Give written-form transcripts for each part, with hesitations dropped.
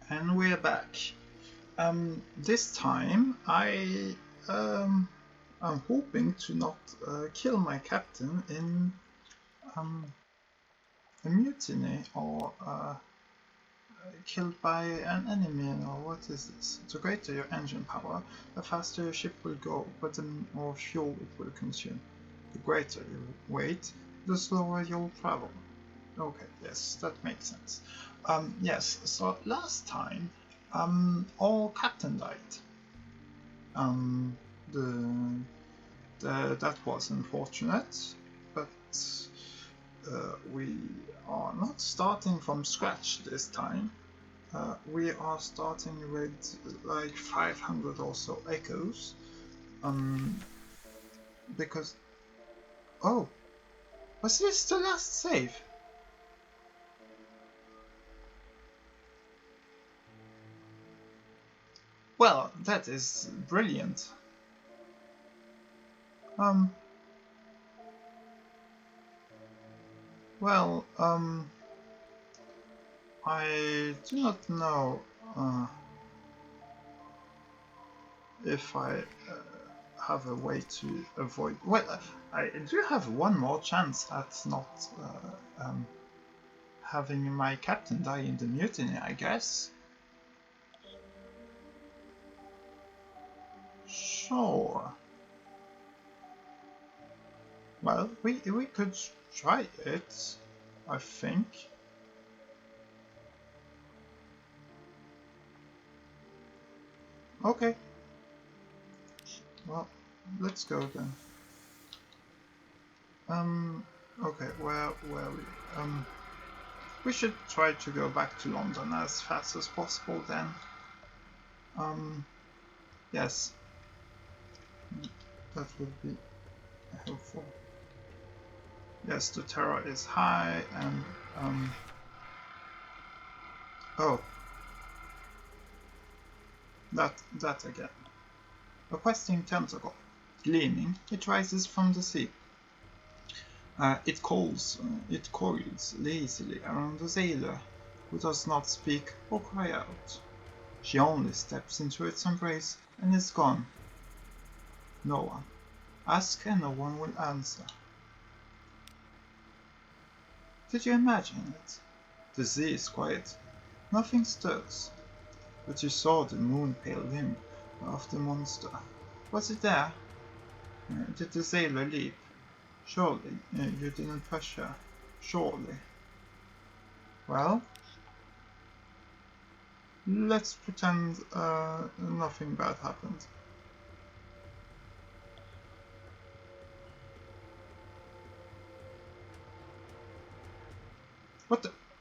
And we're back. This time I'm hoping to not kill my captain in a mutiny or killed by an enemy, or what is this? The greater your engine power, the faster your ship will go, but the more fuel it will consume. The greater your weight, the slower you'll travel. Okay, yes, that makes sense. Yes, so last time, our captain died. That was unfortunate, but we are not starting from scratch this time. We are starting with like 500 or so echoes, because... Oh, was this the last save? Well, that is brilliant. Well, I do not know if I have a way to avoid... Well, I do have one more chance at not having my captain die in the mutiny, I guess. Sure. Well, we could try it, I think. Okay. Well, let's go then. Okay, where were we? We should try to go back to London as fast as possible then. Yes. That would be helpful. Yes, the terror is high and oh. That again. A questing tentacle. Gleaming, it rises from the sea. It coils lazily around the zailor, who does not speak or cry out. She only steps into its embrace and is gone. No one. Ask and no one will answer. Did you imagine it? The sea is quiet. Nothing stirs. But you saw the moon-pale limb of the monster. Was it there? Did the sailor leap? Surely you didn't push her. Surely. Well, let's pretend nothing bad happened.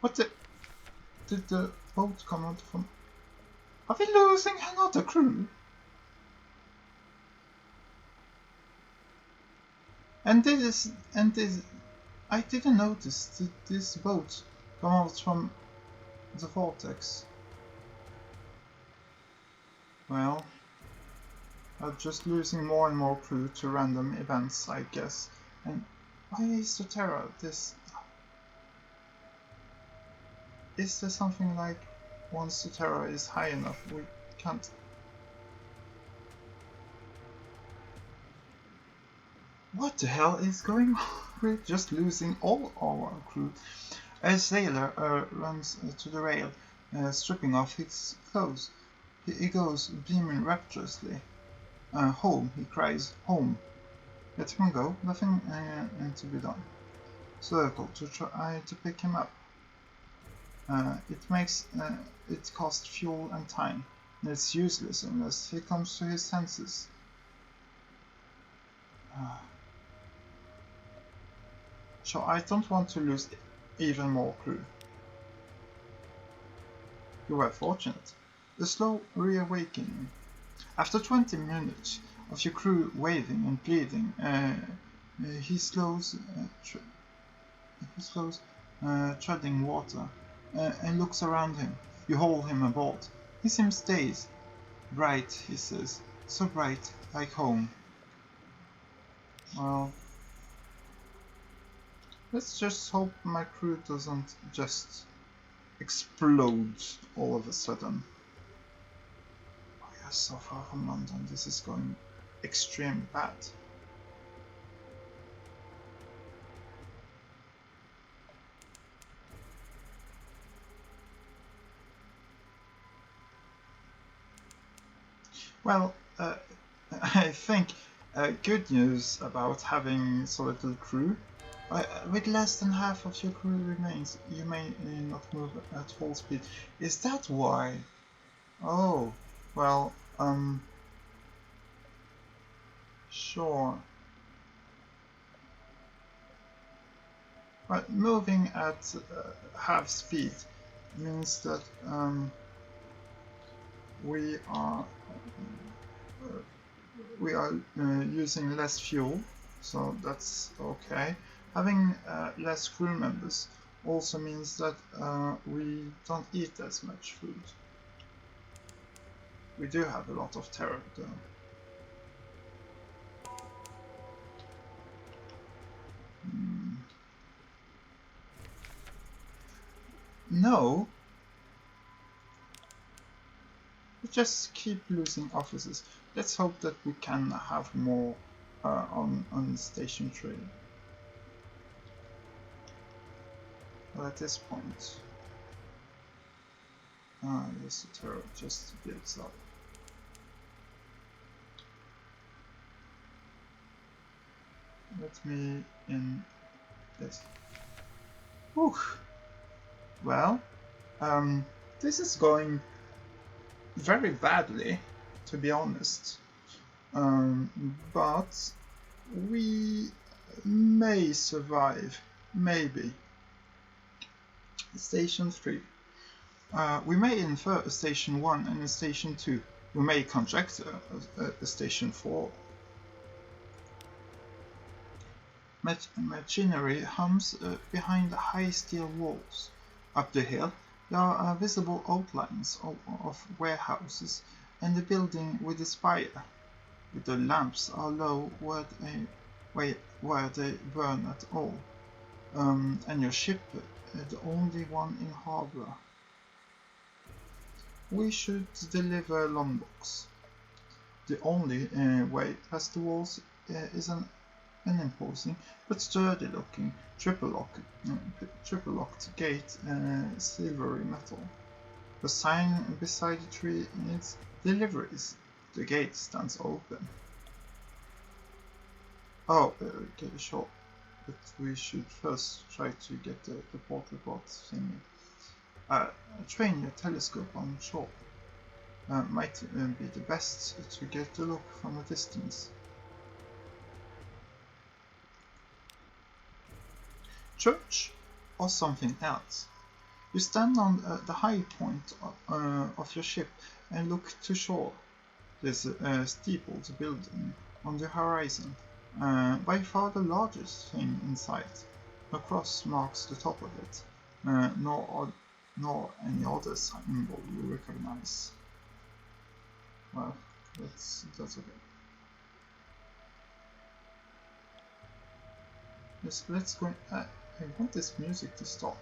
What the? Did the boat come out from... Are we losing another crew? And this, I didn't notice. Did this boat come out from the vortex? Well, I'm just losing more and more crew to random events, I guess. And why is the terror this? Is there something like once the terror is high enough we can't... What the hell is going on? We're just losing all our crew. A sailor runs to the rail, stripping off his clothes. He goes, beaming rapturously. Home, he cries, home. Let him go, nothing to be done. Circle to try to pick him up. It costs fuel and time, and it's useless unless he comes to his senses. So I don't want to lose even more crew. You were fortunate. A slow reawakening. After 20 minutes of your crew waving and bleeding, he slows treading water and looks around him. You haul him aboard. He seems dazed. Bright, he says. So bright, like home. Well, let's just hope my crew doesn't just explodes all of a sudden. Oh, we are so far from London. This is going extremely bad. Well, I think good news about having so little crew. With less than half of your crew remains, you may not move at full speed. Is that why? Oh, well, sure. But moving at half speed means that we are using less fuel, so that's okay. Having less crew members also means that we don't eat as much food. We do have a lot of terror though. No, we just keep losing officers. Let's hope that we can have more on Station 3. Well, at this point, yes, the terror just builds up. Let me in this. Whew. Well, this is going very badly, to be honest. But we may survive, maybe. Station 3. We may infer a Station 1 and a Station 2. We may conject a Station 4. Machinery hums behind the high steel walls. Up the hill, there are visible outlines of warehouses and a building with a spire. The lamps are low where they burn at all, and your ship the only one in harbour. We should deliver logbooks. The only way past the walls is an unimposing but sturdy-looking triple-locked gate, silvery metal. The sign beside the tree is deliveries. The gate stands open. Oh, okay, sure. But we should first try to get the port report thingy. Train your telescope on shore. Might be the best to get a look from a distance. Church or something else. You stand on the high point of your ship and look to shore. There's a steepled building on the horizon, by far the largest thing in sight. A cross marks the top of it, nor any other symbol you recognize. Well, that's okay. Let's go. I want this music to stop.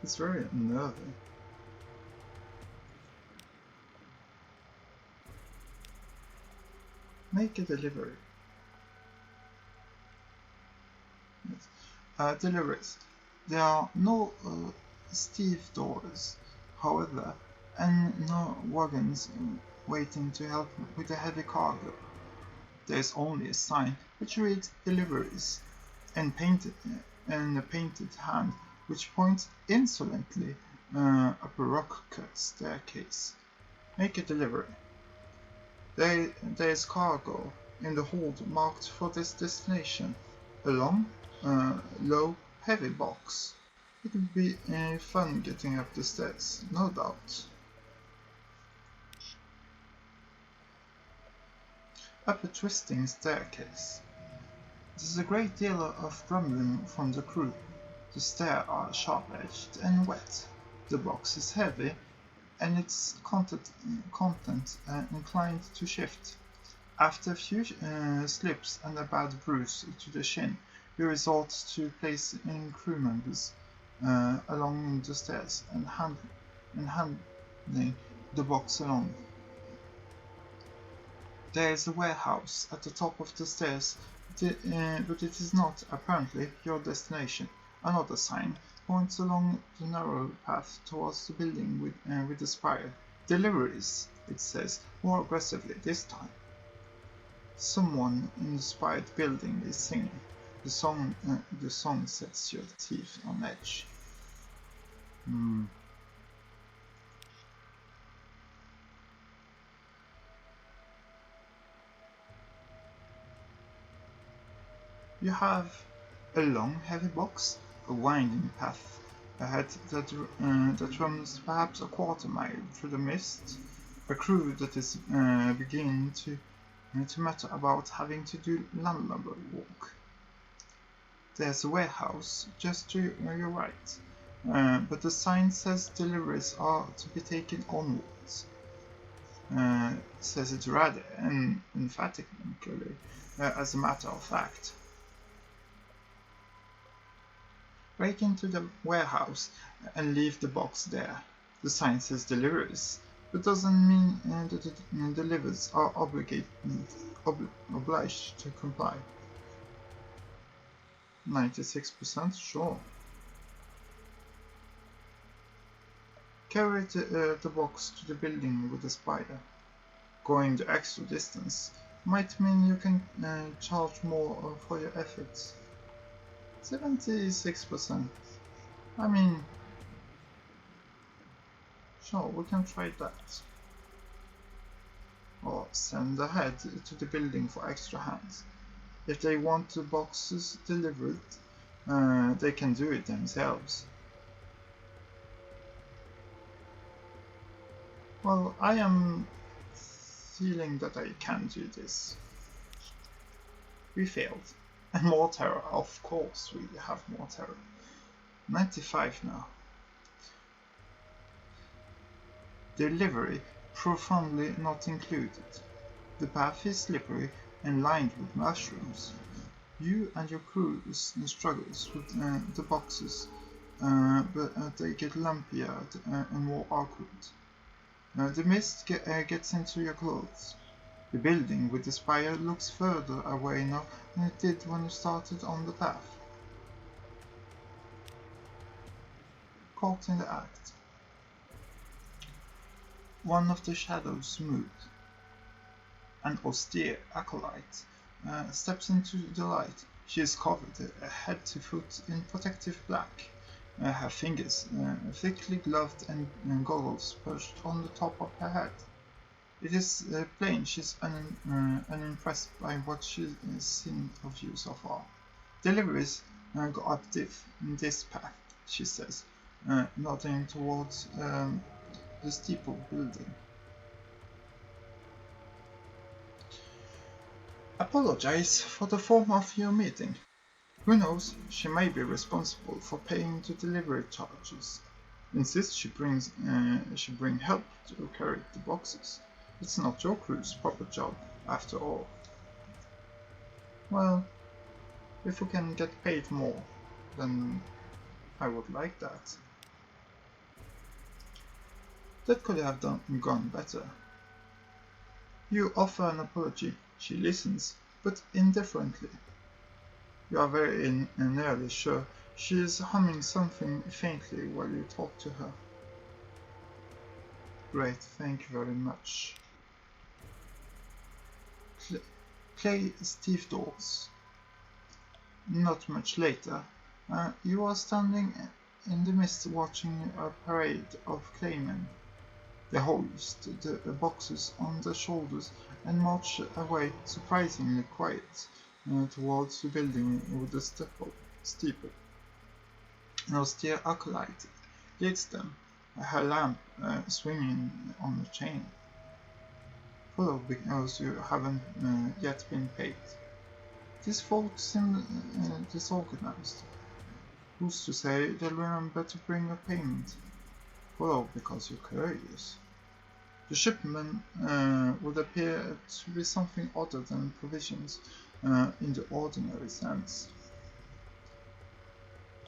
It's very unnerving. Make a delivery. Yes. Deliveries. There are no stevedores, however, and no wagons waiting to help with the heavy cargo. There is only a sign which reads deliveries, and a painted hand which points insolently up a rock-cut staircase. Make a delivery. There is cargo in the hold marked for this destination. A long, low, heavy box. It would be fun getting up the stairs, no doubt. Up a twisting staircase. There is a great deal of grumbling from the crew. The stairs are sharp-edged and wet. The box is heavy, and its content inclined to shift. After a few slips and a bad bruise to the shin, you resort to placing crew members along the stairs and handing the box along. There is a warehouse at the top of the stairs, but it is not, apparently, your destination. Another sign points along the narrow path towards the building with the spire. Deliveries, it says, more aggressively this time. Someone in the spired building is singing. The song sets your teeth on edge. You have a long, heavy box, a winding path ahead that runs perhaps a quarter-mile through the mist, a crew that is beginning to mutter about having to do landlubber work. There's a warehouse just to your right, but the sign says deliveries are to be taken onwards. Says it rather emphatically, as a matter of fact. Break into the warehouse and leave the box there. The sign says deliveries, but doesn't mean that the deliverers are obliged to comply. 96% sure. Carry the box to the building with the spire. Going the extra distance might mean you can charge more for your efforts. 76%. I mean, sure, we can try that. Or send ahead to the building for extra hands. If they want the boxes delivered, they can do it themselves. Well, I am feeling that I can do this. We failed. And more terror, of course we have more terror. 95 now. Delivery profoundly not included. The path is slippery and lined with mushrooms. You and your crew struggles with the boxes, but they get lumpier and more awkward. The mist gets into your clothes. The building with the spire looks further away now than it did when you started on the path. Caught in the act. One of the shadows moved. An austere acolyte steps into the light. She is covered head to foot in protective black. Her fingers, thickly gloved and goggles perched on the top of her head. It is plain she's unimpressed by what she's seen of you so far. Deliveries go up this path, she says, nodding towards the steeple building. Apologize for the form of your meeting. Who knows, she may be responsible for paying the delivery charges. Insist she bring help to carry the boxes. It's not your crew's proper job, after all. Well, if we can get paid more, then I would like that. That could have gone better. You offer an apology. She listens, but indifferently. You are very nearly sure she is humming something faintly while you talk to her. Great, thank you very much. Clay stevedores. Not much later, you are standing in the mist watching a parade of claymen. They hoist the boxes on their shoulders and march away surprisingly quiet towards the building with the steeple. An austere acolyte leads them, her lamp swinging on a chain. Follow because you haven't yet been paid. These folks seem disorganized. Who's to say they'll remember to bring a payment? Follow because you're curious. The shipment would appear to be something other than provisions in the ordinary sense.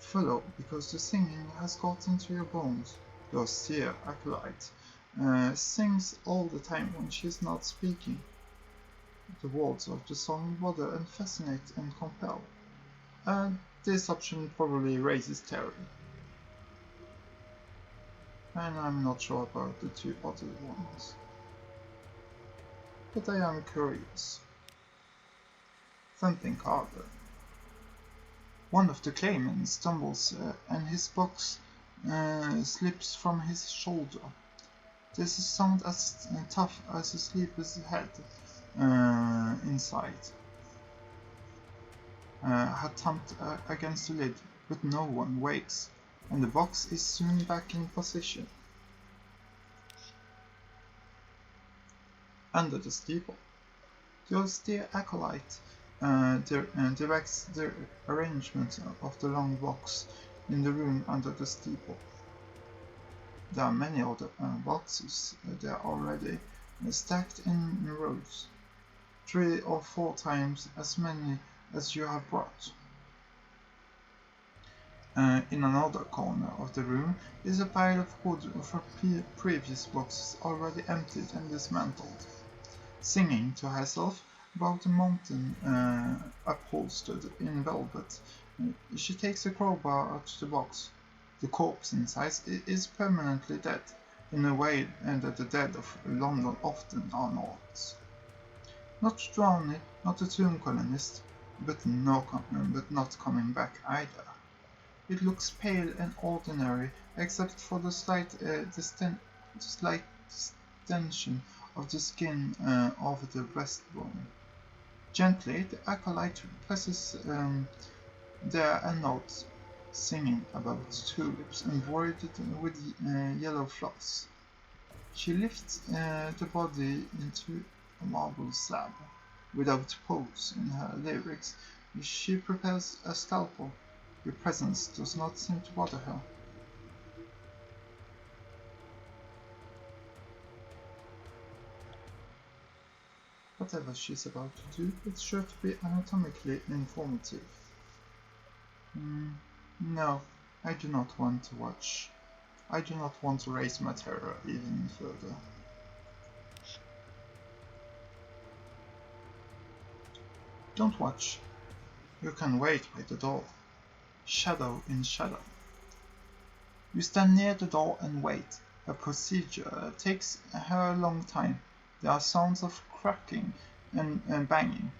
Follow, because the singing has got into your bones. Your seer acolyte sings all the time when she's not speaking. The words of the song bother and fascinate and compel. This option probably raises terror. And I'm not sure about the two other ones. But I am curious. Then think harder. One of the claimants stumbles and his box slips from his shoulder. There's a sound as tough as a sleeper's head inside. Had thumped against the lid, but no one wakes, and the box is soon back in position. Under the steeple, the austere acolyte directs the arrangement of the long box in the room under the steeple. There are many other boxes there already, stacked in rows, 3 or 4 times as many as you have brought. In another corner of the room is a pile of wood for previous boxes already emptied and dismantled. Singing to herself about a mountain upholstered in velvet, she takes a crowbar out of the box. The corpse inside is permanently dead, in a way that the dead of London often are not. Not drowned, not a tomb colonist, but not coming back either. It looks pale and ordinary, except for the slight distension of the skin over the breastbone. Gently, the acolyte presses there a note, singing about tulips embroidered with yellow floss. She lifts the body into a marble slab. Without pause in her lyrics, she prepares a scalpel. Your presence does not seem to bother her. Whatever she's about to do, it's sure to be anatomically informative. No, I do not want to watch. I do not want to raise my terror even further. Don't watch. You can wait by the door. Shadow in shadow. You stand near the door and wait. Her procedure takes her a long time. There are sounds of cracking and banging,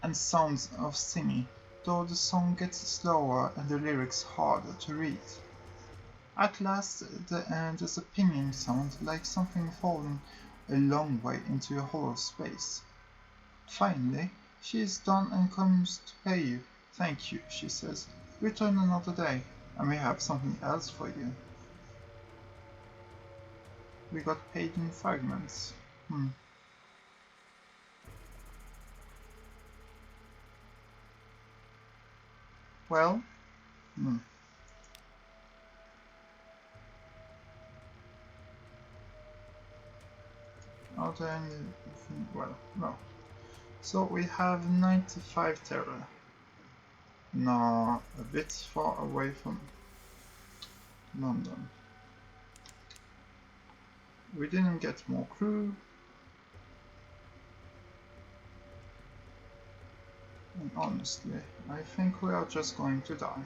and sounds of singing, though the song gets slower and the lyrics harder to read. At last there's a pinging sound, like something falling a long way into a hollow space. Finally, she is done and comes to pay you. Thank you, she says. Return another day, and we have something else for you. We got paid in fragments. Well? Are there anything? Well, no. So we have 95 terror. Now a bit far away from London. We didn't get more crew. And honestly, I think we are just going to die.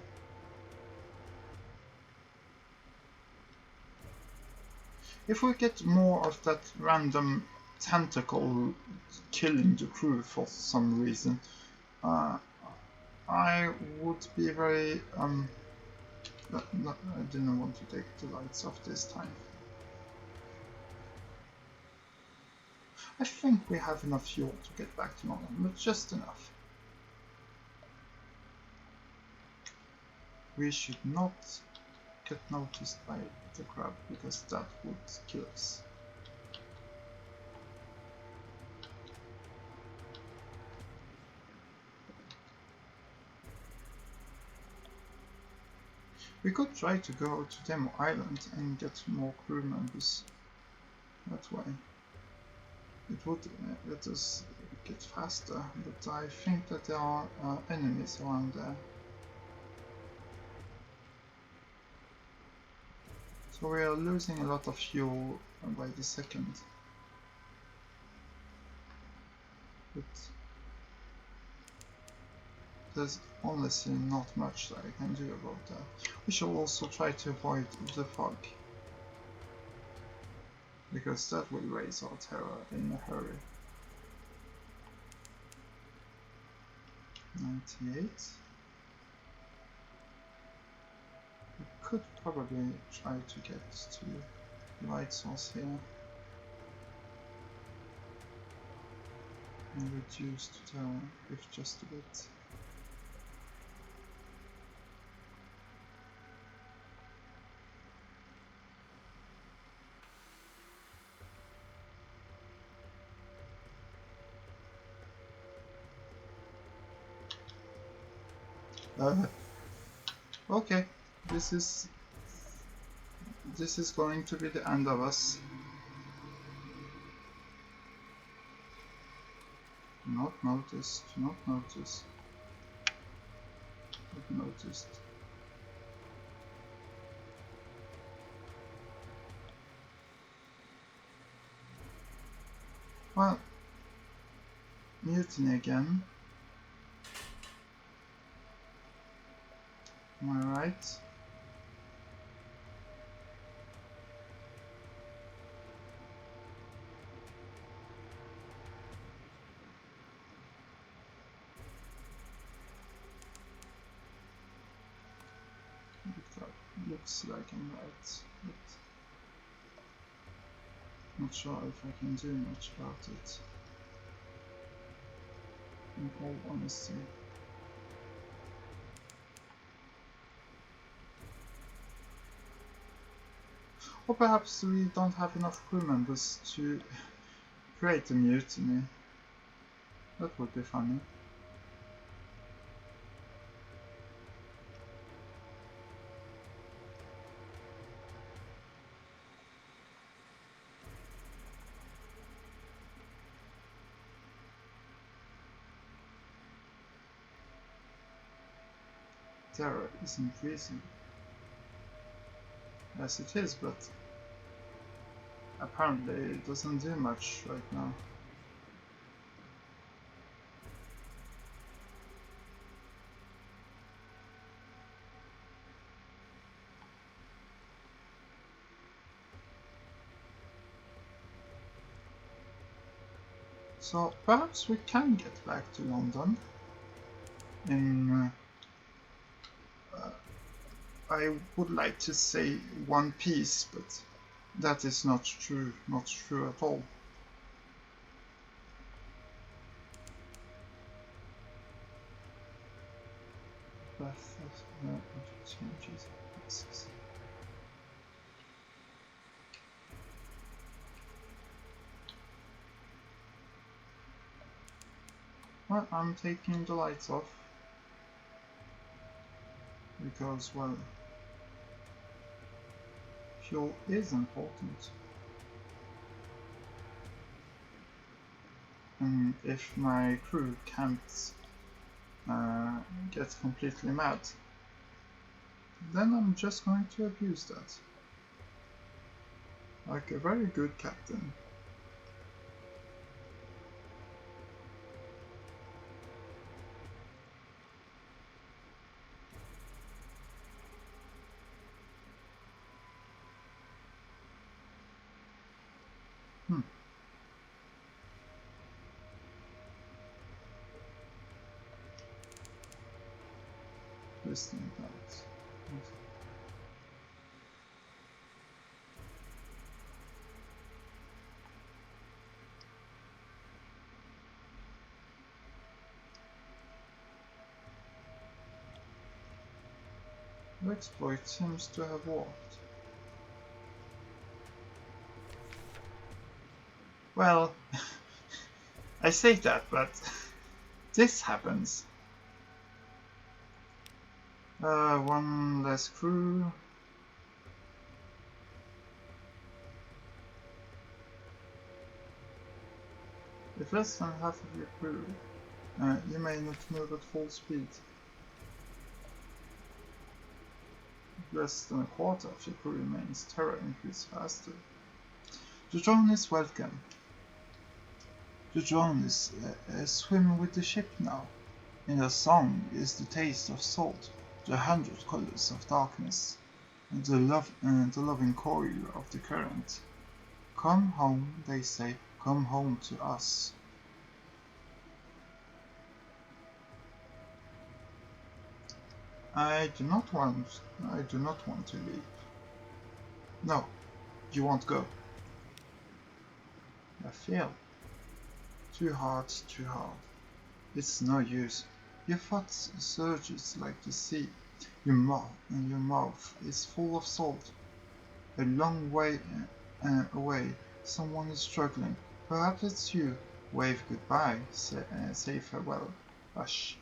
If we get more of that random tentacle killing the crew for some reason, I would be very I didn't want to take the lights off this time. I think we have enough fuel to get back to London, but just enough. We should not get noticed by the crab, because that would kill us. We could try to go to Demo Island and get more crew members that way. It would let us get faster, but I think that there are enemies around there. So we are losing a lot of fuel by the second. But there's honestly not much that I can do about that. We shall also try to avoid the fog, because that will raise our terror in a hurry. 98. We could probably try to get to the light source here and reduce the terror if just a bit. Okay, this is going to be the end of us. Not noticed, not noticed, not noticed. Well, mutiny again. Am I right? Looks like I'm right, but not sure if I can do much about it, in all honesty. Or perhaps we don't have enough crew members to create a mutiny. That would be funny. Terror is increasing. Yes, it is, but apparently it doesn't do much right now. So perhaps we can get back to London in I would like to say one piece, but that is not true at all. Changes. Well, I'm taking the lights off because, well, fuel is important. And if my crew can't get completely mad, then I'm just going to abuse that. Like a very good captain. Listening lights. The exploit seems to have worked. Well, I say that, but this happens. One less crew. With less than half of your crew, you may not move at full speed. less than a quarter of your crew remains, terror increases faster. The drone is welcome. The drone is swimming with the ship now. In her song is the taste of salt, the 100 colors of darkness, and the loving choreo of the current. Come home, they say, come home to us. I do not want to leave. No, you won't go. I feel. Too hard. It's no use. Your thought surges like the sea. Your mouth is full of salt. A long way away, someone is struggling. Perhaps it's you. Wave goodbye. Say farewell. Hush.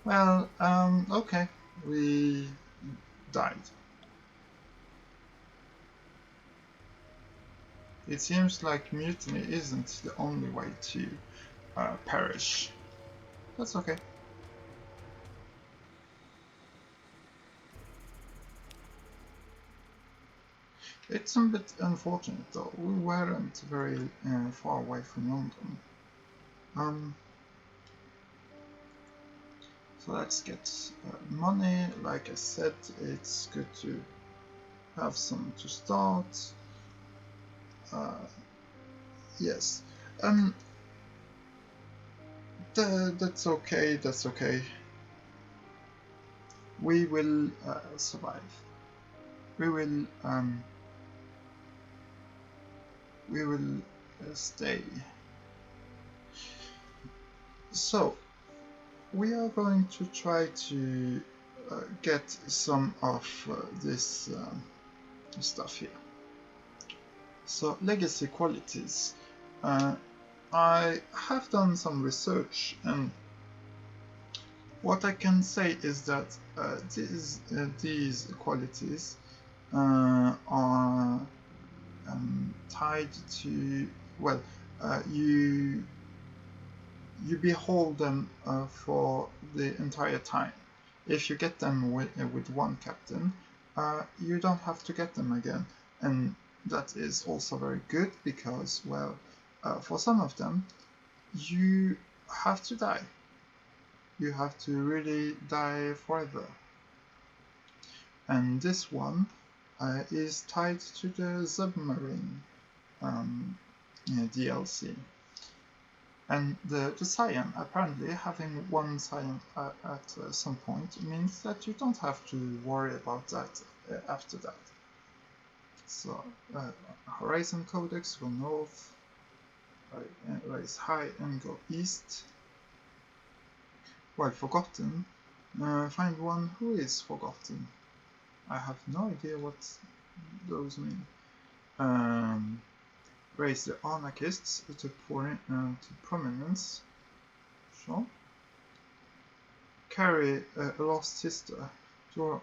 Well, okay. We died. It seems like mutiny isn't the only way to perish. That's okay. It's a bit unfortunate though, we weren't very far away from London. So let's get money. Like I said, it's good to have some to start. Yes. That's okay. We will survive. We will stay. So we are going to try to get some of this stuff here. So legacy qualities. I have done some research, and what I can say is that these qualities are tied to, well, you behold them for the entire time. If you get them with one captain, you don't have to get them again, and that is also very good because, well, for some of them, you have to die. You have to really die forever. And this one is tied to the submarine DLC. And the cyan, apparently having one cyan at some point means that you don't have to worry about that after that. So, Horizon Codex go north, rise high and go east. While Forgotten, find one who is forgotten. I have no idea what those mean. Raise the anarchists to prominence. Sure. Carry a lost sister to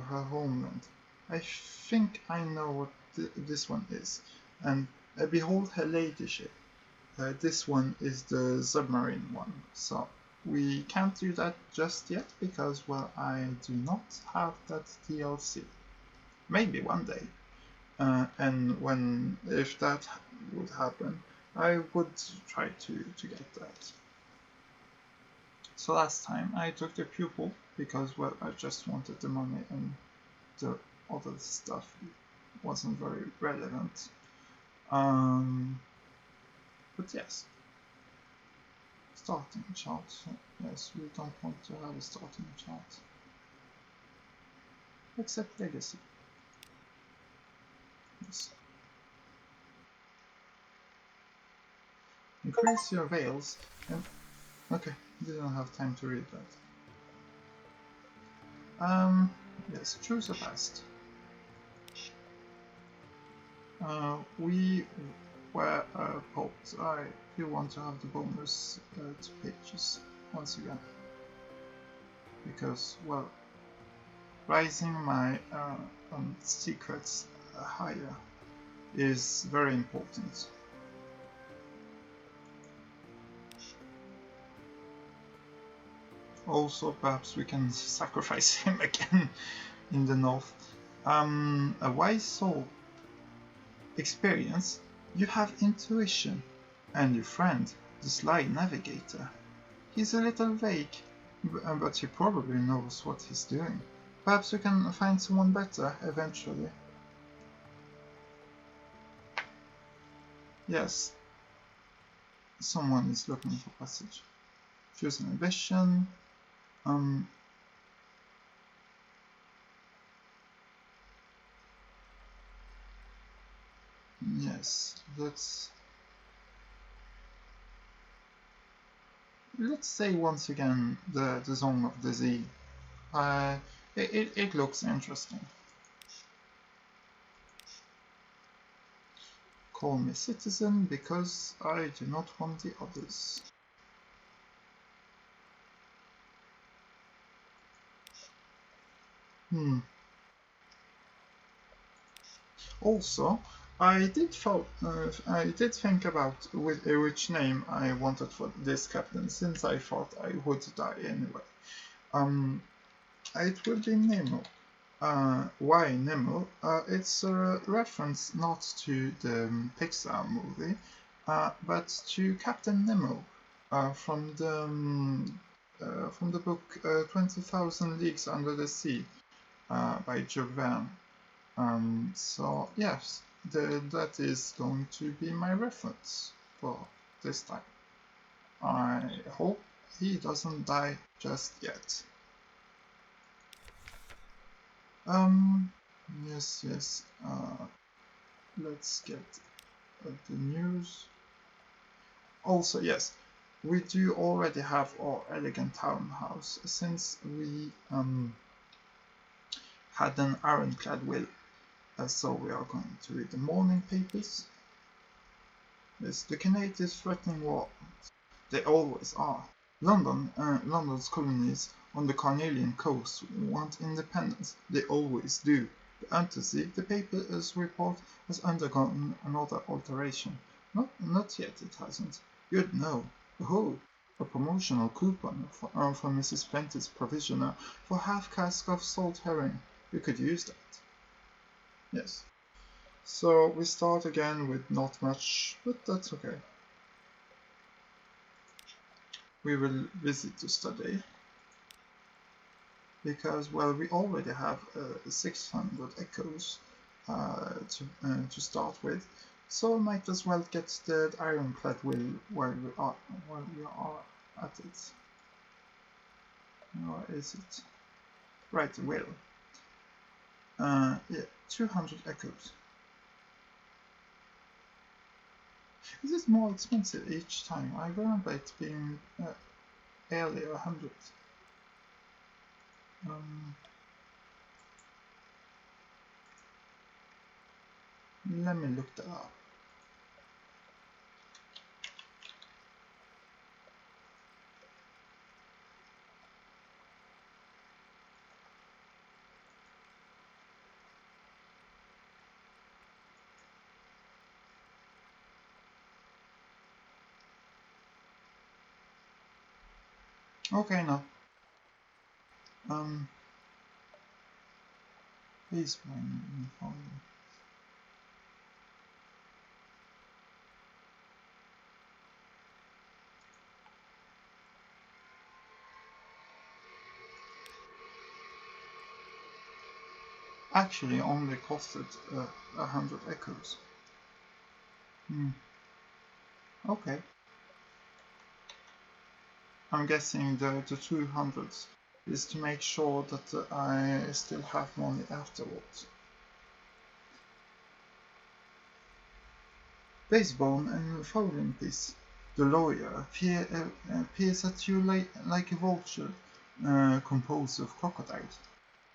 her homeland. I think I know what this one is. And behold her ladyship. This one is the submarine one. So we can't do that just yet because, well, I do not have that DLC. Maybe one day. And if that would happen, I would try to get that. So last time I took the pupil because, well, I just wanted the money and the other stuff wasn't very relevant. But yes. Starting chart. Yes, we don't want to have a starting chart. Except legacy. Yes. Increase your veils and... Okay, didn't have time to read that. Yes, choose a past. We were hoped. I do want to have the bonus to pages once again. Because, well, rising my secrets higher is very important. Also, perhaps we can sacrifice him again in the north. A wise soul. Experience. You have intuition. And your friend, the sly navigator. He's a little vague, but he probably knows what he's doing. Perhaps we can find someone better eventually. Yes, someone is looking for passage. Choose an ambition. Yes, let's say once again the Song of the Sea. It looks interesting. Call me citizen because I do not want the others. Also, I did think about which name I wanted for this captain, since I thought I would die anyway. It will be Nemo. Why Nemo? It's a reference not to the Pixar movie, but to Captain Nemo from the book 20,000 Leagues Under the Sea by Jules Verne. So yes, that is going to be my reference for this time. I hope he doesn't die just yet. Yes. Let's get the news. Also, yes, we do already have our elegant townhouse, since we had an ironclad will. So we are going to read the morning papers. Yes, the Canadians threatening war. They always are. London's colonies on the Carnelian coast want independence. They always do. The Untersea, the paper's report, has undergone another alteration. Not yet, it hasn't. You'd know. Oh, a promotional coupon for Mrs. Plenty's provisioner for half cask of salt herring. You could use that. Yes. So we start again with not much, but that's okay. We will visit the study because, well, we already have 600 echoes to start with, so might as well get the ironclad will while we are at it. Or is it? Right, will. Yeah, 200 echoes. Is it more expensive each time? I remember it being earlier 100. Let me look that up. Okay, now. Please follow. Actually only costed 100 echoes. Okay. I'm guessing the 200s is to make sure that I still have money afterwards. Basebone and fowling piece. The lawyer peers at you like a vulture composed of crocodiles.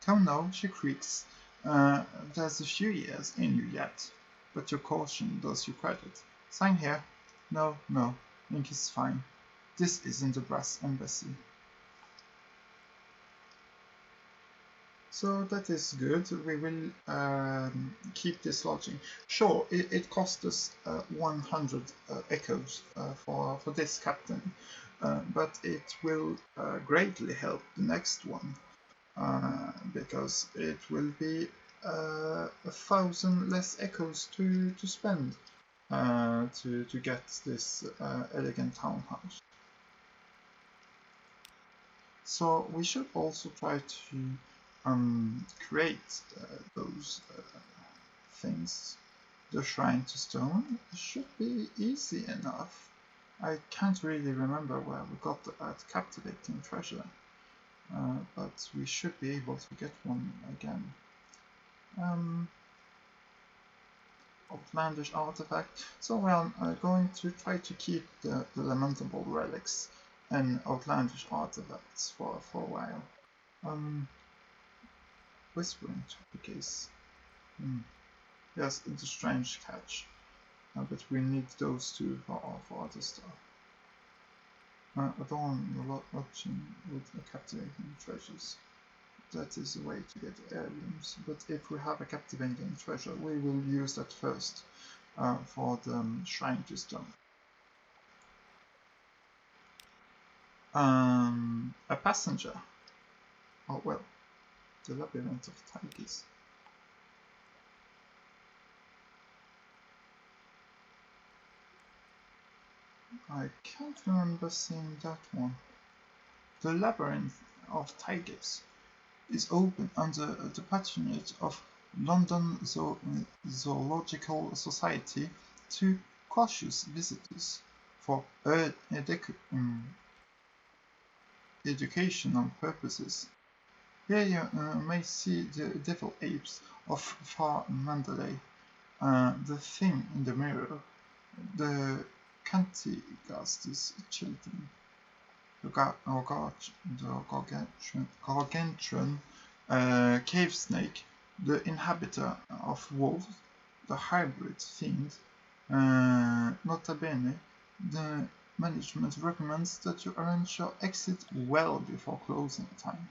Come now, she creaks. There's a few years in you yet, but your caution does you credit. Sign here. No, ink is fine. This isn't a brass embassy. So that is good. We will keep this lodging. Sure, it cost us 100 echoes for this captain, but it will greatly help the next one, because it will be 1,000 less echoes to spend to get this elegant townhouse. So we should also try to create those things. The shrine to stone should be easy enough. I can't really remember where we got that captivating treasure, but we should be able to get one again. Outlandish artifact. So we are going to try to keep the lamentable relics and outlandish artifacts for a while. Whispering Topic. Yes, it's a strange catch, but we need those two for other stuff. Adorn your lodging with captivating treasures. That is a way to get heirlooms, but if we have a captivating treasure, we will use that first for the shrine to stone. A passenger. Oh well, the labyrinth of tigers. I can't remember seeing that one. The labyrinth of tigers is open under the patronage of London Zoological Society to cautious visitors for educational purposes. Here you may see the devil apes of Far Mandalay, the thing in the mirror, the Cantigastus children, the gargantuan cave snake, the inhabitor of wolves, the hybrid fiend. Nota bene, the management recommends that you arrange your exit well before closing time.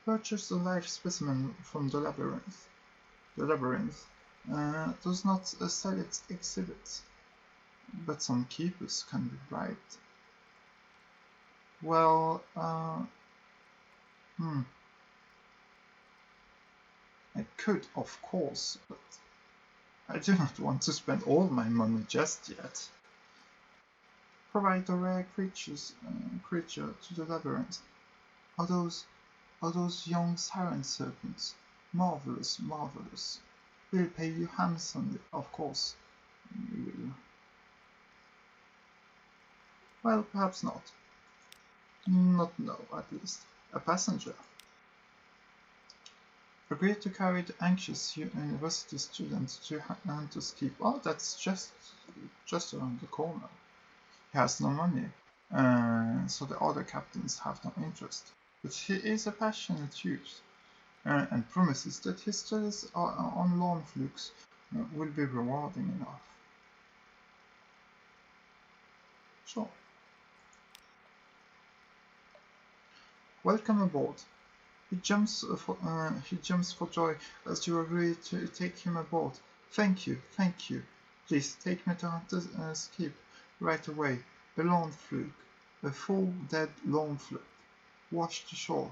Purchase a live specimen from the labyrinth. The labyrinth does not sell its exhibits, but some keepers can be bribed. Well, I could, of course, but I do not want to spend all my money just yet. Provide a rare creature to the labyrinth. Are those young siren serpents? Marvelous, marvelous. We'll pay you handsomely, of course. We will. Well, perhaps not. Not now, at least. A passenger. Agree to carry the anxious university student to Hunter's Keep. Oh, that's just around the corner. He has no money, so the other captains have no interest. But he is a passionate youth, and promises that his studies on lawn flukes will be rewarding enough. Sure. Welcome aboard. He jumps for joy as you agree to take him aboard. Thank you. Please take me to Hunter's Keep right away. A lawn fluke, a full dead lawn fluke, washed ashore.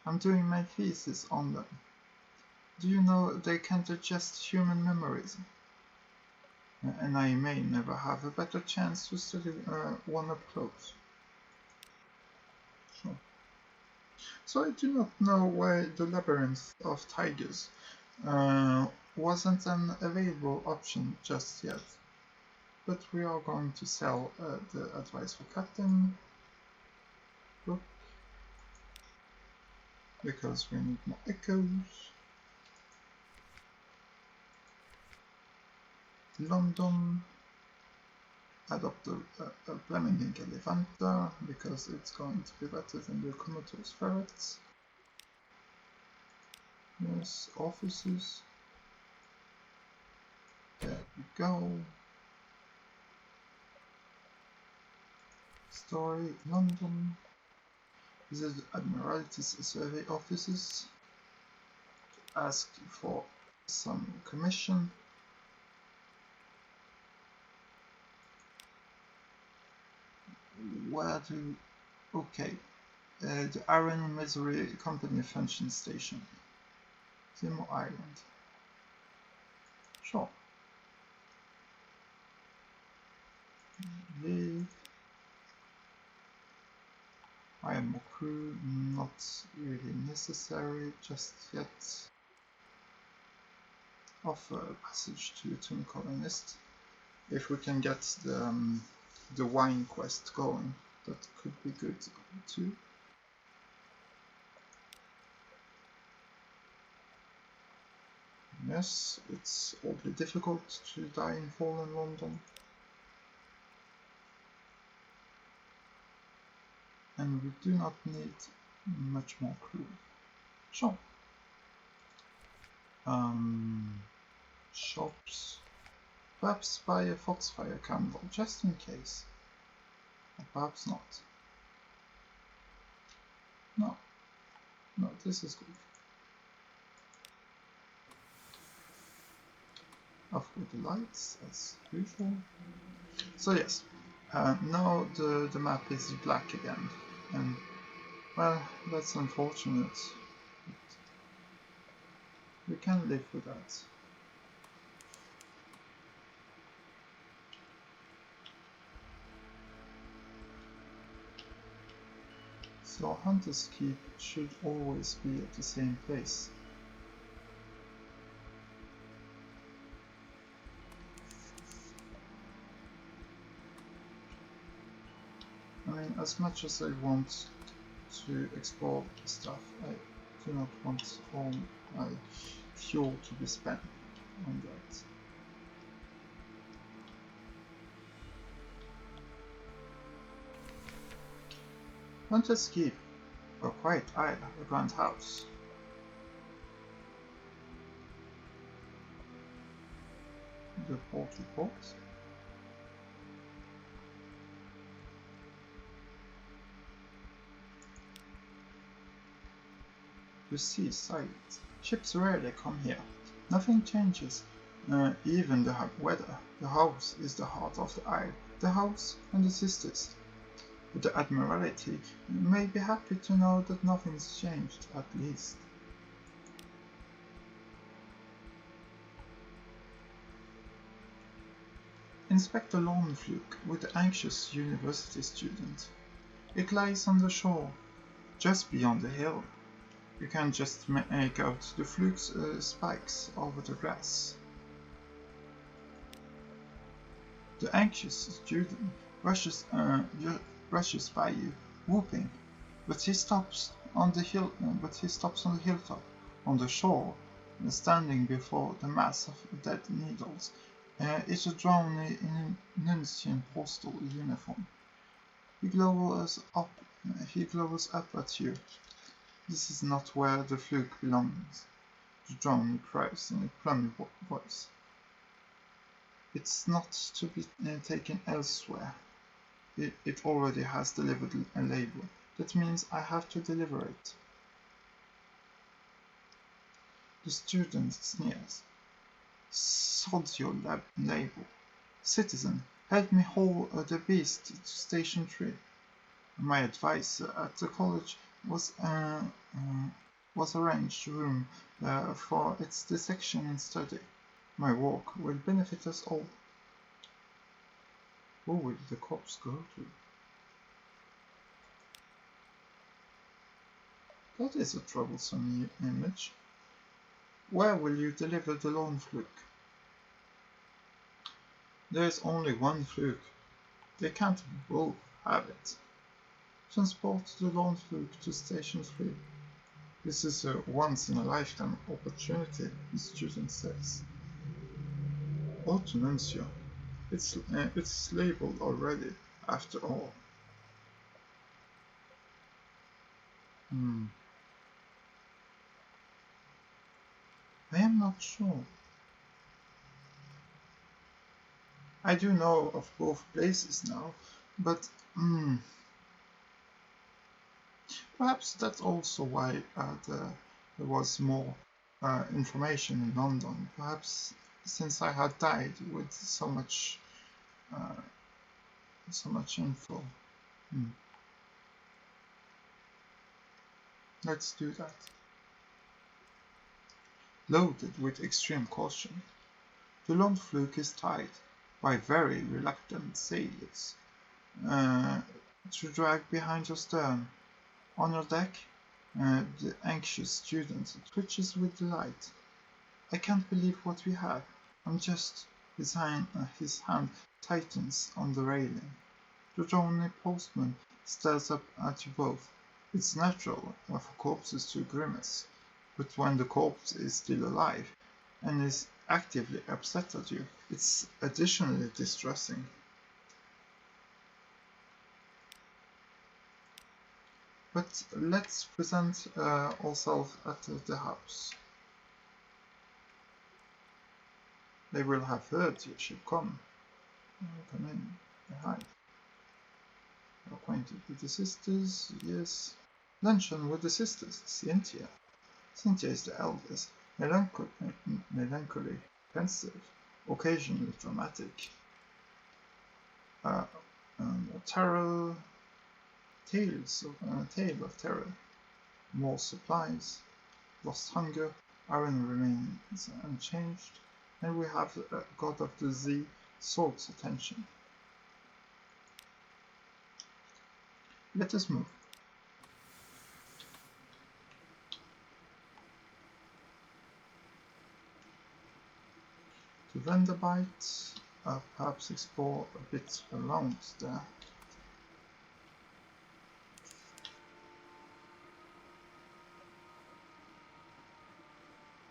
I'm doing my thesis on them. Do you know they can digest human memories? And I may never have a better chance to study one up close. Sure. So I do not know why the labyrinth of tigers wasn't an available option just yet. But we are going to sell the advice for captain book because we need more echoes. London, adopt a Flamington Elefanta because it's going to be better than the Commodores ferrets. Yes, offices. There we go. Story, London. Visit Admiralty's survey offices to ask for some commission. where do... Okay, the Iron Misery Company Function Station. Timor Island. Sure. Leave. I am a crew, not really necessary just yet. Offer a passage to the Toon Colonist. If we can get the wine quest going, that could be good too. Yes, it's oddly difficult to die in fallen London. And we do not need much more crew. Sure. Shops. Perhaps buy a foxfire candle, just in case. Or perhaps not. No. No, this is good. Off with the lights, as usual. So yes, now the map is black again. And, well, that's unfortunate. We can live with that. So Hunter's Keep should always be at the same place. I mean, as much as I want to explore stuff, I do not want all my fuel to be spent on that. Hunter's Keep, a quiet isle, a grand house. The port report. The sea is silent. Ships rarely come here. Nothing changes, even the weather. The house is the heart of the isle. The house and the sisters. But the Admiralty may be happy to know that nothing's changed, at least. Inspector Lawnfluke with the anxious university student. It lies on the shore, just beyond the hill. You can just make out the Fluke's spikes over the grass. The anxious student rushes by you, whooping, but he stops on the hilltop, on the shore, standing before the mass of dead needles. It's a drone in a Nuncian postal uniform. He glowers up at you. This is not where the Fluke belongs, the drone cries in a plummy voice. It's not to be taken elsewhere. It already has delivered a label. That means I have to deliver it. The student sneers. Sod your label. Citizen, help me haul the beast to Station 3. My advisor at the college was arranged room for its dissection and study. My work will benefit us all. Who will the corpse go to? That is a troublesome image. Where will you deliver the lone Fluke? There is only one Fluke. They can't both have it. Transport the lone Fluke to Station 3. This is a once-in-a-lifetime opportunity, the student says. Autonuncio. It's labeled already, after all. I am not sure. I do know of both places now, but perhaps that's also why there was more information in London. Perhaps since I had died with so much info. Hmm. Let's do that. Loaded with extreme caution, the long fluke is tied by very reluctant sailors to drag behind your stern. On your deck, the anxious student twitches with delight. I can't believe what we have. I'm just. His hand tightens on the railing. The drowning postman stares up at you both. It's natural for corpses to grimace, but when the corpse is still alive and is actively upset at you, it's additionally distressing. But let's present ourselves at the house. They will have heard you should come. Come in. Hi. Acquainted with the sisters? Yes. Luncheon with the sisters. Cynthia. Cynthia is the eldest. Melancholy, pensive, occasionally dramatic. Uh, Tale of terror. More supplies. Lost hunger. Iron remains unchanged. And we have God of the Sea, Sword's attention. Let us move. To Vanderbite, perhaps explore a bit around there.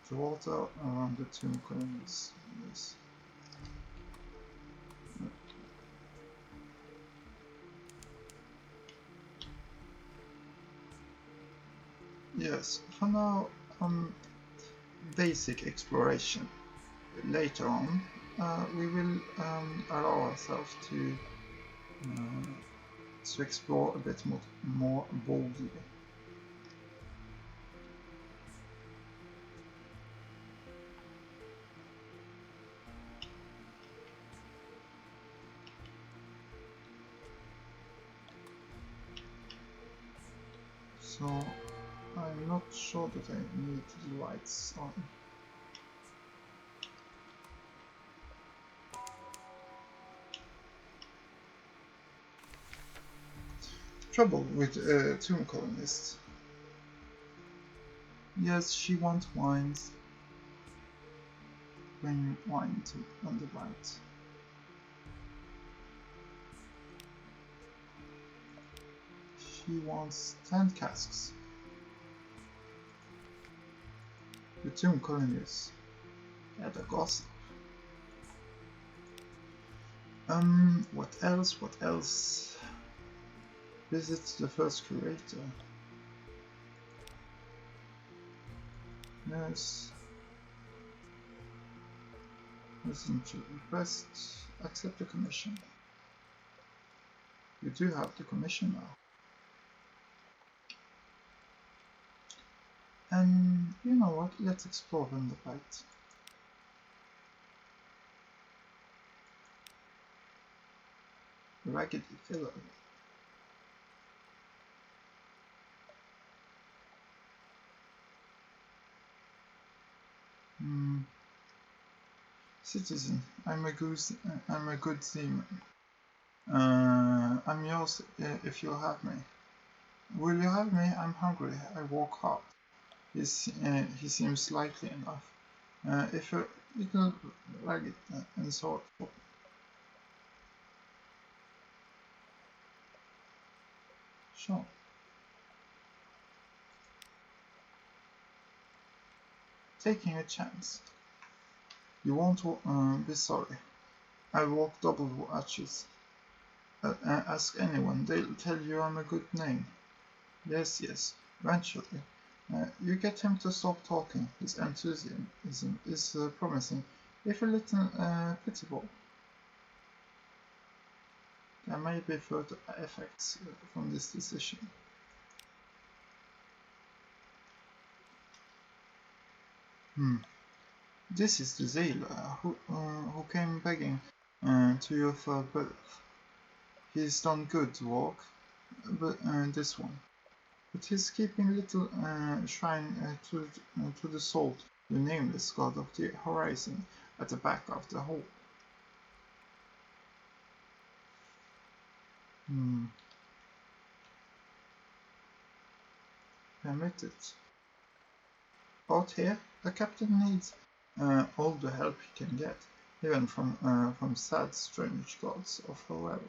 The water around the tomb colonies. Yes. Yes, for now, basic exploration. Later on, we will allow ourselves to explore a bit more boldly. So, I'm not sure that I need the lights on. Trouble with tomb colonists. Yes, she wants wines. Bring wine to Vanderbite. She wants 10 casks. The tomb colonists had a gossip. What else? What else? Visit the first curator. Yes. Listen to request. Accept the commission. You do have the commission now. And you know what? Let's explore Vanderbite. Raggedy Fellow. Citizen, I'm a good seaman. I'm yours if you'll have me. Will you have me? I'm hungry. I work hard. He seems slightly enough. If a little ragged and thoughtful. Sure. Taking a chance. You won't be sorry. I work double watches. Ask anyone, they'll tell you I'm a good name. Yes, yes, eventually. You get him to stop talking. His enthusiasm is promising, if a little pitiable. There may be further effects from this decision. This is the zailor who came begging to you for birth. He's done good work. but this one. But he's keeping little shrine to the salt, the nameless god of the horizon, at the back of the hole. Permit it. Out here, the captain needs all the help he can get, even from sad, strange gods of forever.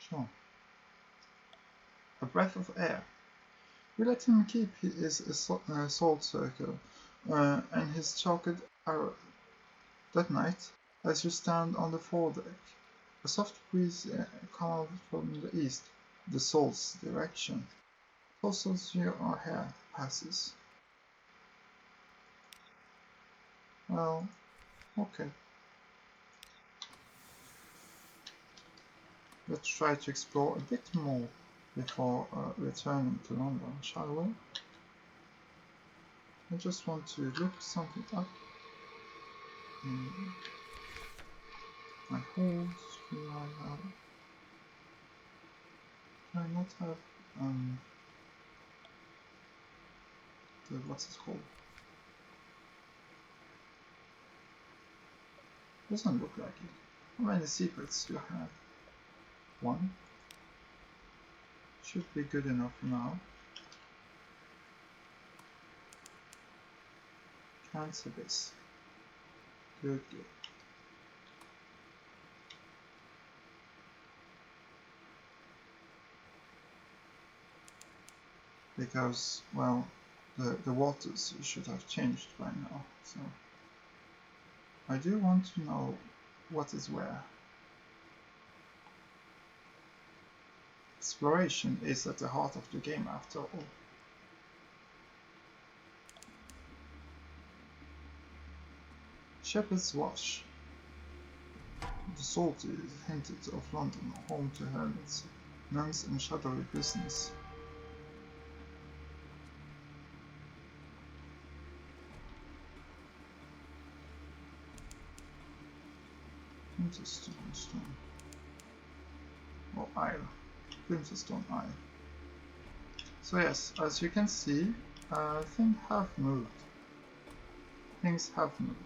Sure. A breath of air. We let him keep his salt circle and his chalked arrow. That night, as you stand on the foredeck, a soft breeze comes from the east, the salt's direction. Close your hair passes. Well, okay. Let's try to explore a bit more before returning to London, shall we? I just want to look something up. My holes, do I not have what's it called? Doesn't look like it. How many secrets do you have? One. Should be good enough now. Cancel this. Good. Because, well, the waters should have changed by now, so I do want to know what is where. Exploration is at the heart of the game after all. Shepherd's Wash. The salty hinted of London, home to hermits, nuns and shadowy business. Winterstone stone. Or Isle. Winterstone Isle. So yes, as you can see, things have moved. Things have moved.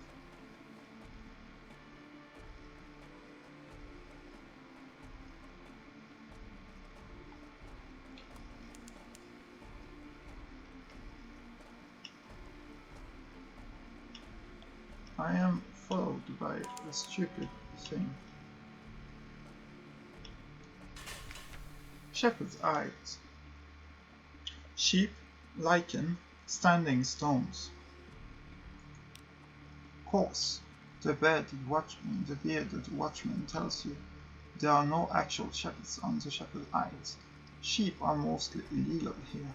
I am followed by a stupid thing. Shepherd's eyes. Sheep, lichen, standing stones. Horse. The bearded watchman tells you there are no actual shepherds on the Shepherd's Isles. Sheep are mostly illegal here.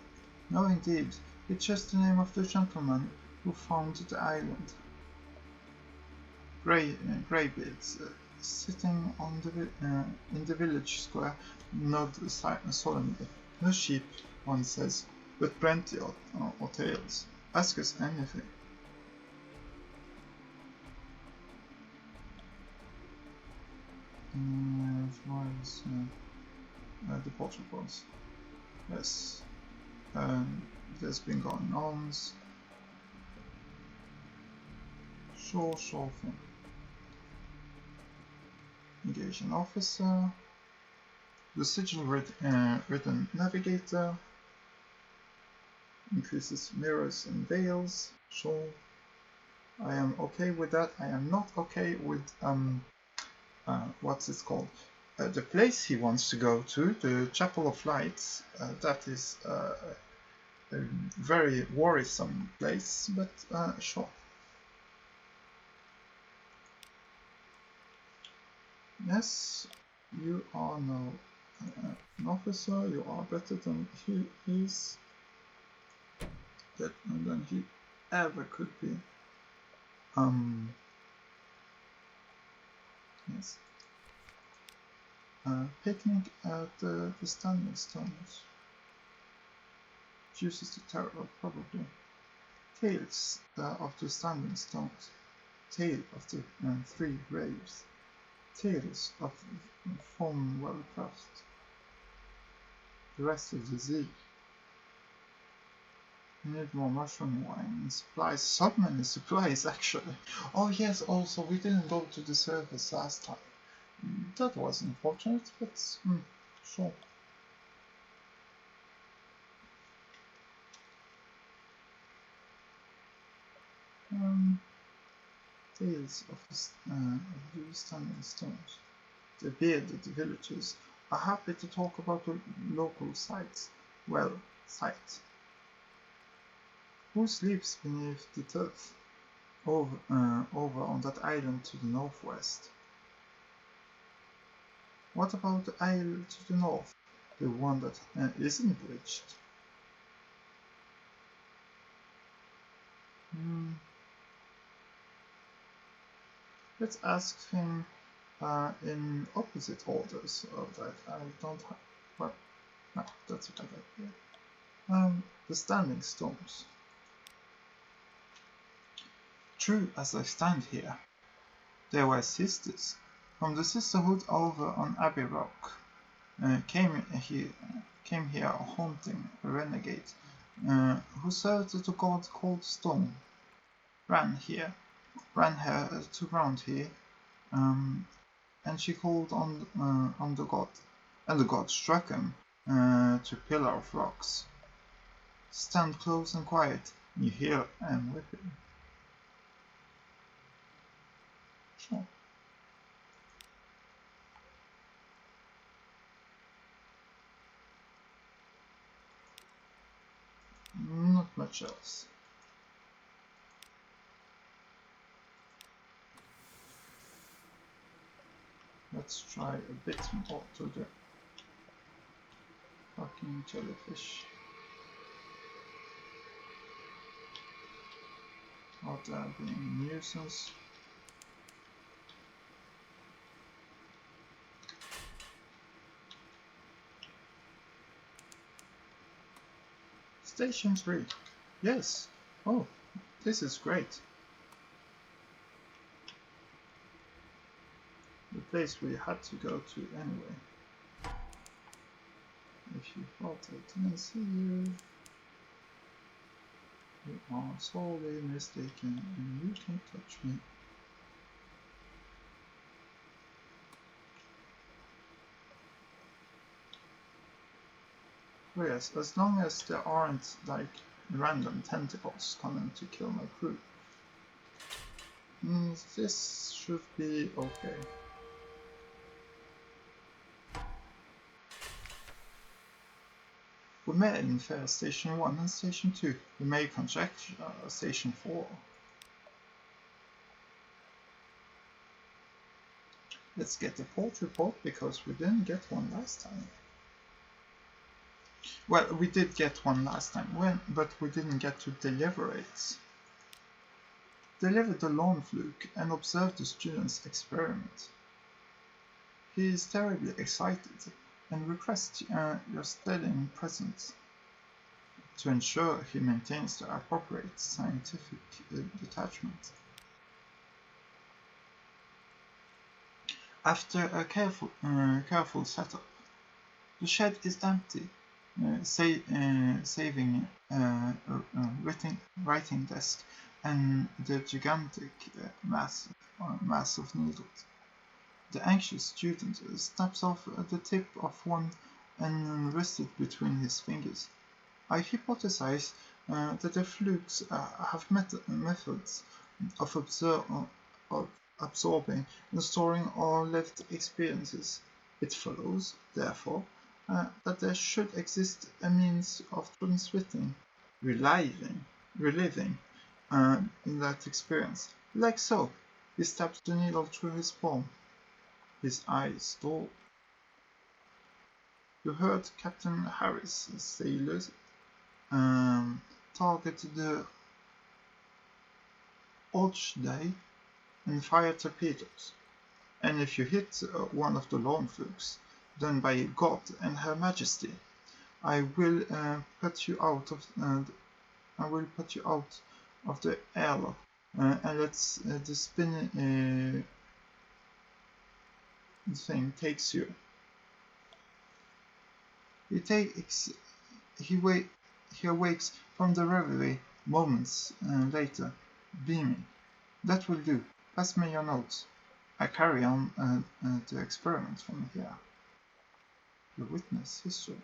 No, indeed, it's just the name of the gentleman who founded the island. Greybeards sitting on in the village square nod solemnly. No sheep, one says, but plenty of tails. Ask us anything. As far as the protocols. Yes. There's been going on. Sure thing. Engage an officer. The sigil written navigator. Increases mirrors and veils. Sure. I am okay with that. I am not okay with what's it called? The place he wants to go to, the Chapel of Lights. That is a very worrisome place, but sure. Yes, you are now an officer. You are better than he is, than he ever could be. Yes. Picnic at the standing stones. Juices to terror, probably. Tales of the Standing Stones, Tale of the Three Graves, Tales of Fomwellcraft, the rest of the sea. We need more mushroom wine and supplies. So many supplies, actually. Oh yes, also we didn't go to the surface last time. That was unfortunate, but sure. Tales of the Standing Stones. The bearded villagers are happy to talk about the local sights. Well, sight. Who sleeps beneath the turf? Over on that island to the northwest. What about the isle to the north? The one that isn't bridged? Let's ask him in opposite orders of that. I don't have. Well, no, that's what I got here. The Standing Stones. True as I stand here, they were sisters from the sisterhood over on Abbey Rock. Came here haunting a renegade who served the god called Storm. Ran her to ground here, and she called on the god, and the god struck him to a pillar of rocks. Stand close and quiet, you hear him whipping. Sure. Not much else. Let's try a bit more to the fucking jellyfish. Out there being a nuisance. Station 3. Yes. Oh, this is great. The place we had to go to anyway. If you thought I didn't see you, you are sorely mistaken and you can't touch me. Oh yes, as long as there aren't like random tentacles coming to kill my crew. This should be okay. We may infer Station 1 and Station 2. We may conjecture Station 4. Let's get the port report because we didn't get one last time. Well, we did get one last time, but we didn't get to deliver it. Deliver the lawn fluke and observe the student's experiment. He is terribly excited and requests your steadying presence to ensure he maintains the appropriate scientific detachment. After a careful setup, the shed is empty, saving a writing desk and the gigantic mass of needles. The anxious student snaps off the tip of one and rests it between his fingers. I hypothesize that the flukes have methods of absorbing and storing all lived experiences. It follows, therefore, that there should exist a means of transmitting, reliving that experience. Like so, he stabs the needle through his palm. His eyes dull. You heard Captain Harris' sailors target the Day and fire torpedoes. And if you hit one of the lawn flukes, then by God and Her Majesty, I will put you out of the airlock, and let's the spinning thing takes you. He awakes from the reverie moments later, beaming. That will do. Pass me your notes. I carry on the experiment from here. You witness history.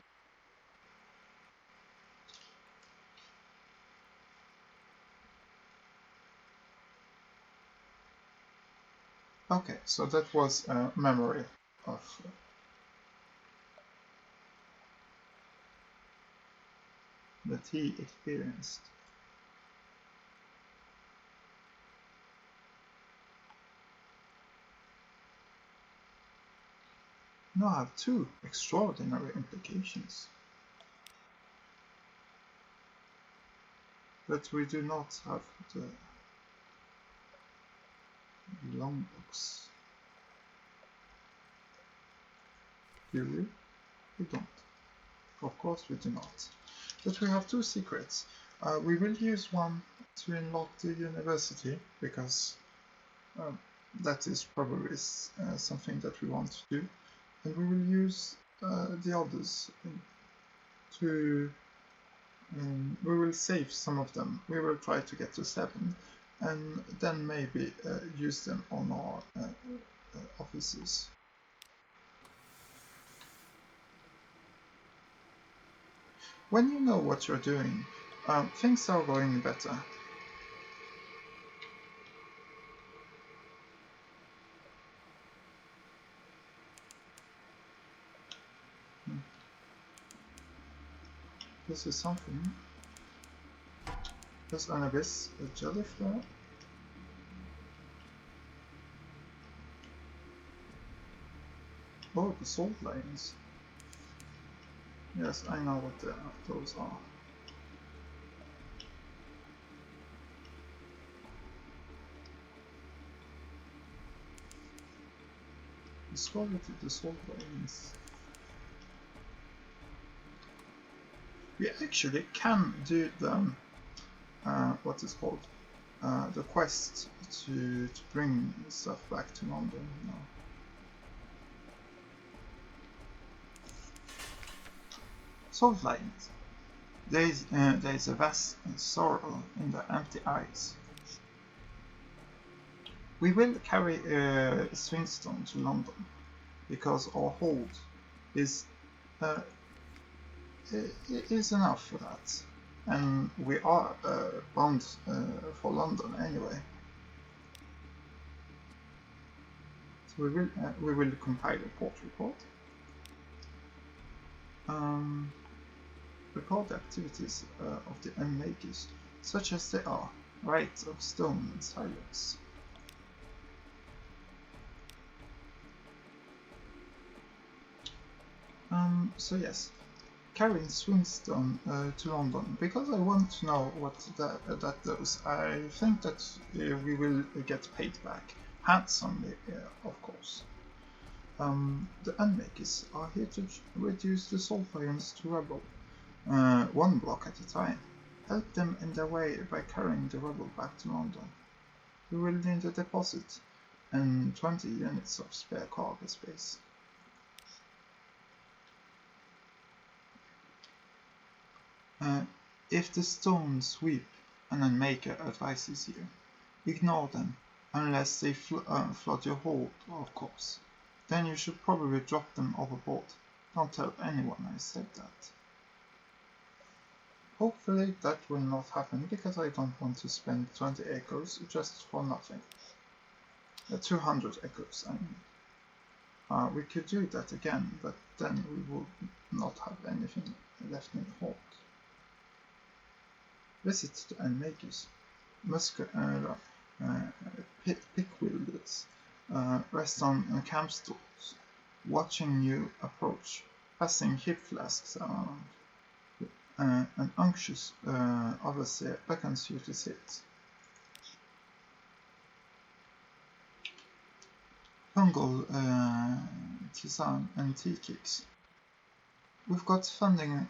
Okay, so that was a memory of that he experienced. Now I have two extraordinary implications. But we do not have the long box. Do we? We don't. Of course we do not. But we have two secrets. We will use one to unlock the university, because that is probably something that we want to do. And we will use the others to... we will save some of them. We will try to get to 7, and then maybe use them on our offices. When you know what you're doing, things are going better. This is something. There's an abyss, a jellyfly. Oh, the salt lanes. Yes, I know what those are. Discovered the salt lanes. We actually can do the what is called the quest to bring stuff back to London now. Salt lines. There is a vast sorrow in their empty eyes. We will carry Swingstone to London, because our hold is enough for that, and we are bound for London anyway. So we will compile a port report. Record the activities of the unmakers, such as they are, rights of stone and silence. So yes, carrying Swingstone to London, because I want to know what that does. I think that we will get paid back, handsomely, of course. The unmakers are here to reduce the Solfarians to rubble, one block at a time. Help them in their way by carrying the rubble back to London. We will need a deposit and 20 units of spare cargo space. If the stone sweep an unmaker advises you, ignore them, unless they flood your hold, of course. Then you should probably drop them overboard. Don't tell anyone I said that. Hopefully that will not happen, because I don't want to spend 20 echoes just for nothing. 200 echoes, I mean. We could do that again, but then we would not have anything left in the hold. Visit the unmakers. Pick wielders rest on camp stools, watching you approach, passing hip flasks around. An unctuous overseer beckons you to sit. Fungal tisane and tea cakes. We've got funding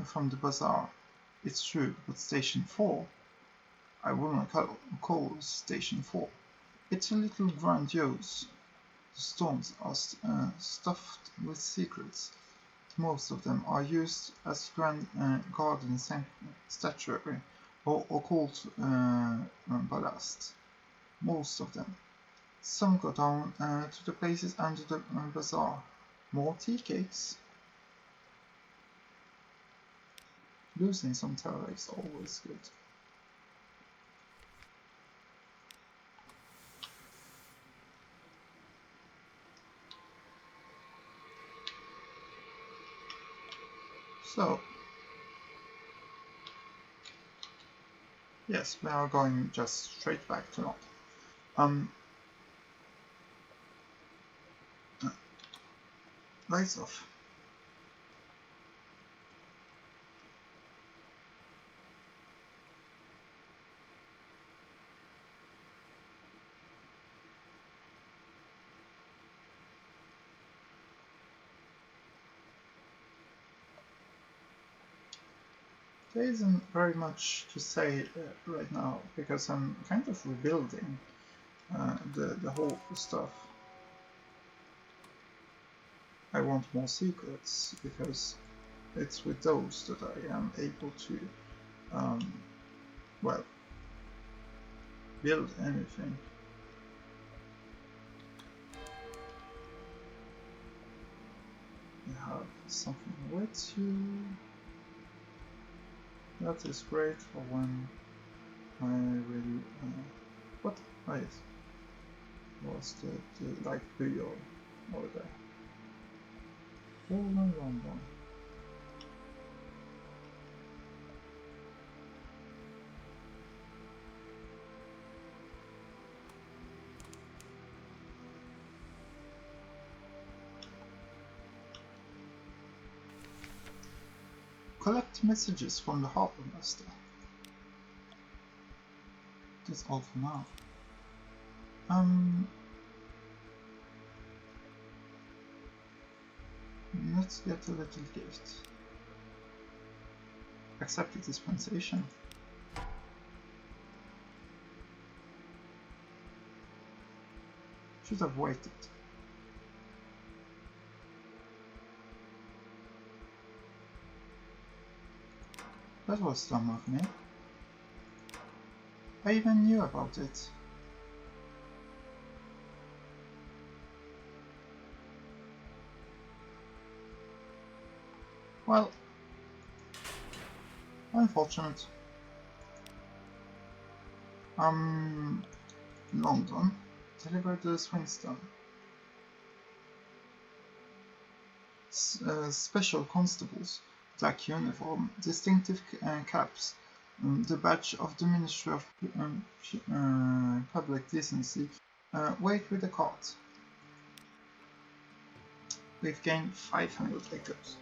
from the bazaar. It's true, but Station 4? I wouldn't call Station 4. It's a little grandiose. The stones are stuffed with secrets. Most of them are used as garden statuary or occult ballast. Most of them. Some go down to the places under the bazaar. More tea cakes. Losing some terror is always good. So, yes, we are going just straight back to London. Lights off. There isn't very much to say right now because I'm kind of rebuilding the whole stuff. I want more secrets because it's with those that I am able to, well, build anything. We have something with you. That is great for when I will. What? Oh, yes. Was the light blue over there? Long. Collect messages from the Harbour Master. That's all for now. Let's get a little gift. Accept the dispensation. Should have waited. That was dumb of me. I even knew about it. Well, unfortunate. London. Deliver the Swingstone. Special constables. Black uniform. Distinctive caps. The badge of the Ministry of Public Decency. Wait with the cart. We've gained 500 echoes.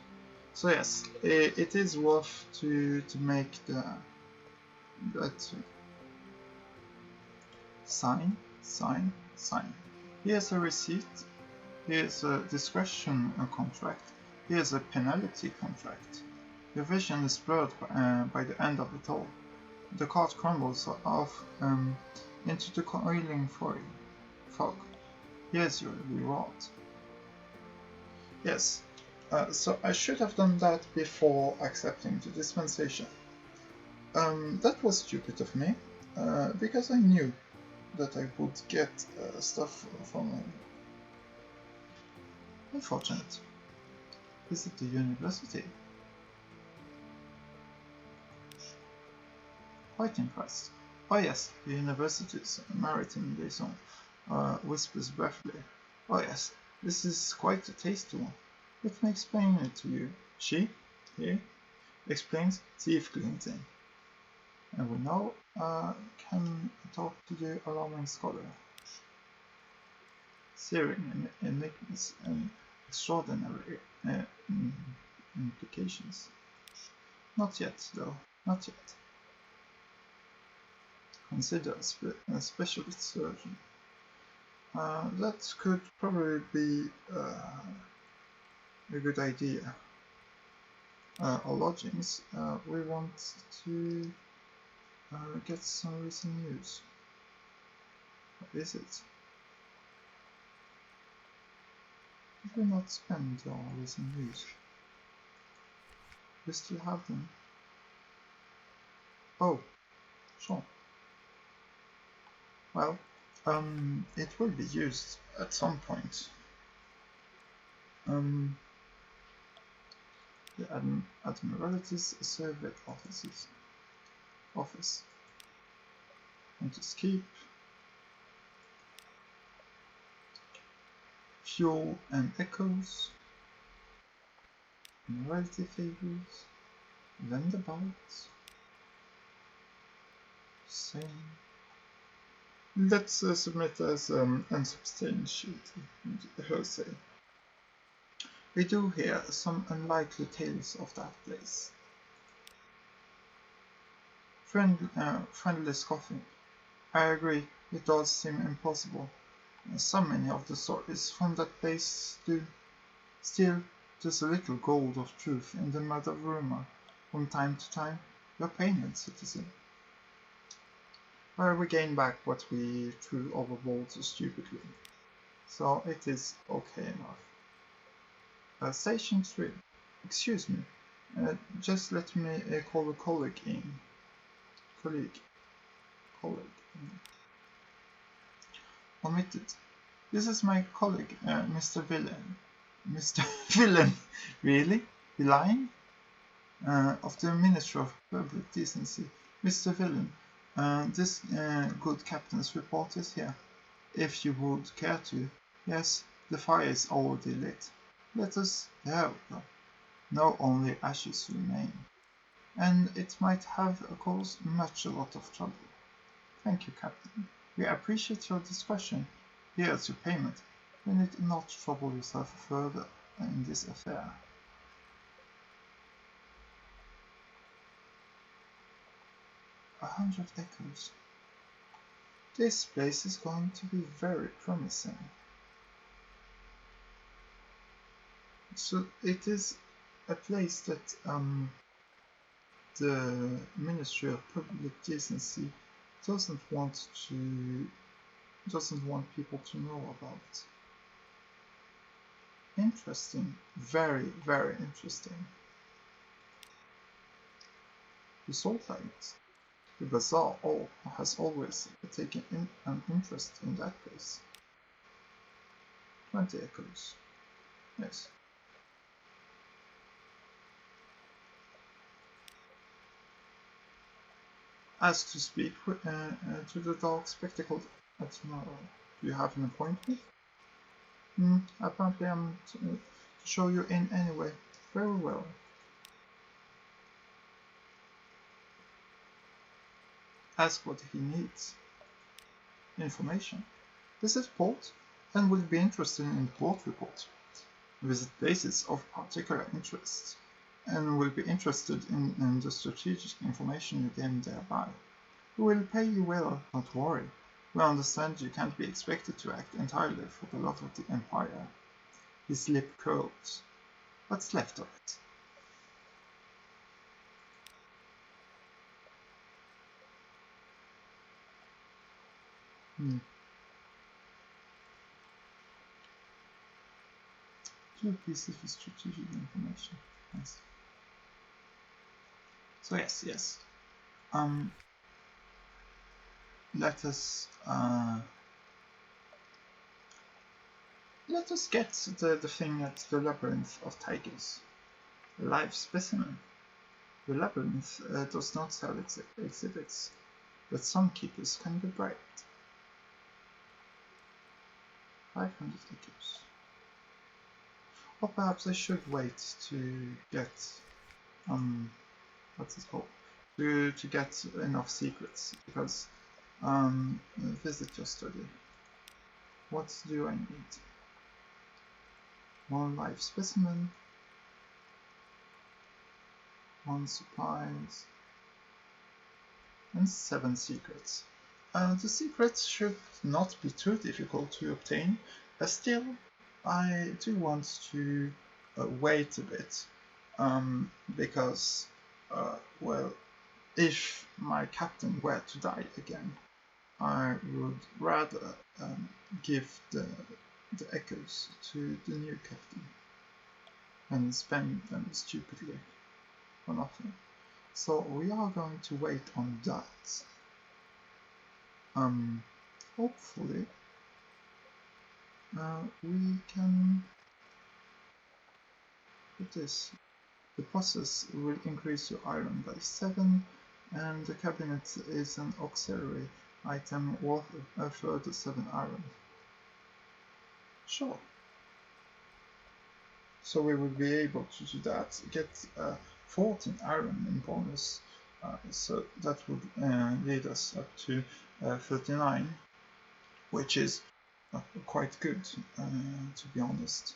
So yes, it is worth to make that sign. Here's a receipt. Here's a discretion contract. Here's a penalty contract. Your vision is blurred by the end of it all. The cart crumbles off into the coiling fog. Here's your reward. Yes, so I should have done that before accepting the dispensation. That was stupid of me, because I knew that I would get stuff from him. Unfortunate. Visit the university. Quite impressed. Oh yes, the university's maritime liaison whispers breathily. Oh yes, this is quite a tasty one. Let me explain it to you. She, he, explains, teeth glinting. And we now can talk to the alarming scholar. Searing enigmas and extraordinary implications. Not yet, though. Not yet. Consider a specialist surgeon. That could probably be a good idea. Our lodgings, we want to get some recent news. What is it? Did we not spend our recent news? We still have them. Oh, sure. Well, it will be used at some point. The Admiralty's survey office. And escape. Fuel and echoes. Admiralty favors. Vendabouts. Same. Let's submit as unsubstantiated hearsay. We do hear some unlikely tales of that place. Friendly scoffing. I agree, it does seem impossible. So many of the stories from that place do. Still, there's a little gold of truth in the mud of rumor. From time to time, your payment, citizen. Where we gain back what we threw overboard so stupidly. So it is okay enough. Station 3. Excuse me. Just let me call a colleague in. Colleague. Omitted. This is my colleague, Mr. Villain. Mr. Villain? Really? Villain? Of the Ministry of Public Decency. Mr. Villain, this good captain's report is here. If you would care to. Yes, the fire is already lit. Let us... There we go. No, only ashes remain. And it might have caused a lot of trouble. Thank you, Captain. We appreciate your discretion. Here is your payment. You need not trouble yourself further in this affair. 100 echoes. This place is going to be very promising. So it is a place that the Ministry of Public Decency doesn't want people to know about. Interesting, very, very interesting. The salt light. The bazaar has always taken an interest in that place. 20 echoes. Yes. Ask to speak to the dark spectacled tomorrow. Do you have an appointment? Apparently I'm to show you in anyway. Very well. Ask what he needs. Information. Visit port and will be interested in the port report. Visit places of particular interest and will be interested in the strategic information you gain thereby. We will pay you well, don't worry. We understand you can't be expected to act entirely for the love of the Empire. His lip curls. What's left of it? Two pieces of strategic information. Nice. So yes. Let us get the thing at the Labyrinth of Tigers. A live specimen. The Labyrinth does not sell exhibits, but some keepers can be bribed. 500 echoes. Or perhaps I should wait to get what's it called? To get enough secrets, because visit your study. What do I need? 1 live specimen, 1 supplies, and 7 secrets. The secrets should not be too difficult to obtain, but still I do want to wait a bit, because well, if my captain were to die again, I would rather give the echoes to the new captain and spend them stupidly for nothing. So we are going to wait on that. Hopefully we can put this. The process will increase your iron by 7, and the cabinet is an auxiliary item worth a further 7 iron. Sure. So we will be able to do that, get 14 iron in bonus, so that would lead us up to 39, which is quite good, to be honest.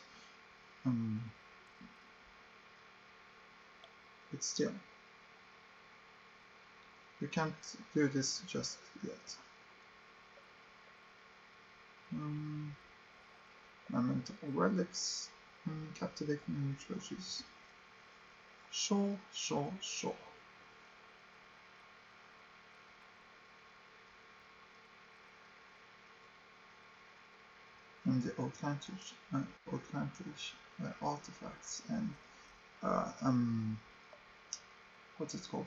But still, you can't do this just yet. Memento relics, captivating churches. Sure. And the outlandish artifacts and what's it called?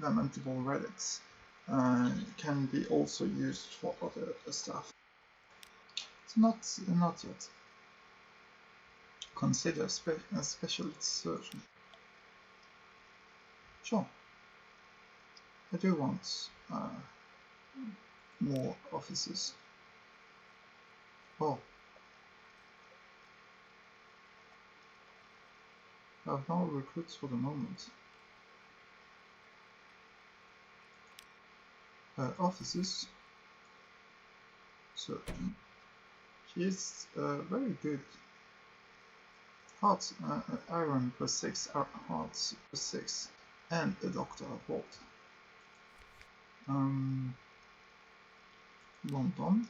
Lamentable relics can be also used for other stuff. It's not yet. Consider a specialist surgeon. Sure. I do want more officers. Oh. I have no recruits for the moment. Officers. So she is very good. Hearts, iron plus 6, hearts plus 6, and a doctor aboard. London.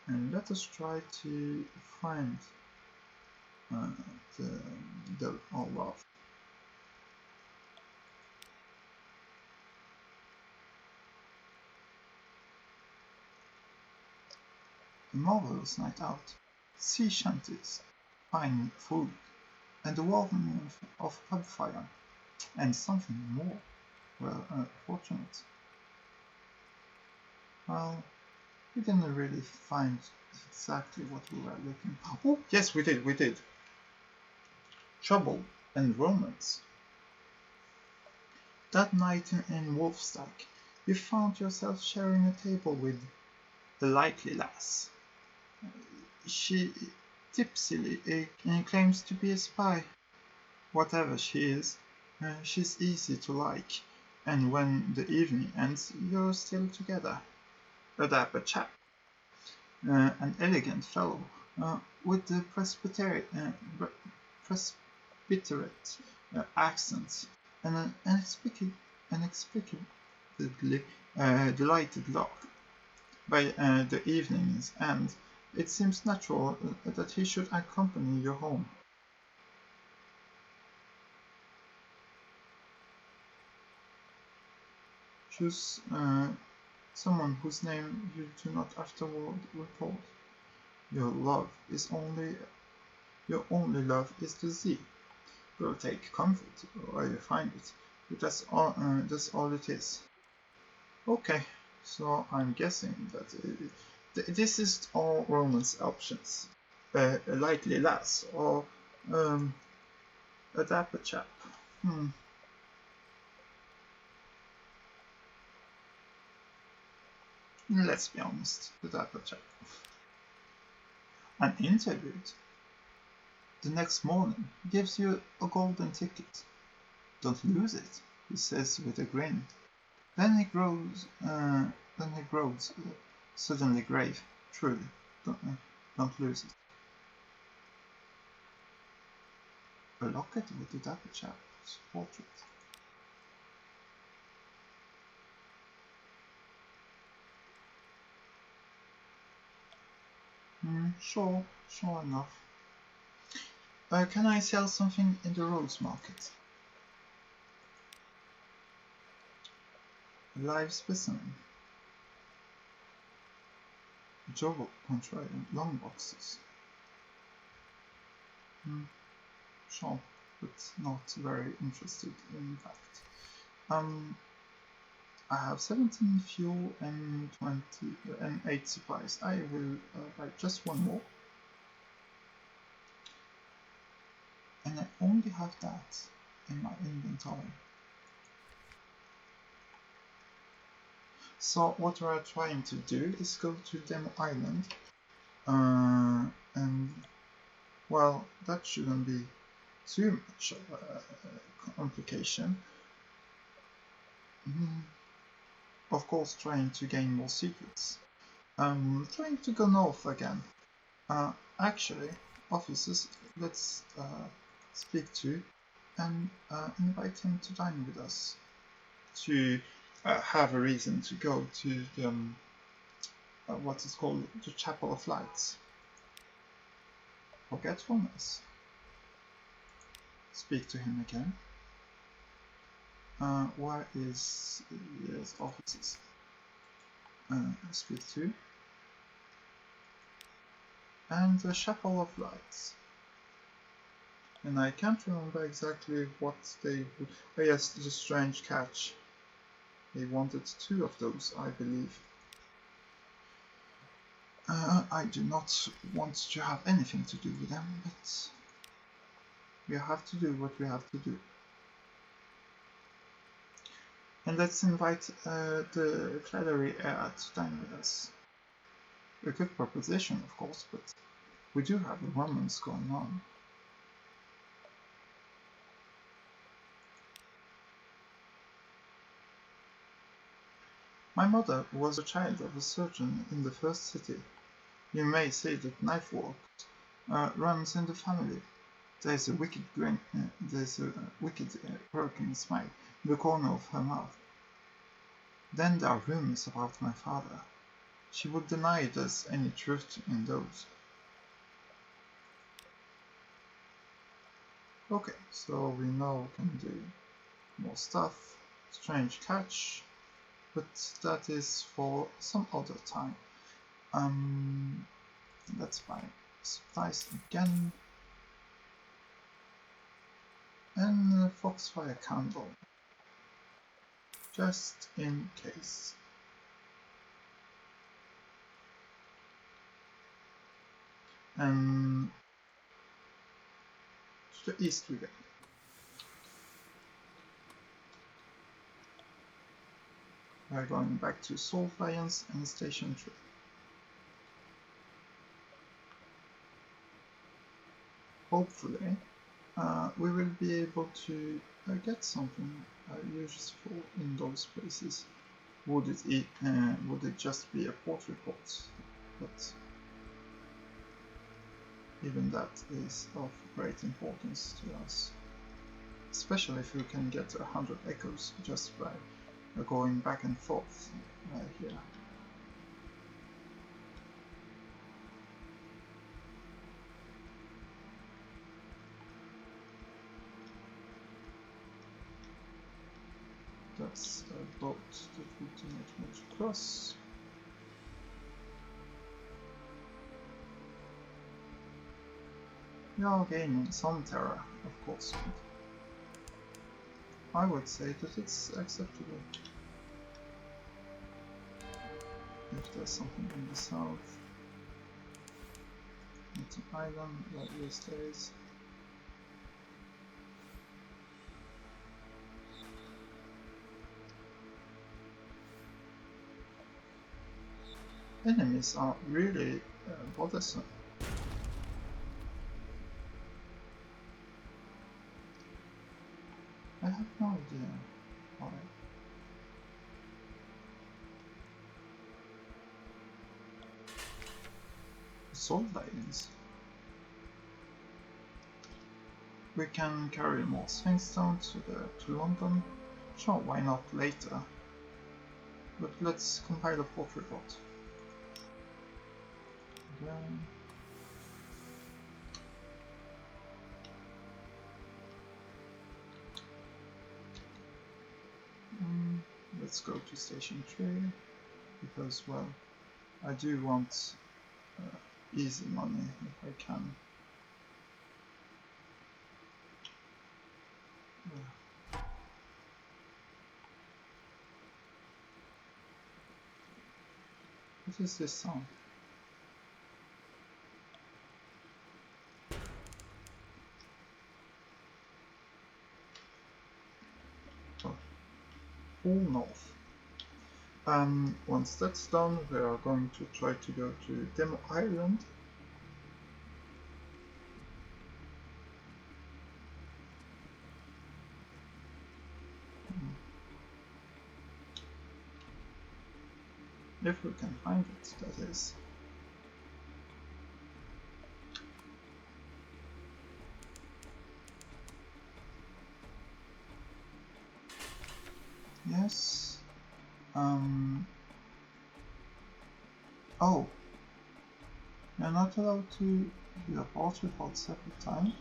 And let us try to find the Olaf. A marvelous night out, sea shanties, fine food, and the warming of hub fire, and something more. Well, fortunate. Well, we didn't really find exactly what we were looking for. Oh, yes, we did. Trouble and romance. That night in Wolfstack, you found yourself sharing a table with the likely lass. She tipsily claims to be a spy. Whatever she is, she's easy to like, and when the evening ends, you're still together. A dapper chap, an elegant fellow, with the presbyterate accent, and an inexplicably delighted laugh. By the evening's end, it seems natural that he should accompany you home. Choose someone whose name you do not afterward recall. Your only love is the sea. You'll take comfort where you find it, but that's all it is. Okay, so I'm guessing that this is all romance options. A likely lass or a dapper chap. Let's be honest, the dapper chap. And interviewed. The next morning gives you a golden ticket. Don't lose it, he says with a grin. Then he grows suddenly grave. Truly, don't lose it. A locket with the dapper chap's portrait. Sure enough. Can I sell something in the Rose Market? A live specimen. Jewel contrary long boxes. Sure, but not very interested in that. I have 17 fuel and 20 and 8 supplies. I will buy just one more. And I only have that in my inventory. So what we are trying to do is go to Demo Island. And well, that shouldn't be too much of a complication. Of course, trying to gain more secrets. Trying to go north again. Actually, officers, let's speak to and invite him to dine with us. To have a reason to go to the, what is called the Chapel of Lights. Forgetfulness. Speak to him again. Where is his offices? Speak to. And the Chapel of Lights. And I can't remember exactly what they would. Oh yes, the strange catch. They wanted 2 of those, I believe. I do not want to have anything to do with them, but we have to do what we have to do. And let's invite the Claddery heir to dine with us. A good proposition, of course, but we do have a romance going on. My mother was a child of a surgeon in the first city. You may say that knife work runs in the family. There's a wicked broken smile in the corner of her mouth. Then there are rumors about my father. She would deny there's any truth in those. Okay, so we know we can do more stuff. Strange catch, but that is for some other time. Let's buy supplies again. And a foxfire candle. Just in case. And to the east we go. We're going back to Solfiance and Station 3. Hopefully, we will be able to get something useful in those places. Would it just be a port report? But even that is of great importance to us, especially if we can get 100 echoes just by going back and forth here. That's a boat that we do not want to cross. We are gaining some terror, of course, but I would say that it's acceptable. If there's something in the south, it's an island that these days. Enemies are really bothersome. I have no idea why. Soul Lions. We can carry more Sphinxstone to London. Sure, why not later? But let's compile a port report. Again. let's go to station 3, because, well, I do want easy money if I can. What is this sound? Oh, all north. Once that's done, we are going to try to go to Demo Island. If we can find it, that is. Yes. Oh. You're not allowed to do a port report separate time.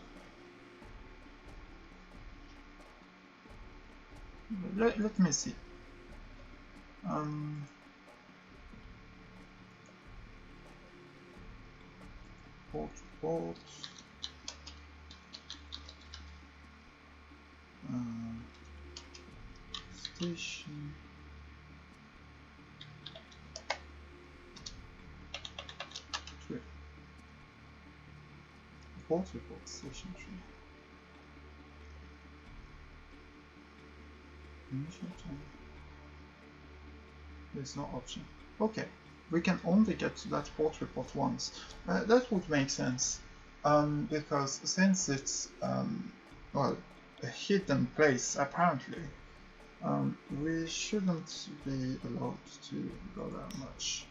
Let me see. Port report. Station. Port report station 3. Initial time. There's no option. Okay, we can only get to that port report once. That would make sense, because since it's well, a hidden place apparently, we shouldn't be allowed to go there much.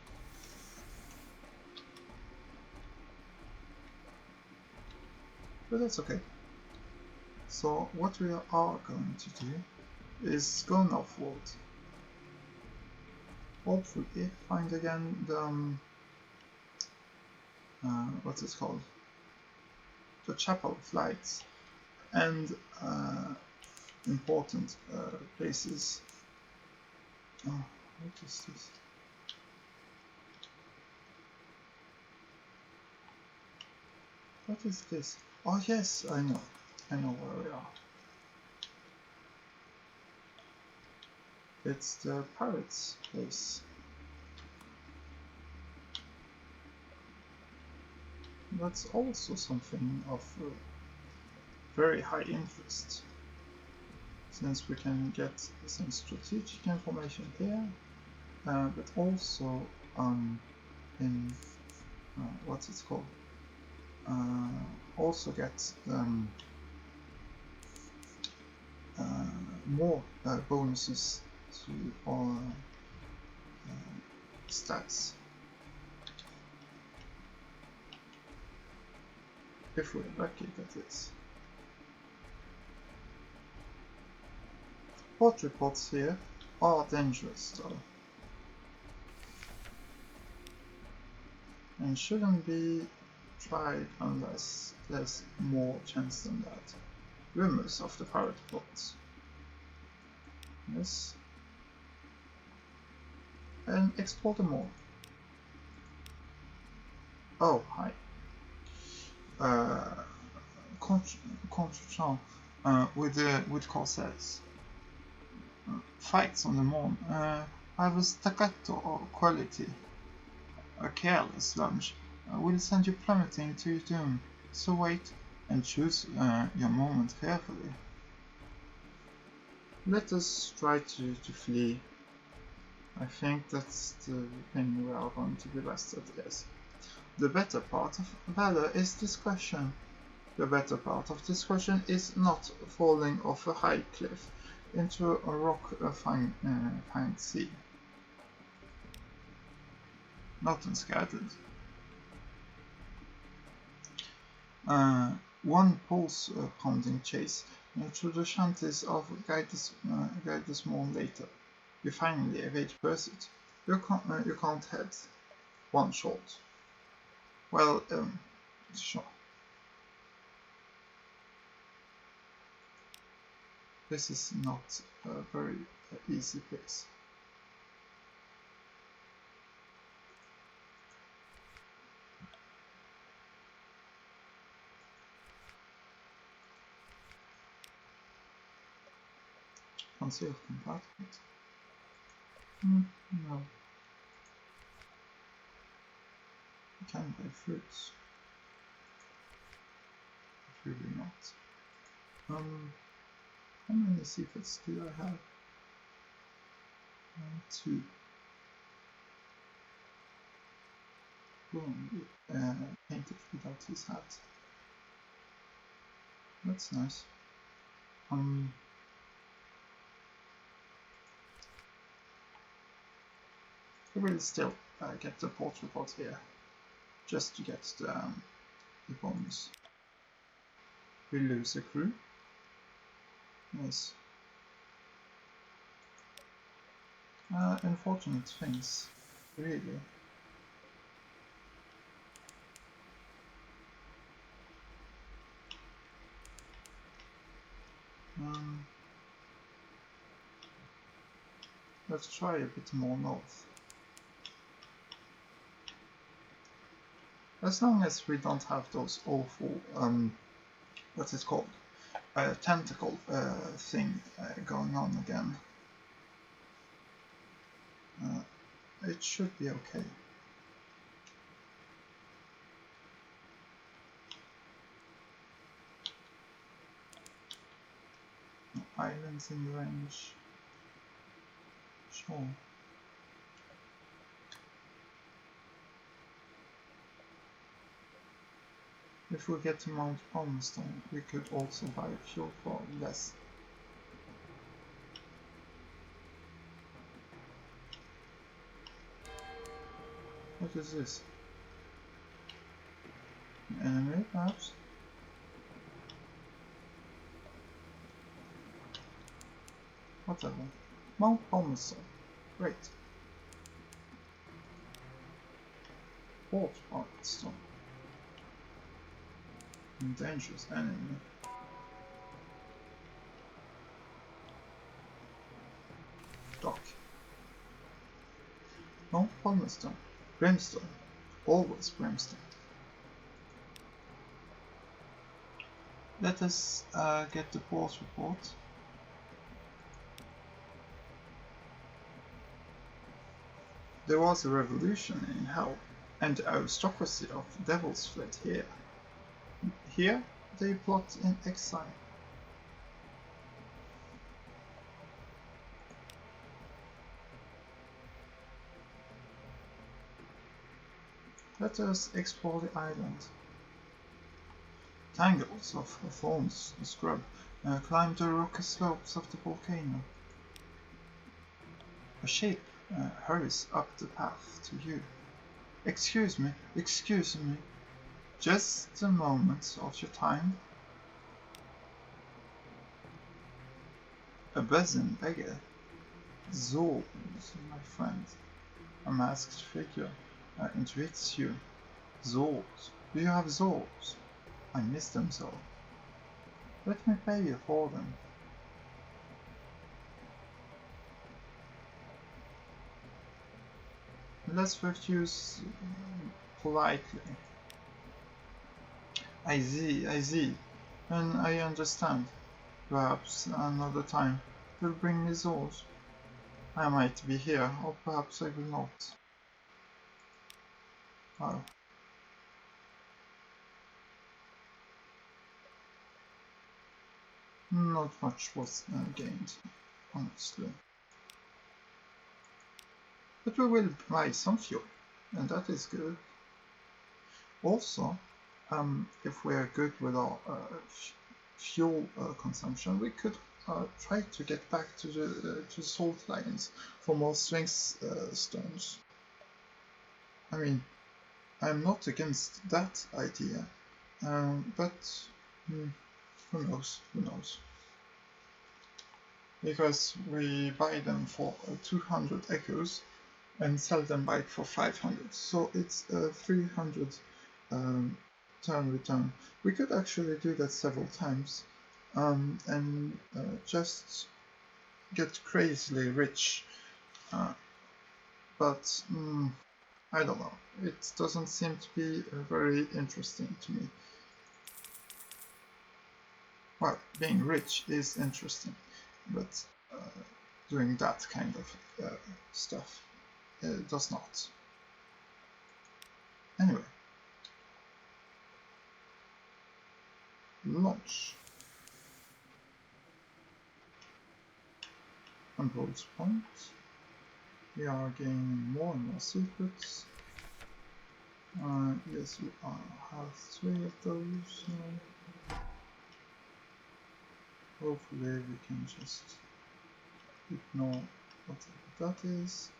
But that's okay. So what we are going to do is go northward. Hopefully find again the what's it called? The Chapel of Lights and important places. Oh, what is this? What is this? Oh yes, I know where we are. It's the pirates' place. That's also something of very high interest, since we can get some strategic information here, but also in what's it called? Also get more bonuses to our stats. If we're lucky, that is. Port reports here are dangerous though, and shouldn't be tried unless there's more chance than that. Rumors of the pirate ports. Yes. And explore them more. Oh, hi. Construction with corsairs. Fights on the moon. I have a staccato quality. A careless lunge will send you plummeting to your doom. So wait and choose your moment carefully. Let us try to flee. I think that's the thing we are going to be best at, yes. The better part of valor is discretion. The better part of discretion is not falling off a high cliff into a rock-fanged sea. Not unscattered. One pulse-pounding chase through the shanties of Guide the Small later. You finally evade pursuit. You can't head. One shot. Well, sure. This is not a very easy place. concealed compartment. No. I can buy fruits. But really not. How many secrets do I have? 2. Boom. Painted without his hat. That's nice. I will still get the port report here, just to get the bonus. We lose a crew. Yes. Unfortunate things, really. Let's try a bit more north. As long as we don't have those awful, what's it called? Tentacle thing going on again. It should be okay. Islands in range. Sure. If we get to Mount Palmerston, we could also buy fuel for less. What is this? An enemy, perhaps? Whatever. Mount Palmerston. Great. Port Palmerston. Dangerous enemy. Dock. Mount Palmerston. Brimstone. Always brimstone. Let us get the port report. There was a revolution in hell, and the aristocracy of the devils fled here. Here they plot in exile. Let us explore the island. Tangles of thorns and scrub climb the rocky slopes of the volcano. A shape hurries up the path to you. Excuse me, just a moment of your time. A buzzing beggar. Zold, my friend. A masked figure entreats you. Zold, do you have Zolds? I miss them so. Let me pay you for them. Let's refuse politely. I see, and I understand. Perhaps another time will bring me Zolds. I might be here, or perhaps I will not. Oh. Not much was gained, honestly. But we will buy some fuel, and that is good. Also, if we are good with our fuel consumption, we could try to get back to the salt lines for more strength stones. I mean, I'm not against that idea, but who knows? Because we buy them for 200 echoes and sell them back for 500, so it's a 300 turn return. We could actually do that several times and just get crazily rich, but I don't know, it doesn't seem to be very interesting to me. Well, being rich is interesting, but doing that kind of stuff. It does not. Anyway, launch. Controls point. We are gaining more and more secrets. Yes, we have 3 of those now. Hopefully we can just ignore whatever that is.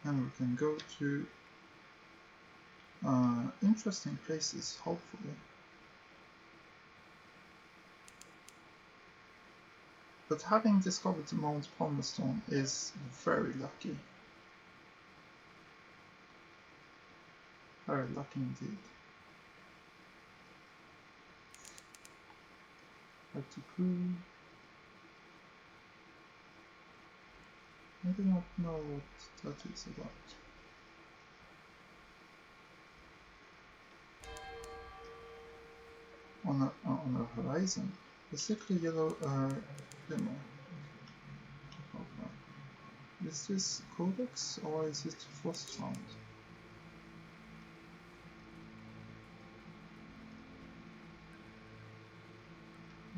And we can go to interesting places, hopefully. But having discovered Mount Palmerstone is very lucky. Very lucky indeed. Back to crew. I do not know what that is about. On the horizon, a sickly yellow glimmer. Is this Codex or is it Frost Found?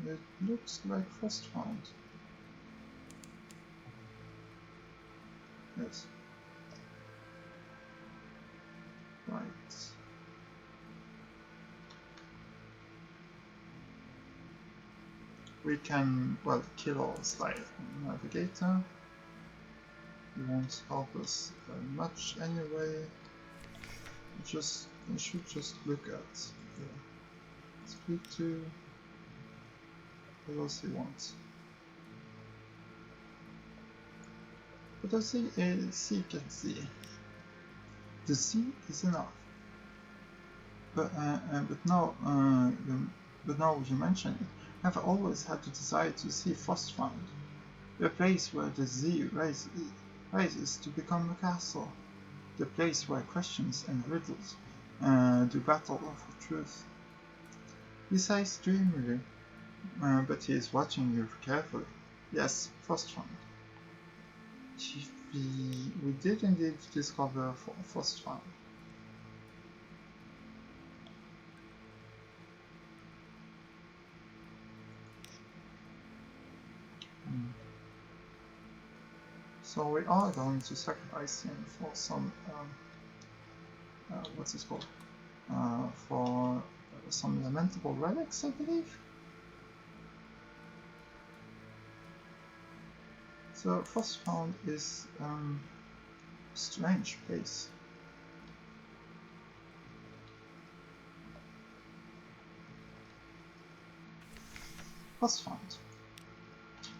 It looks like Frost Found. Yes. Right. We can, well, kill our slide navigator. It won't help us much anyway. You should just look at speak to what else he wants. But the sea can see. The sea is enough. But now you mention it, I've always had the desire to see Frostfound, the place where the sea rises to become a castle, the place where questions and riddles do battle for truth. He sighs dreamily, but he is watching you carefully. Yes, Frostfound. We did indeed discover Frostfound. So we are going to sacrifice him for some, what's it called? For some lamentable relics, I believe. So Frostfound is a strange place. Frostfound.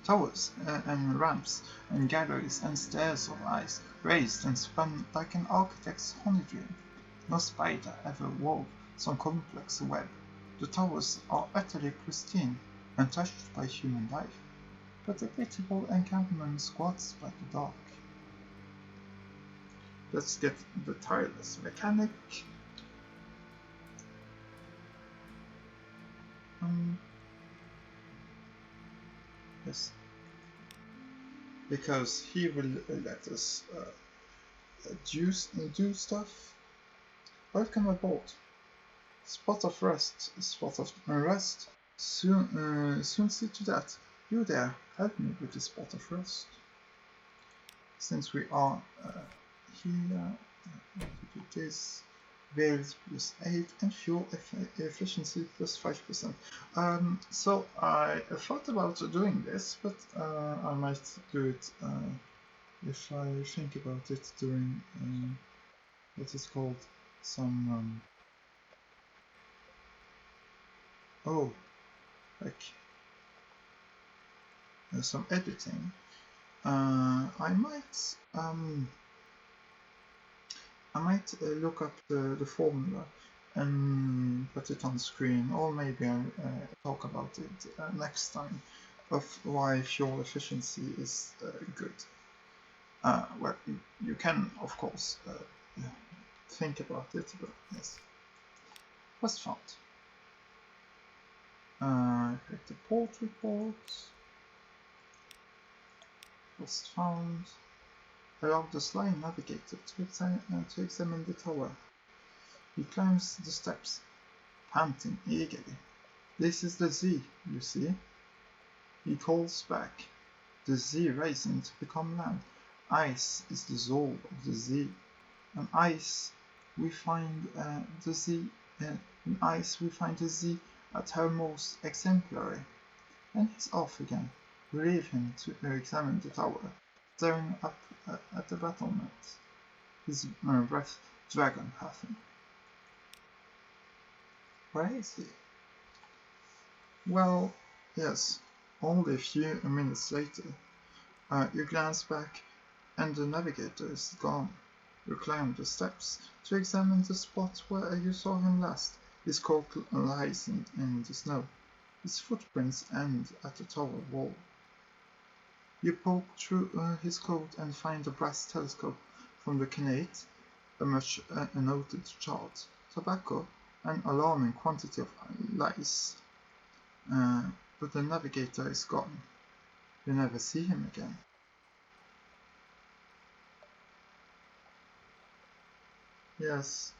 Towers and ramps and galleries and stairs of ice, raised and spun like an architect's honey-dream. No spider ever wove so complex a web. The towers are utterly pristine, untouched by human life, but a pitiable encampment squats by the dark. Let's get the tireless mechanic. Yes. Because he will let us do stuff. Welcome aboard. Spot of rest. Spot of rest. Soon see to that. You there, help me with the spot of rest. Since we are here, do this. Wheels plus 8 and fuel efficiency plus 5%. So I thought about doing this, but I might do it if I think about it during what is called some some editing. I might look up the formula and put it on screen, or maybe I'll talk about it next time, of why fuel efficiency is good. Well, you can, of course, think about it, but yes. Quest found. Click the port report. Quest found. Allow the sly navigator to examine the tower. He climbs the steps, panting eagerly. This is the Z, you see. He calls back. The Z rising to become land. Ice is the soul of the Z. On ice we find the Z. In ice we find the Z at her most exemplary. And he's off again. We leave him to examine the tower, staring up at the battlement. His breath dragon puffing. Where is he? Well, yes. Only a few minutes later, you glance back, and the navigator is gone. You climb the steps to examine the spot where you saw him last. His coat lies in the snow. His footprints end at the tower wall. You poke through his coat and find a brass telescope from the Khanate, a much noted chart, tobacco, an alarming quantity of lice. But the navigator is gone. You never see him again. Yes.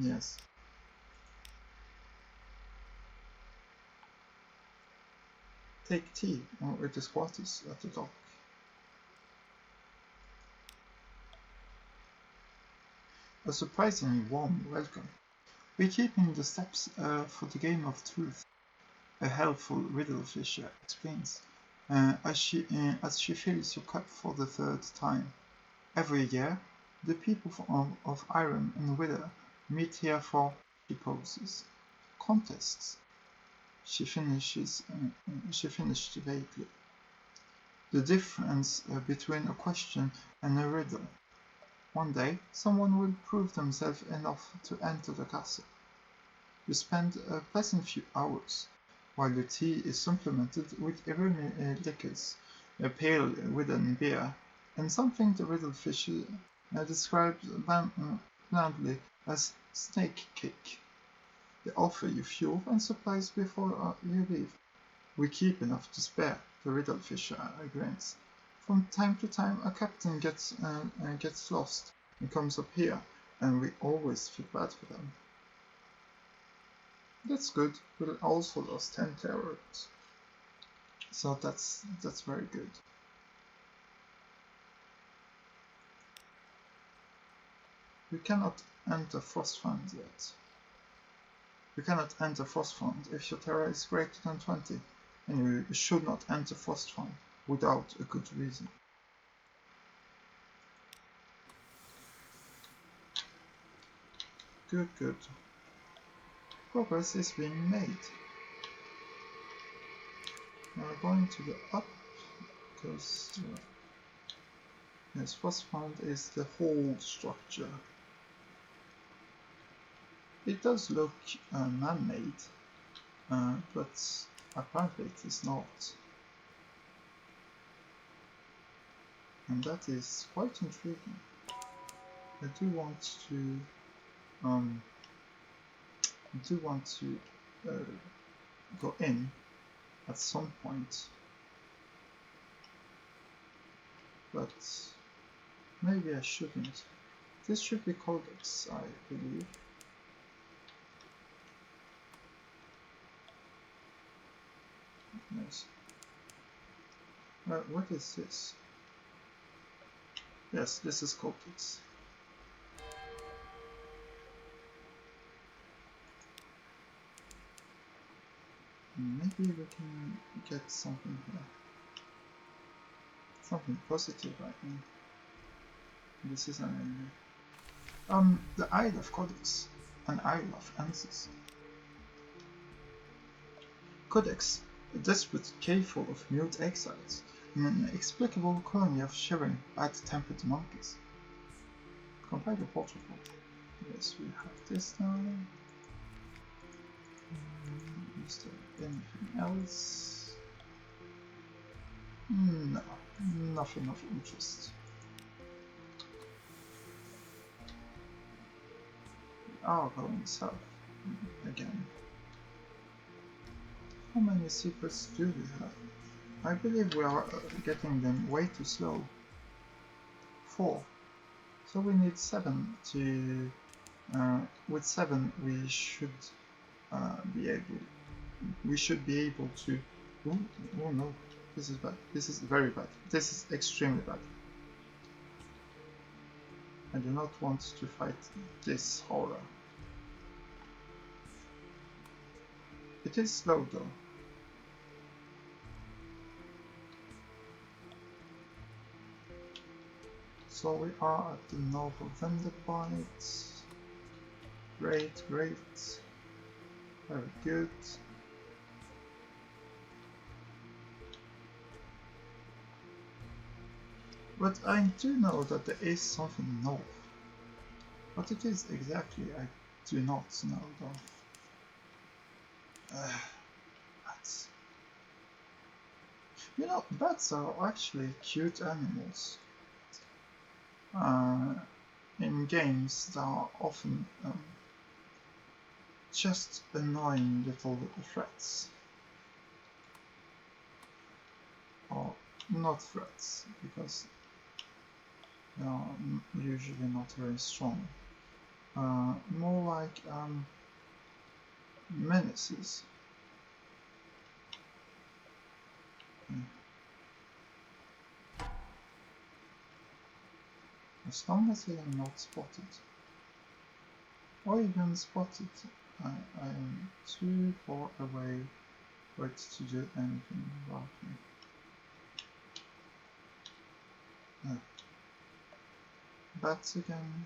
Yes. Take tea with the squatters at the dock. A surprisingly warm welcome. We're keeping the steps for the game of truth, a helpful riddle fisher explains, as she fills your cup for the third time. Every year, the people of Iron and Wither meet here for, she poses, contests. She finished vaguely. The difference between a question and a riddle. One day, someone will prove themselves enough to enter the castle. You spend a pleasant few hours, while the tea is supplemented with irony liquors, a pale wooden beer, and something the riddle fisher describes blandly as snake cake. They offer you fuel and supplies before you leave. We keep enough to spare, the riddle fisher grins. From time to time, a captain gets lost and comes up here, and we always feel bad for them. That's good. We'll also lost 10 terrors. So that's very good. We cannot enter Frostfund yet. You cannot enter Frostfund if your terror is greater than 20, and you should not enter Frostfund without a good reason. Good. Progress is being made. We're going to go up, because yes, Frostfund is the whole structure. It does look man-made, but apparently it is not. And that is quite intriguing. I do want to go in at some point, but maybe I shouldn't. This should be Codex, I believe. Yes. What is this? Yes, this is Codex. Maybe we can get something here. Something positive, I think. This is an enemy. The Isle of Codex. An Isle of Answers. Codex, a desperate cave full of mute exiles, in an inexplicable colony of shivering, bad-tempered monkeys. Compile the port report. Yes, we have this now. Is there anything else? No, nothing of interest. are going south again. How many secrets do we have? I believe we are getting them way too slow. 4. So we need 7 to... with 7 we should be able... We should be able to... Oh no, this is bad. This is very bad. This is extremely bad. I do not want to fight this horror. It is slow though. So we are at the north of Vanderbilt. Great, great. Very good. But I do know that there is something north. What it is exactly, I do not know though. Bats. You know, bats are actually cute animals. In games, they are often just annoying little threats. Or not threats, because they are usually not very strong. More like menaces. As long as they are not spotted, or even spotted, I am too far away for it to do anything about me. Bats again.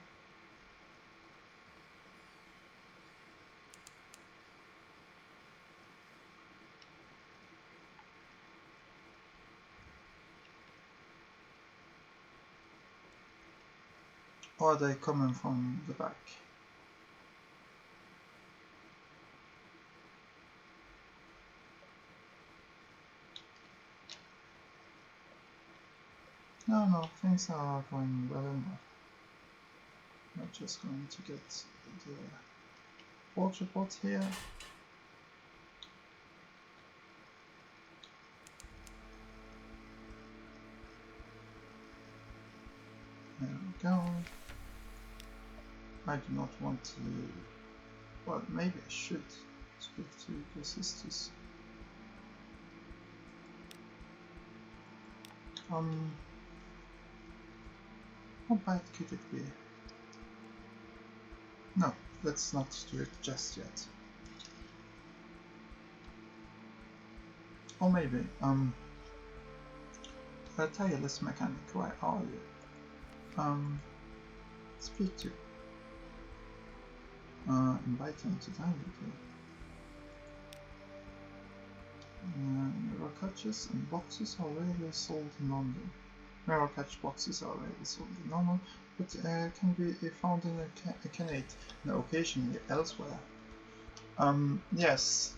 Or are they coming from the back? No, things are going well enough. We're just going to get the water pot here. There we go. I do not want to... Well, maybe I should speak to the sisters. How bad could it be? No, let's not do it just yet. Or maybe, a tireless mechanic, where are you? Speak to. Invite him to dine with you. Mirror catches and boxes are rarely sold in London. Mirror catch boxes are rarely sold in London, but can be found in a Canate and occasionally elsewhere. Yes.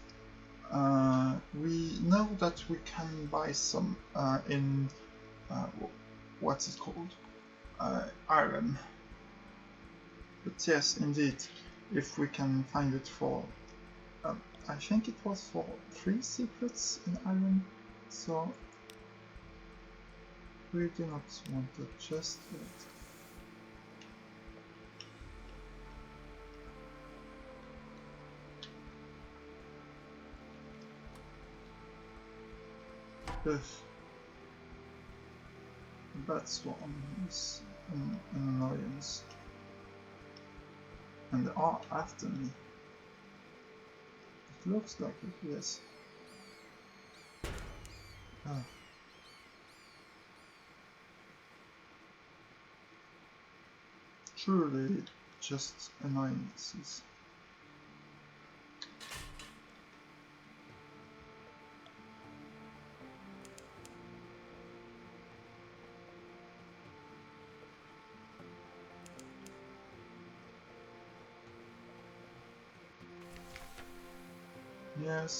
We know that we can buy some in what's it called? Iron. But yes, indeed, if we can find it for, I think it was for 3 secrets in Iron, so we do not want it just yet. Ugh. Bat swarm is an annoyance. And they are after me. It looks like it, yes. Ah. Truly just annoyances.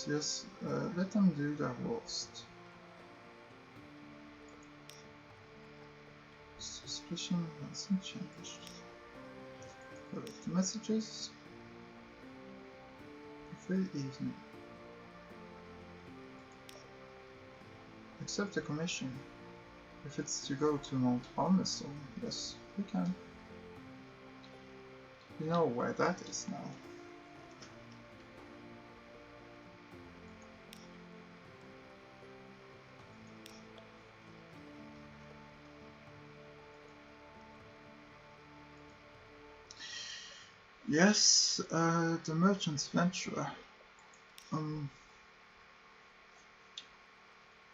Yes, let them do their worst. Suspicion hasn't changed. Correct messages. Free evening. Accept the commission. If it's to go to Mount Palmerston, yes, we can. You know where that is now. Yes, the merchant's venture.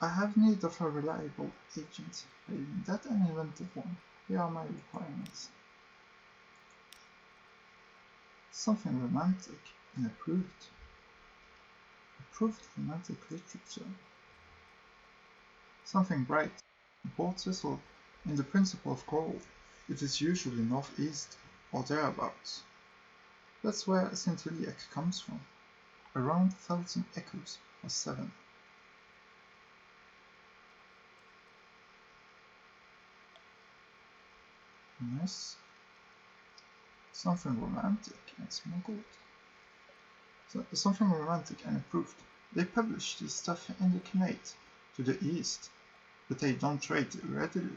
I have need of a reliable agent, that an inventive one. Here are my requirements. Something romantic and approved. Approved romantic literature. Something bright. Port Cecil in the Principle of Coral. It is usually northeast or thereabouts. That's where Saint-Eliac comes from. Around 1,000 echoes or 7. Yes. Something romantic and smuggled. Something romantic and approved. They publish this stuff in the Khanate to the east, but they don't trade readily.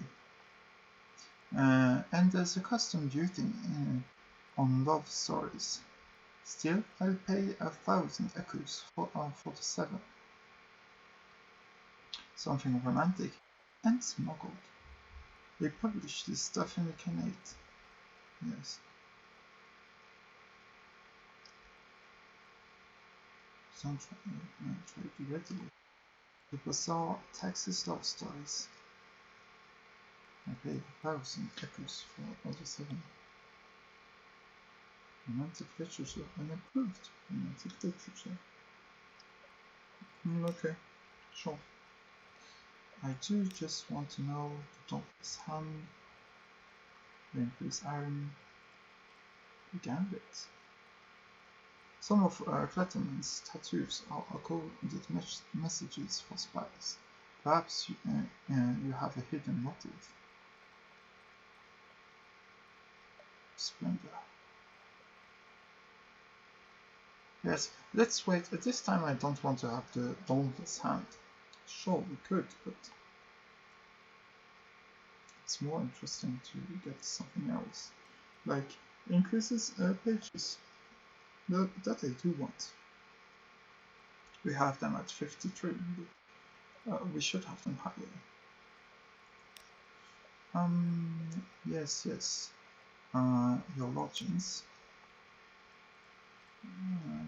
And there's a custom duty on love stories. Still, I'll pay 1,000 echoes for the 7. Something romantic and smuggled. They publish this stuff in the Khanate. Yes. Don't trade readily. The bazaar taxes love stories. I pay 1,000 echoes for all the 7. Romantic literature and improved romantic literature. Okay, sure. I do just want to know the Dauntless Hand, the Increased Iron, the Gambit. Some of Clatterman's tattoos are coded messages for spies. Perhaps you have a hidden motive. Splendor. Yes, let's wait. At this time I don't want to have the Dauntless Hand. Sure, we could, but it's more interesting to get something else. Like, increases pages. That I do want. We have them at 53, but we should have them higher. Yes. Your lodgings.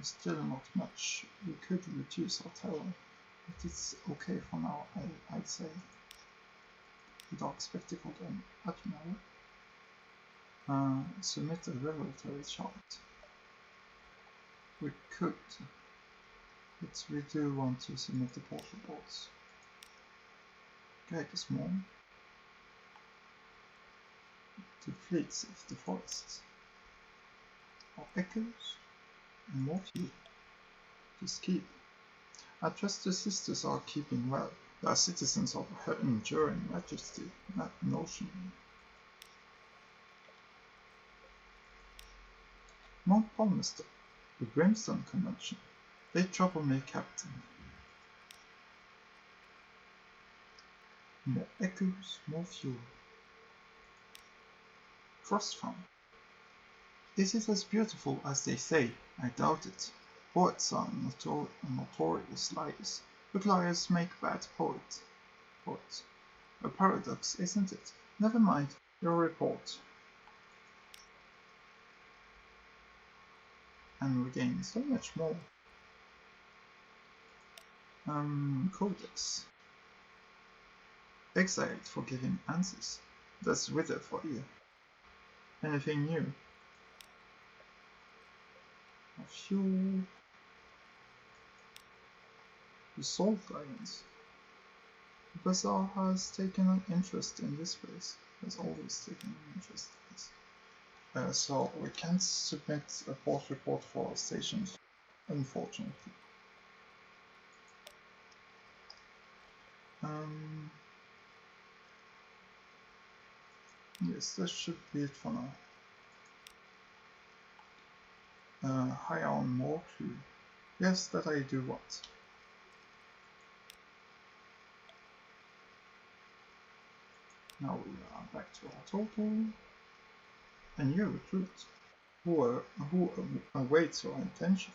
Still not much. We could reduce our tower, but it's okay for now, I'd say. The dark spectacled admiral. Submit a revelatory chart. We could, but we do want to submit the portal boards. Guide us more. The fleets of the forests. Our echoes and more fuel. Just keep. I trust the sisters are keeping well. They are citizens of her enduring majesty, not notion. Mount Palmerston, the Brimstone Convention. They trouble me, Captain. More echoes, more fuel. Frostfound. Is it as beautiful as they say? I doubt it. Poets are notorious liars, but liars make bad poets. A paradox, isn't it? Never mind, your report. And we gain so much more. Codex. Exiled for giving answers. That's wither for you. Anything new? A few. The Salt Lions. The Bazaar has taken an interest in this place. Has always taken an interest in this. So we can't submit a port report for our stations, unfortunately. Yes, that should be it for now. Hire on more crew. Yes, that I do what? Now we are back to our total. A new recruit. Who awaits our attention?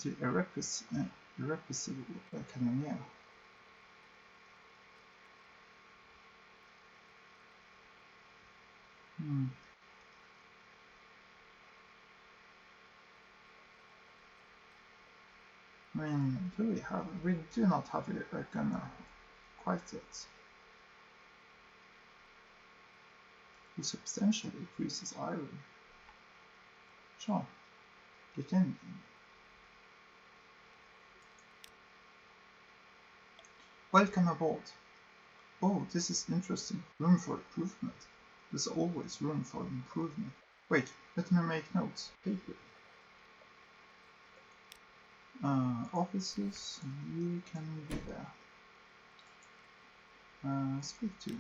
The irrepressible cannoneer. I mean, we do not have a gunner quite yet. Who substantially increases iron. Sure, get in. Welcome aboard. Oh, this is interesting. Room for improvement. There's always room for improvement. Wait, let me make notes. Paper. Officers, you can be there. Speak to.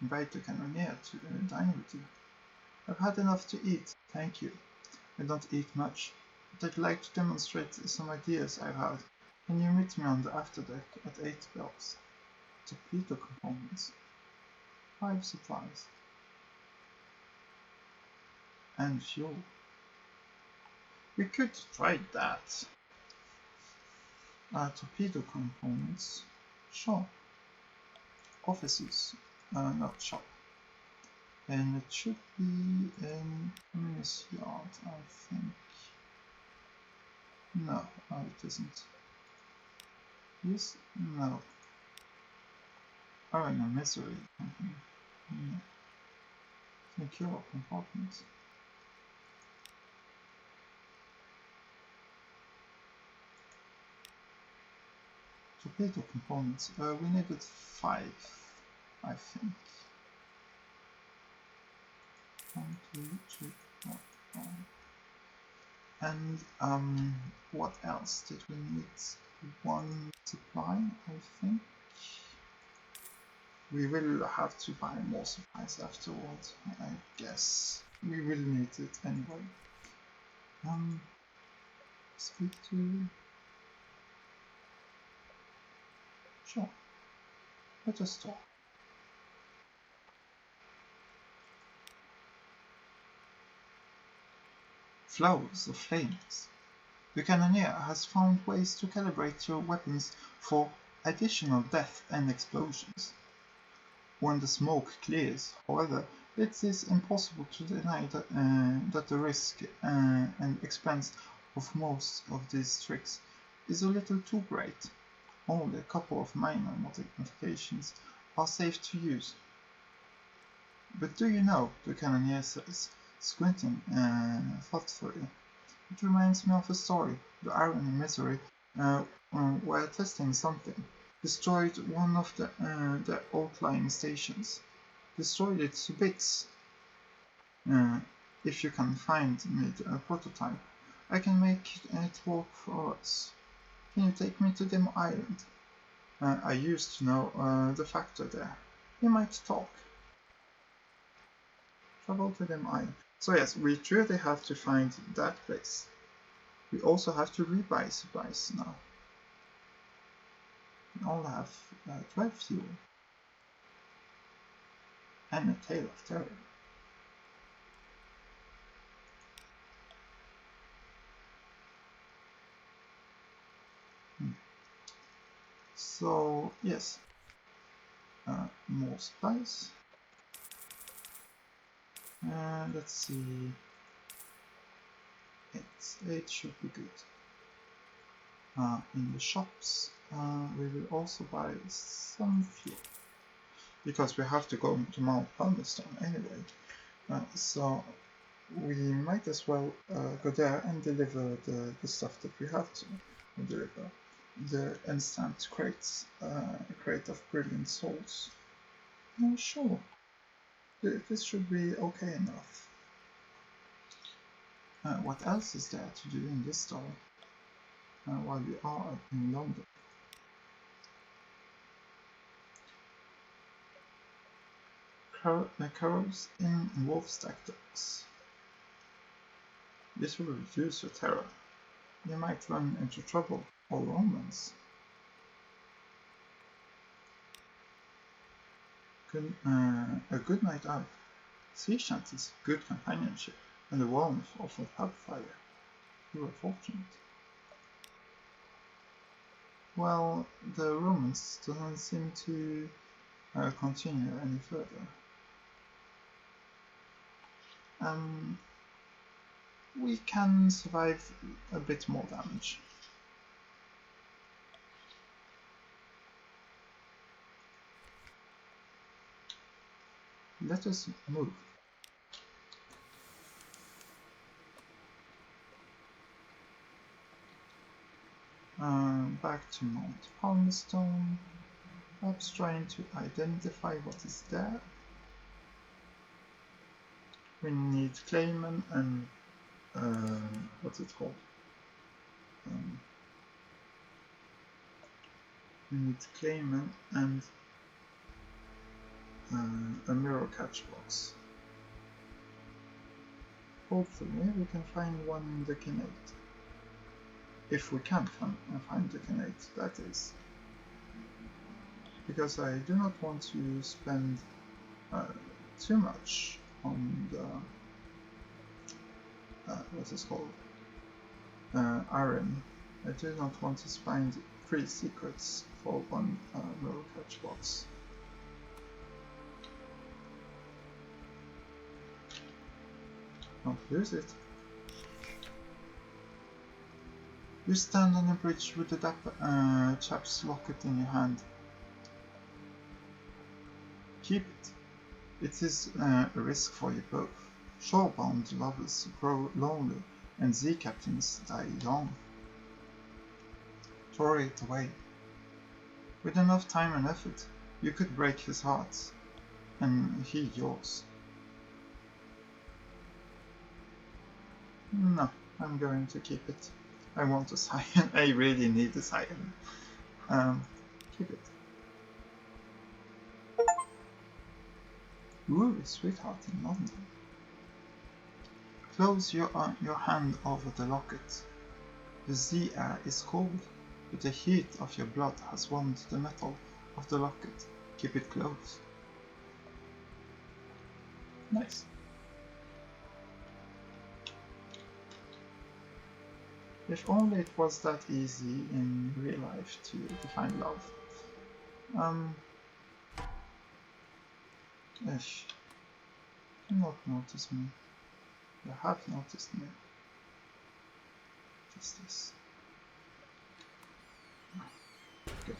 Invite the cannoneer to dine with you. I've had enough to eat, thank you. I don't eat much, but I'd like to demonstrate some ideas I've had. Can you meet me on the afterdeck at 8 bells? Torpedo components. 5 supplies. And fuel. We could try that. Torpedo components. Sure. Offices. Not shop. And it should be in Communist Yard, I think. No, it isn't. Yes? No. Oh, in a misery company. No. Secure compartment. Torpedo components. We needed 5, I think. 1, 2, 3, 4, 5. And what else did we need? 1 supply, I think. We will have to buy more supplies afterwards, I guess. We will need it anyway. Speak to... Sure. Let us talk. Flowers of flames. The cannoneer has found ways to calibrate your weapons for additional death and explosions. When the smoke clears, however, it is impossible to deny that the risk and expense of most of these tricks is a little too great. Only a couple of minor modifications are safe to use. But do you know, the cannoneer says, squinting thoughtfully, it reminds me of a story. The irony misery, while testing something, destroyed one of the outlying stations. Destroyed it to bits. If you can find me a prototype, I can make it work for us. Can you take me to Demo Island? I used to know the factor there. He might talk. Travel to Demo Island. So yes, we truly have to find that place. We also have to rebuy supplies now. We all have 12 fuel. And a tale of terror. So yes, more supplies. Let's see. 8 should be good. In the shops, we will also buy some fuel because we have to go to Mount Palmerston anyway. So we might as well go there and deliver the stuff that we have to deliver. The instant crates, crate of brilliant souls. Sure, this should be okay enough. What else is there to do in this story while we are in London? Carols in Wolfstack Docks. This will reduce your terror. You might run into trouble or romance. A good night out. Sea shanties, good companionship, and the warmth of a hub fire. You were fortunate. Well, the romance doesn't seem to continue any further. We can survive a bit more damage. Let us move. Back to Mount Palmerstone. Perhaps trying to identify what is there. We need Clayman and what's it called? We need Clayman and a mirror catch box. Hopefully we can find one in the Kinate. If we can find the Kinate, that is. Because I do not want to spend too much on the what is called iron. I do not want to find 3 secrets for one mirror catch box. Don't lose it. You stand on a bridge with the dapper chap's locket in your hand. Keep it. It is a risk for you both. Shorebound lovers grow lonely, and sea captains die young. Throw it away. With enough time and effort, you could break his heart, and he yours. No, I'm going to keep it. I want a cyan. I really need a cyan. Keep it. Ooh, sweetheart in London. Close your hand over the locket. The sea air is cold, but the heat of your blood has warmed the metal of the locket. Keep it close. Nice. If only it was that easy in real life to define love. Ish. Do not notice me. You have noticed me. Just this. Okay.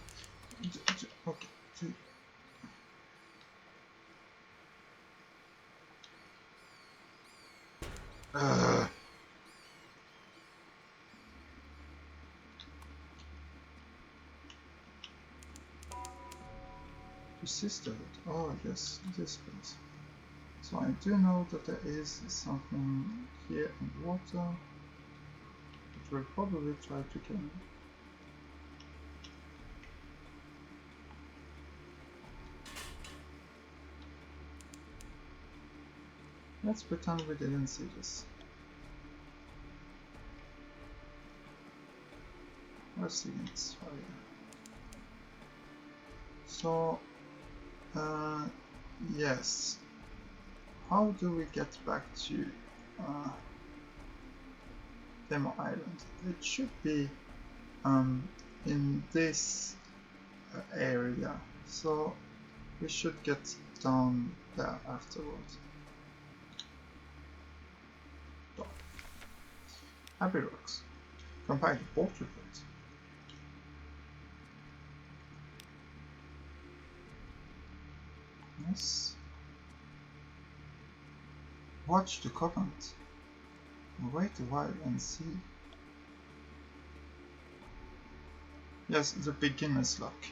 Okay. Sisterhood. Oh yes, this place. So I do know that there is something here in the water. It will probably try to kill me. Let's pretend we didn't see this. Let's see its fire. So yes. How do we get back to Demo Island? It should be in this area, so we should get down there afterwards. Happy Rocks. Compile the port report. Yes. Watch the Covenant. Wait a while and see. Yes, the beginner's luck.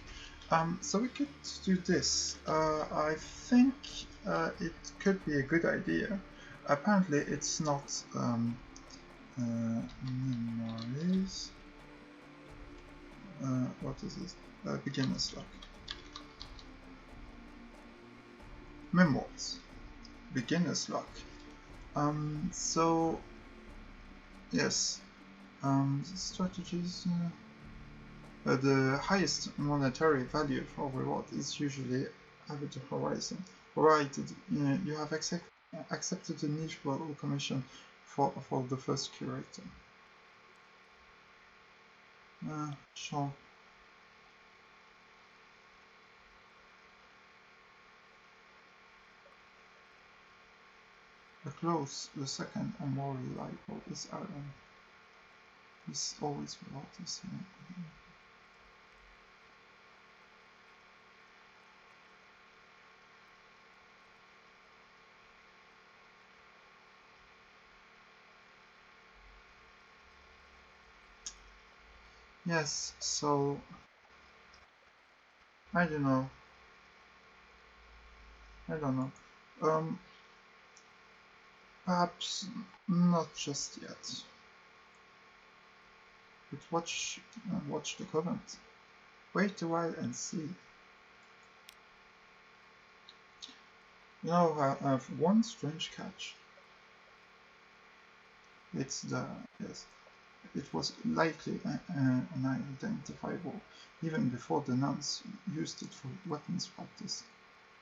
So we could do this. I think it could be a good idea. Apparently it's not memories. What is this? Beginner's luck. Memoirs. Beginner's luck. So Yes. Strategies. The highest monetary value for reward is usually average horizon, provided you have accepted the niche commission for the first curator. Sure. A close, the second and more reliable is iron. This always without this. Yes, so I don't know. I don't know. Perhaps not just yet. But watch the comment. Wait a while and see. You know, I have one strange catch. It's the yes. It was likely unidentifiable even before the nuns used it for weapons practice.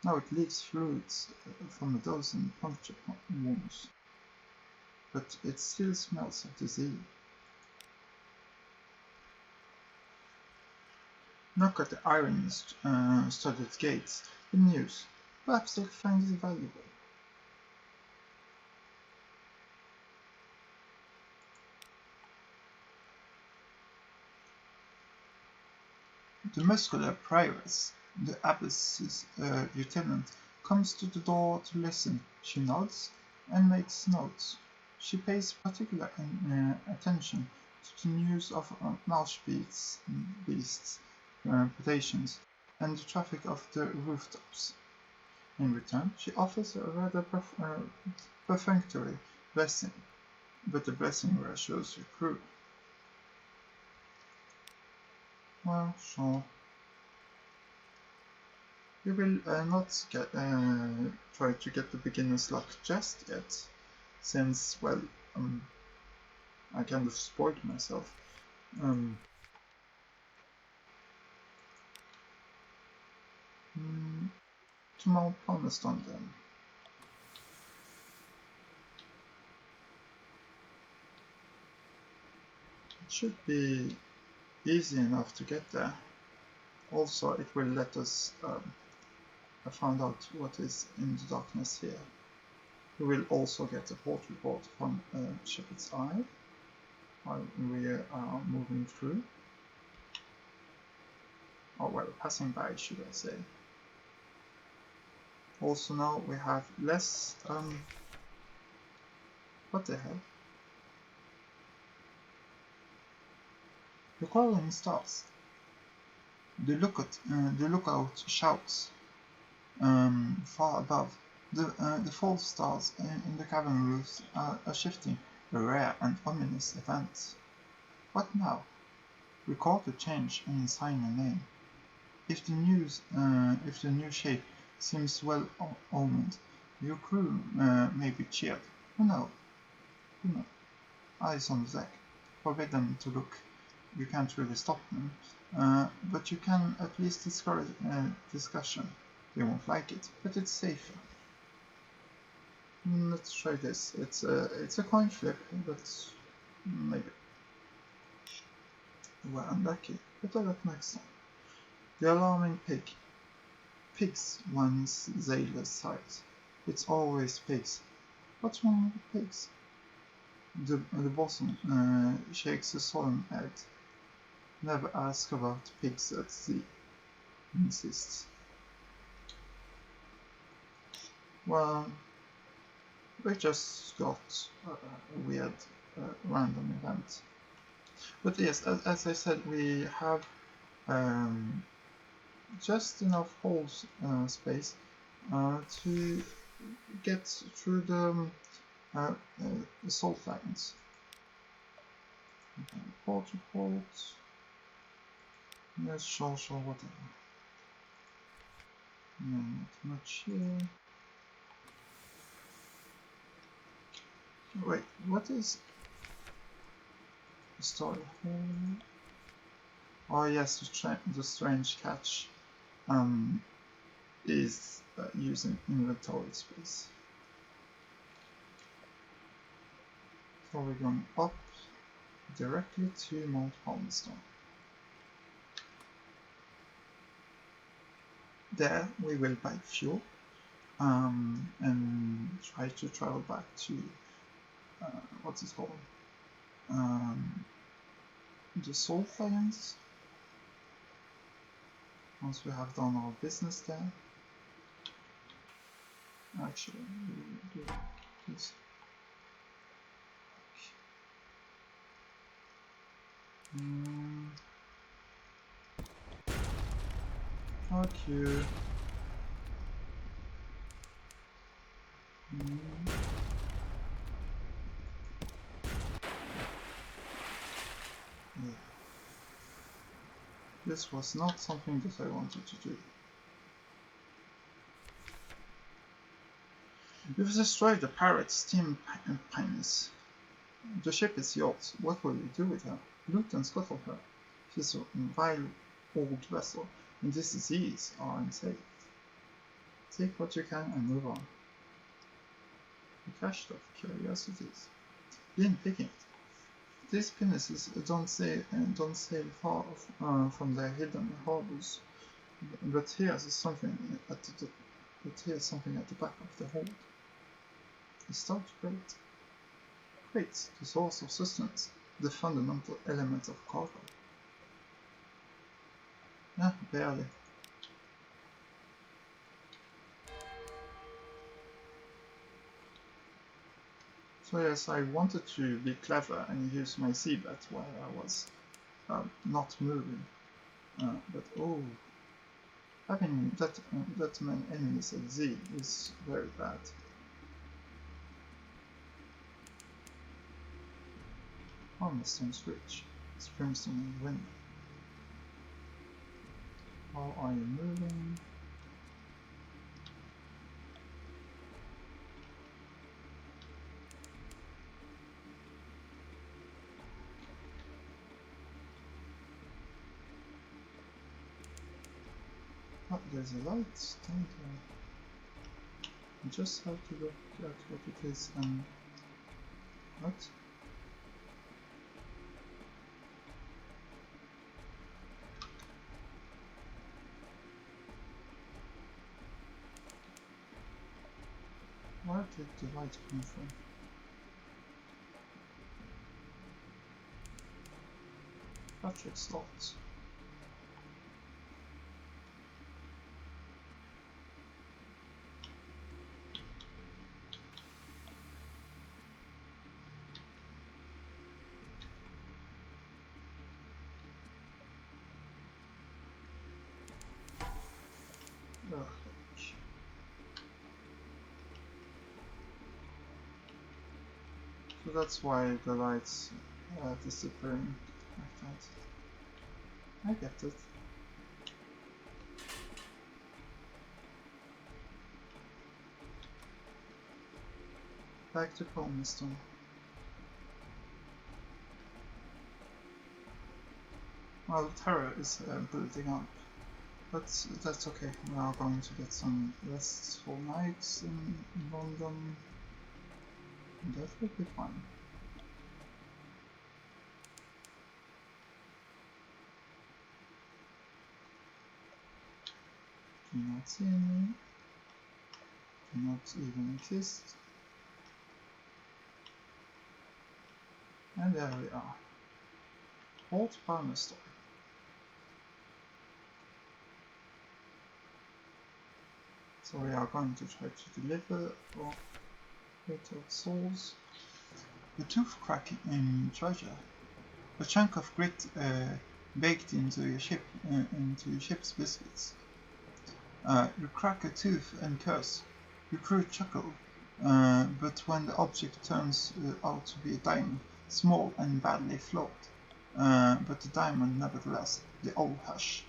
Now it leaks fluids from a dozen puncture wounds, but it still smells of the sea. Knock at the iron-studded gates. Good news. Perhaps they'll find it valuable. The muscular prioress, the abbess's lieutenant, comes to the door to listen. She nods and makes notes. She pays particular attention to the news of marsh beasts, predations, and the traffic of the rooftops. In return, she offers a rather perfunctory blessing, but the blessing reassures her crew. Well, sure. We will not try to get the beginner's luck just yet, since, well, I kind of spoiled myself. To Mount Palmerston then. It should be easy enough to get there. Also, it will let us find out what is in the darkness here. We will also get a port report from Shepherd's Eye while we are moving through. Or well, passing by, should I say. Also now we have less, what the hell? The quarreling starts. The lookout shouts far above. The false stars in the cavern roofs are shifting, a rare and ominous event. What now? Record the change and sign your name. If the new shape seems well omened, your crew may be cheered. Who knows? Eyes on the deck. Forbid them to look. You can't really stop them, but you can at least discourage discussion. They won't like it, but it's safer. Let's try this. It's a coin flip, but maybe. We're unlucky. Better luck next time. The alarming pig. Pigs, one's zailor sight. It's always pigs. What's wrong with pigs? The bosun shakes a solemn head. Never ask about pigs at sea, insists. Well, we just got a weird random event. But yes, as I said, we have just enough hold space to get through the salt lines. Report. Yes, sure, whatever. No, not much here. Wait, what is... story. Oh yes, the strange catch is using inventory space. So we're going up directly to Mount Palmerston. There we will buy fuel and try to travel back to what's it called? The Salt Alliance. Once we have done our business there. Actually, we will do this. Okay. Yeah. This was not something that I wanted to do. You've destroyed the pirate's steam pinnace. The ship is yours. What will you do with her? Loot and scuttle her. She's a vile old vessel, and these seas are unsafe. Take what you can and move on. The cached of curiosities. Begin picking. These pinnaces don't sail far from their hidden harbours, but here's something at the back of the hold. A stout crate. Crates, the source of sustenance, the fundamental element of cargo. Yeah, barely. So yes, I wanted to be clever and use my seabed while I was not moving. But oh, having that many enemies at Z is very bad. Palmerston's rich, it's brimstone and wind. How are you moving? Oh, there's a light down there. I just have to look at what it is and what? Where did the light come from? Patrick slots. Ugh. So that's why the lights are disappearing like that. I get it. Back to Palmerston. Well, terror is building up, but that's okay. We are going to get some restful nights in London. That will be fine. Do not see any. Do not even exist. And there we are. Old Palmerston. So we are going to try to deliver our little souls. The tooth crack in treasure. A chunk of grit baked into your ship's biscuits. You crack a tooth and curse. Your crew chuckle, but when the object turns out to be a diamond, small and badly flawed, but a diamond nevertheless, they all hush.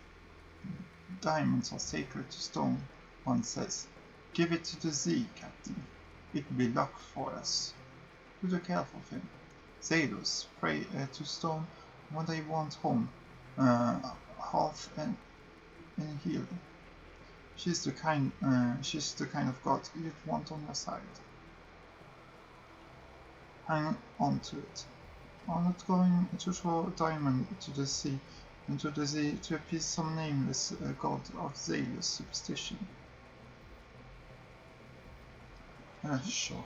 Diamonds are sacred to stone, one says. Give it to the Z, Captain. It will be luck for us. Be careful of him. Sailors pray to stone when they want home, half in healing. She's the kind of god you'd want on your side. Hang on to it. I'm not going to throw a diamond into the sea to appease some nameless god of zealous superstition. Sure.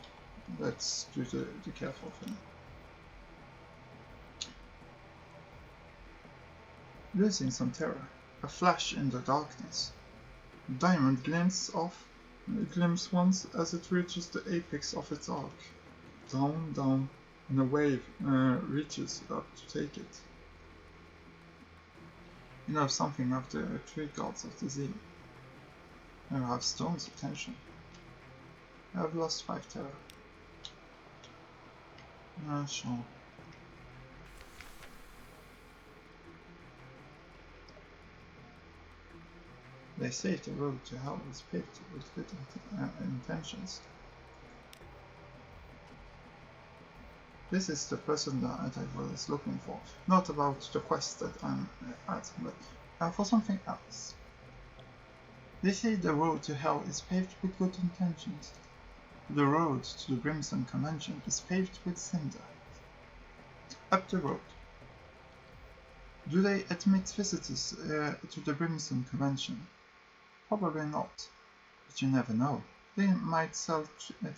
Let's do the careful thing. Losing some terror. A flash in the darkness. The diamond glimps once as it reaches the apex of its arc. Down, down, and a wave reaches up to take it. You know something of the tree gods of the sea. You have Stone's attention. I have lost 5 terror. Sure. They say the road to hell is paved with good intentions. This is the person that I was looking for, not about the quest that I'm at, but for something else. They say the road to hell is paved with good intentions. The road to the Brimstone Convention is paved with cinder. Up the road. Do they admit visitors to the Brimstone Convention? Probably not, but you never know. They might sell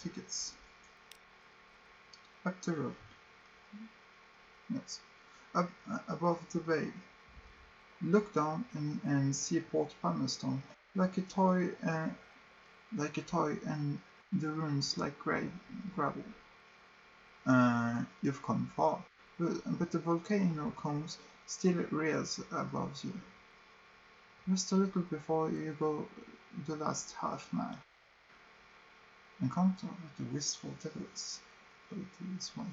tickets. Up the road. Yes. Up above the bay. Look down and see Port Palmerston, like a toy, and the ruins like gravel. You've come far, but the volcano cones still rears above you. Just a little before you go the last half mile. Encounter with the wistful devils. This one.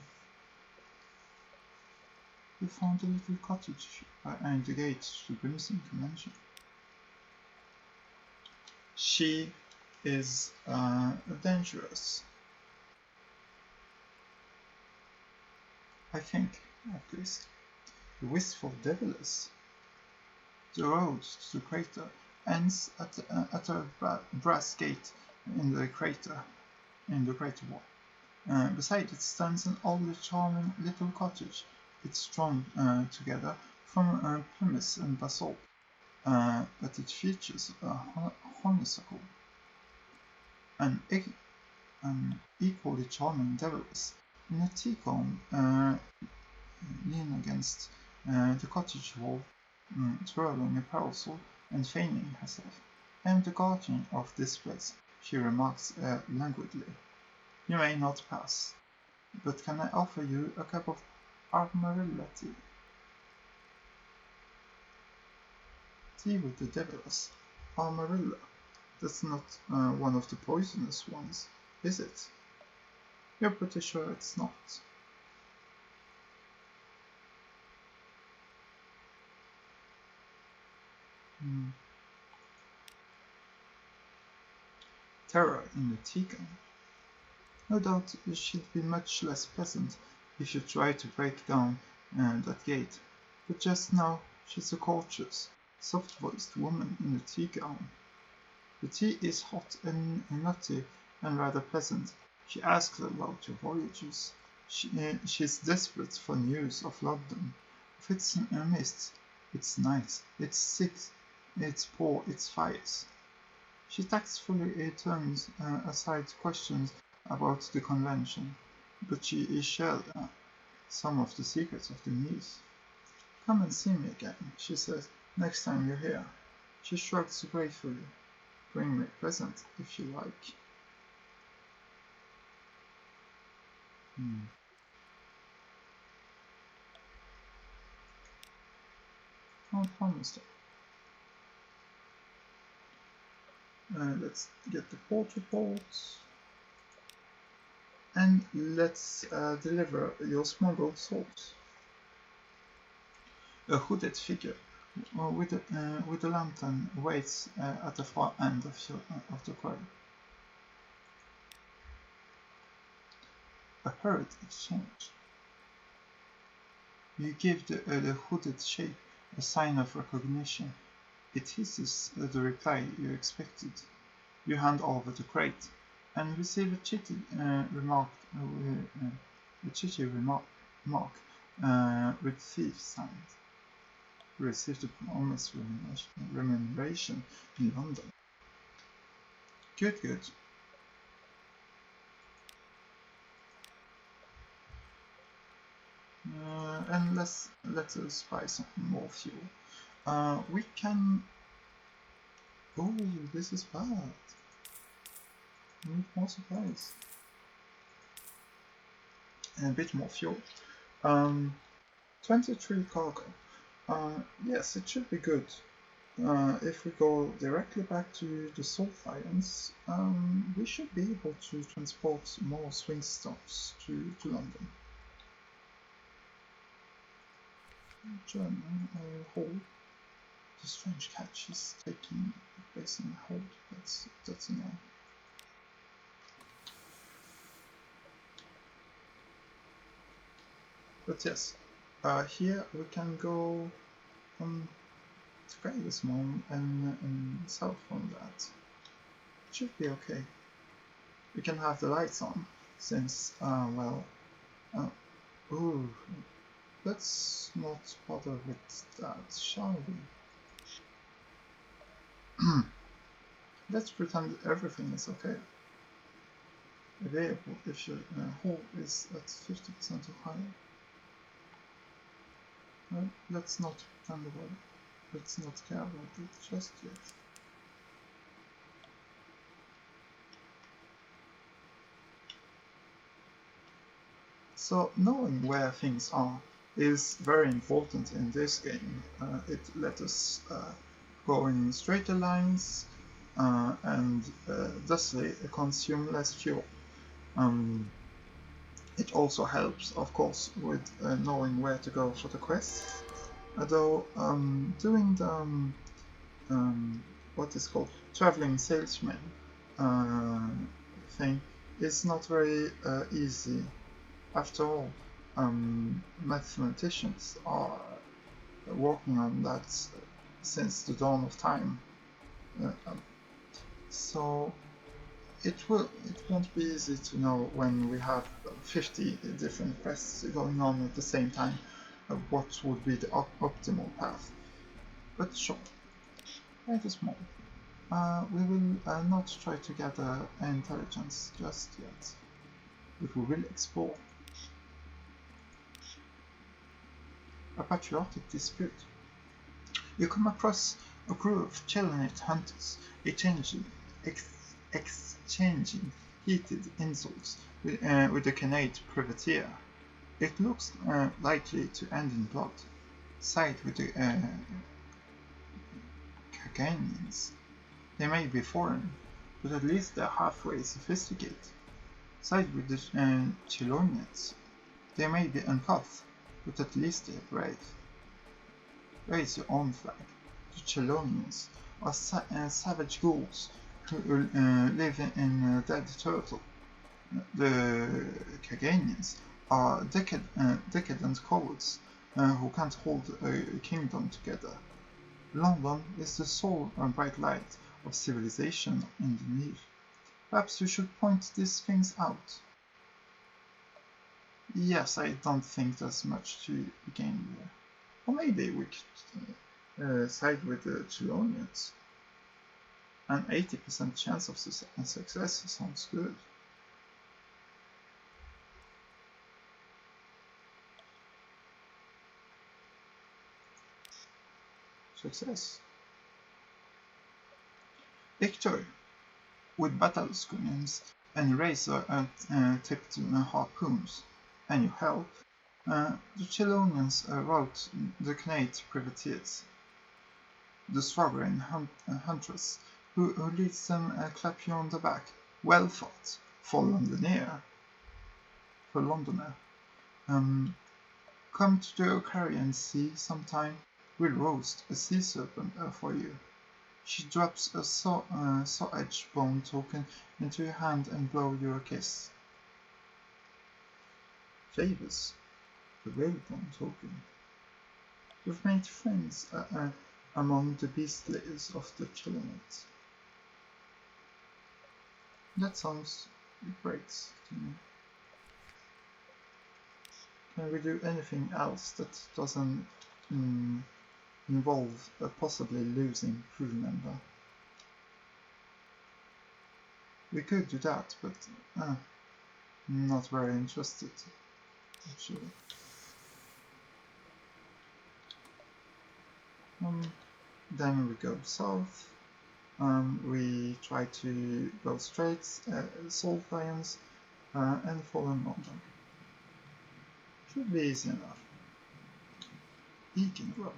You found a little cottage behind the gate to the Brimstone Convention. She is dangerous. I think, at least. The wistful devils. The road to the crater ends at a brass gate in the crater wall. Beside it stands an old charming little cottage. It's strung together from pumice and basalt, but it features a honeysuckle. An equally charming devils in a teacup lean against the cottage wall, twirling a parasol and feigning herself. I am the guardian of this place, she remarks languidly. You may not pass, but can I offer you a cup of Armarilla tea? Tea with the devils. Armarilla. That's not one of the poisonous ones, is it? You're pretty sure it's not. Terror in the teacup. No doubt she'd be much less pleasant if you tried to break down that gate, but just now she's a courteous, soft-voiced woman in a tea gown. The tea is hot and nutty and rather pleasant. She asks about your voyages. She's desperate for news of London. If it's a mist, it's nice, it's sick, it's poor, it's fires. She tactfully turns aside questions about the convention, but she shared some of the secrets of the news. Come and see me again, she says, next time you're here. She shrugs gratefully. Bring me a present if you like. Can't promise that. Let's get the port report. And let's deliver your smuggled salt. A hooded figure with a lantern waits at the far end of the quarry. A hurried exchange. You give the hooded shape a sign of recognition. It hisses the reply you expected. You hand over the crate and receive a chitty remark with thief signs. Receive the promised remuneration in London. Good, good. And let us buy some more fuel. We can. Oh, this is bad. We need more supplies. And a bit more fuel. 23 cargo. Yes, it should be good. If we go directly back to the Salt Islands, we should be able to transport more swing stops to London. German hold. The strange catch is taking place in hold. That's annoying. But yes, here we can go to Gaidesmon and south from that. It should be okay. We can have the lights on since, ooh, let's not bother with that, shall we? Let's pretend everything is okay. Available if your hull is at 50% or higher. Well, let's not pretend about it. Let's not care about it just yet. So knowing where things are is very important in this game. It lets us go in straighter lines and thusly consume less fuel. It also helps, of course, with knowing where to go for the quests. Although doing the what is called traveling salesman thing is not very easy. After all, mathematicians are working on that since the dawn of time. So it won't be easy to know when we have 50 different quests going on at the same time what would be the optimal path. But sure, wait a small. We will not try to gather intelligence just yet, but we will explore. A patriotic dispute. You come across a crew of Chelonite hunters exchanging heated insults with the Canade privateer. It looks likely to end in blood. Side with the Caganians. They may be foreign, but at least they're halfway sophisticated. Side with the Chelonians. They may be uncouth, but at least they're brave. Raise your own flag. The Chelonians are savage ghouls who live in a dead turtle. The Caganians are decadent cowards who can't hold a kingdom together. London is the sole bright light of civilization underneath. Perhaps you should point these things out. Yes, I don't think there's much to gain there. Or maybe we could side with the Chelonians. An 80% chance of success sounds good. Success. Victory. With battle screens and razor-tipped harpoons and your help, the Chelonians rout the Canade privateers. The swaggering huntress who leads them clap you on the back. Well fought, for Londoner. Come to the Ocarian Sea sometime. We'll roast a sea serpent for you. She drops a saw-edge bone token into your hand and blow you a kiss. Favors. The Whalebone token. You've made friends among the beastlies of the Chillinit. That sounds great to me. Can we do anything else that doesn't involve possibly losing crew member? We could do that, but not very interested, actually. Then we go south. We try to go straight, solve lions, and follow London. Should be easy enough. Egan Road.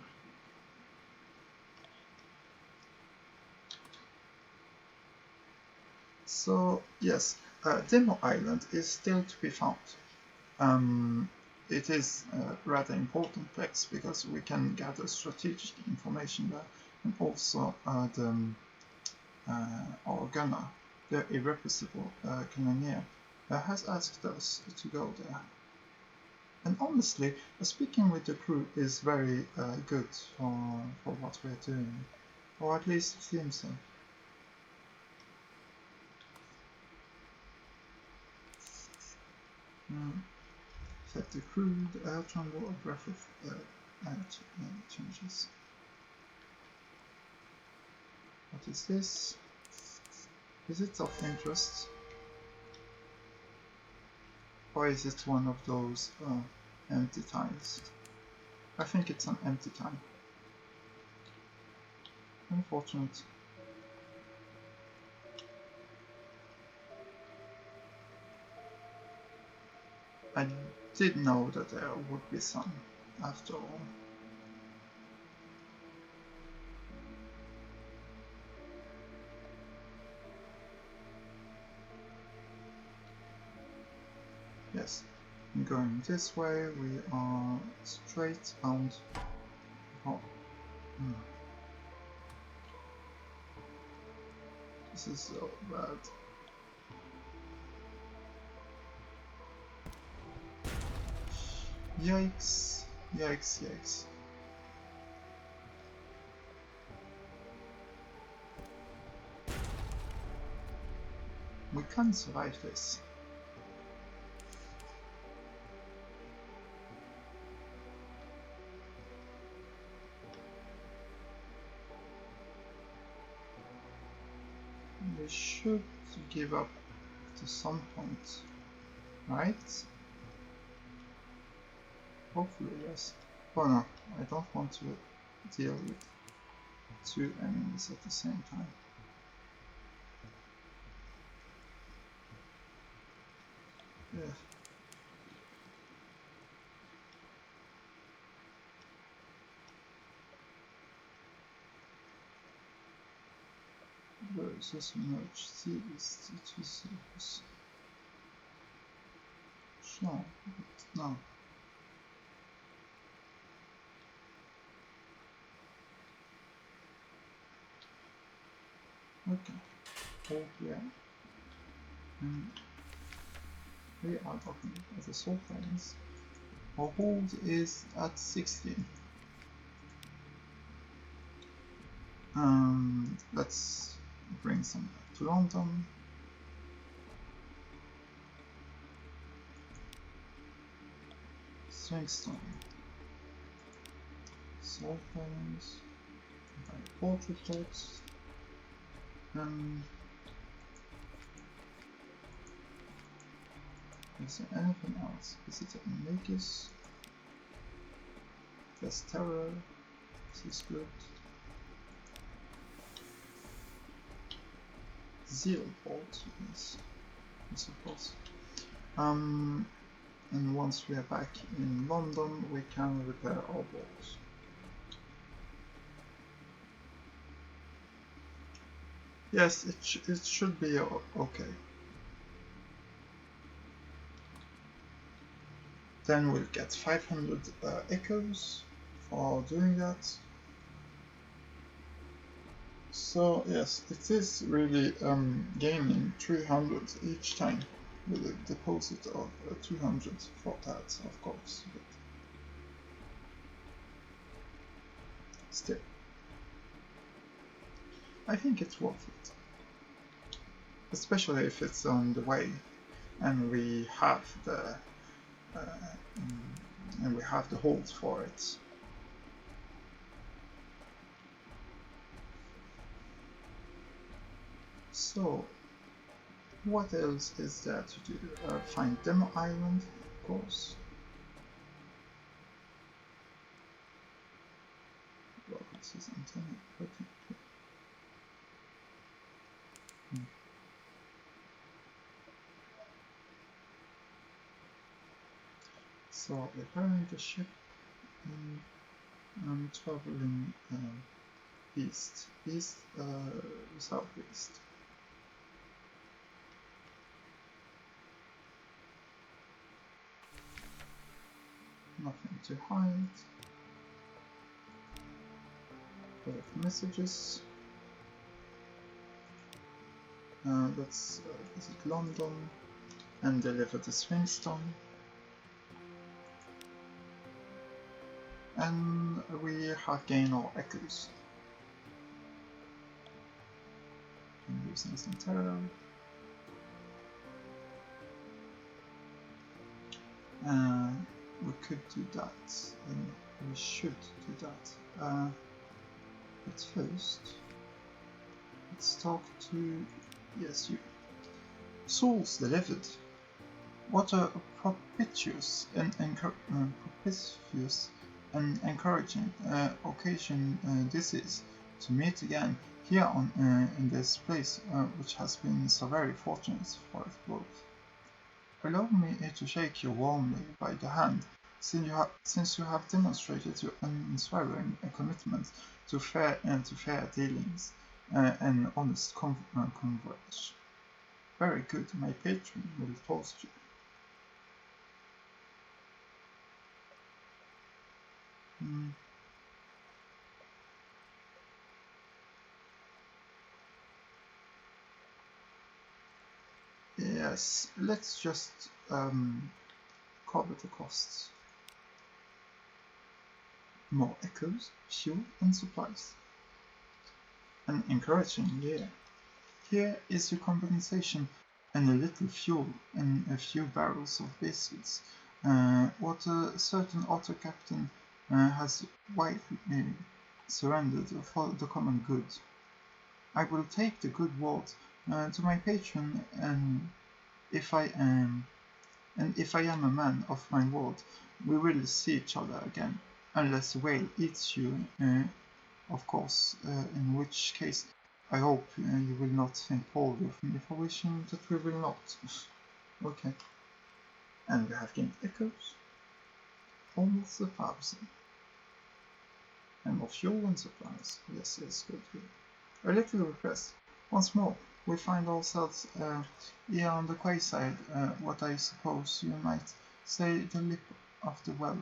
So yes, Demo Island is still to be found. It is a rather important place because we can gather strategic information there, and also our gunner, the irrepressible cannoneer, has asked us to go there. And honestly, speaking with the crew is very good for what we're doing, or at least it seems so. Set the crew, the air tremble, or breath of changes. What is this? Is it of interest? Or is it one of those empty tiles? I think it's an empty tile. Unfortunate. I did know that there would be some, after all. Yes, going this way, we are straight bound. Oh, this is so bad. Yikes, yikes, yikes. We can survive this. We should give up to some point, right? Hopefully, yes. Oh no, I don't want to deal with two enemies at the same time. Yeah. Versus merge series to series. Sure, but no. Okay, hold here. And we are talking about the soul frames. Our hold is at 16. Let's bring some back to London. Swingstone. Soul frames. Portrait plots. Is there anything else? Is it a Magus? There's Terror. This is good. Zeal bolt, yes, I suppose. And once we are back in London, we can repair our bolts. Yes, it should be okay. Then we'll get 500 echoes for doing that. So yes, it is really gaining 300 each time with a deposit of 200 for that, of course. But Still, I think it's worth it. Especially if it's on the way and we have the hold for it. So, what else is there to do? Find Demo Island, of course. Rockets is antenna. So, repairing the ship and traveling southeast. Nothing to hide. Collect messages. Let's visit London and deliver the Swingstone. And we have gained our echoes. And using some terror. We could do that, and we should do that. But first, let's talk to you. Souls delivered. What a propitious and encouraging occasion this is to meet again here on in this place, which has been so very fortunate for us both. Allow me to shake you warmly by the hand, since you have demonstrated your unswerving commitment to fair dealings and honest converse. Very good, my patron will toast you. Yes, let's just cover the costs. More echoes, fuel and supplies. An encouraging year. Here is your compensation and a little fuel and a few barrels of biscuits. What a certain otter captain has widely surrendered for the common good. I will take the good word to my patron, and if I am a man of my word, we will see each other again, unless the whale eats you, of course, in which case I hope you will not think poorly of me for wishing that we will not. Okay. And we have gained echoes. Almost 1,000. And more fuel and supplies. Yes, good. A little request. Once more, we find ourselves here on the quay side, what I suppose you might say the lip of the well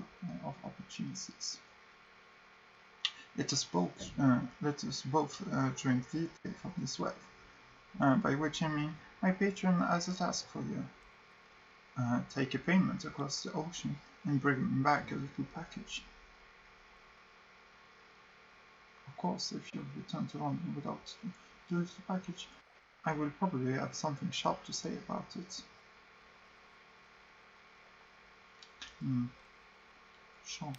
of opportunities. Let us both drink deeply from this well, by which I mean my patron has a task for you. Take a payment across the ocean and bring back a little package. Of course, if you return to London without the little package, I will probably have something sharp to say about it. Sure.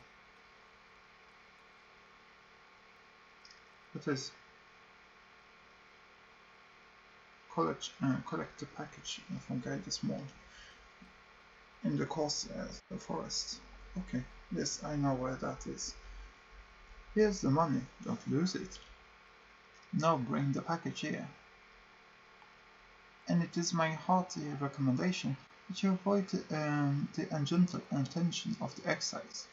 That is, collect the package from Guy this morning in the course the forest. Okay, yes, I know where that is. Here's the money, don't lose it. Now bring the package here. And it is my hearty recommendation that you avoid the ungentle intention of the excise,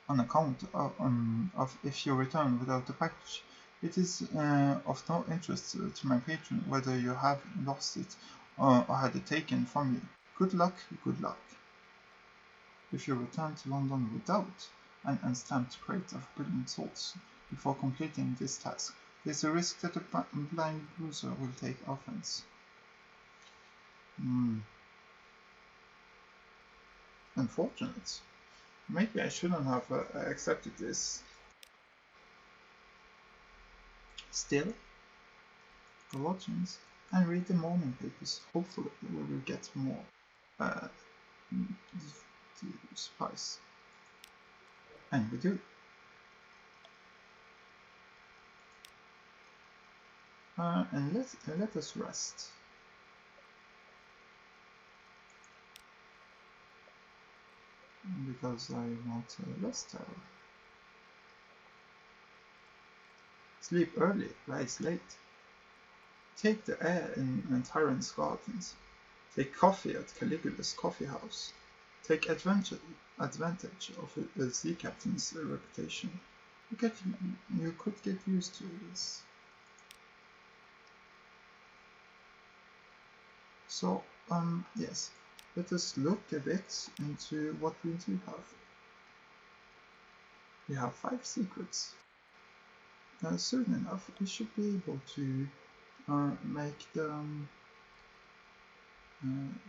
on account of if you return without the package. It is of no interest to my patron whether you have lost it or had it taken from you. Good luck. If you return to London without an unstamped crate of brilliant salts before completing this task, there is a risk that a blind bruiser will take offense. Unfortunate. Maybe I shouldn't have accepted this. Still, go lodgings and read the morning papers. Hopefully we will get more spice. And we do. And let us rest. Because I want a rest hour. Sleep early, rise late. Take the air in Tyrant's gardens. Take coffee at Caligula's coffee house. Take advantage of the sea captain's reputation. You could get used to this. So, yes, let us look a bit into what we do have. We have 5 secrets. Soon enough, we should be able to make the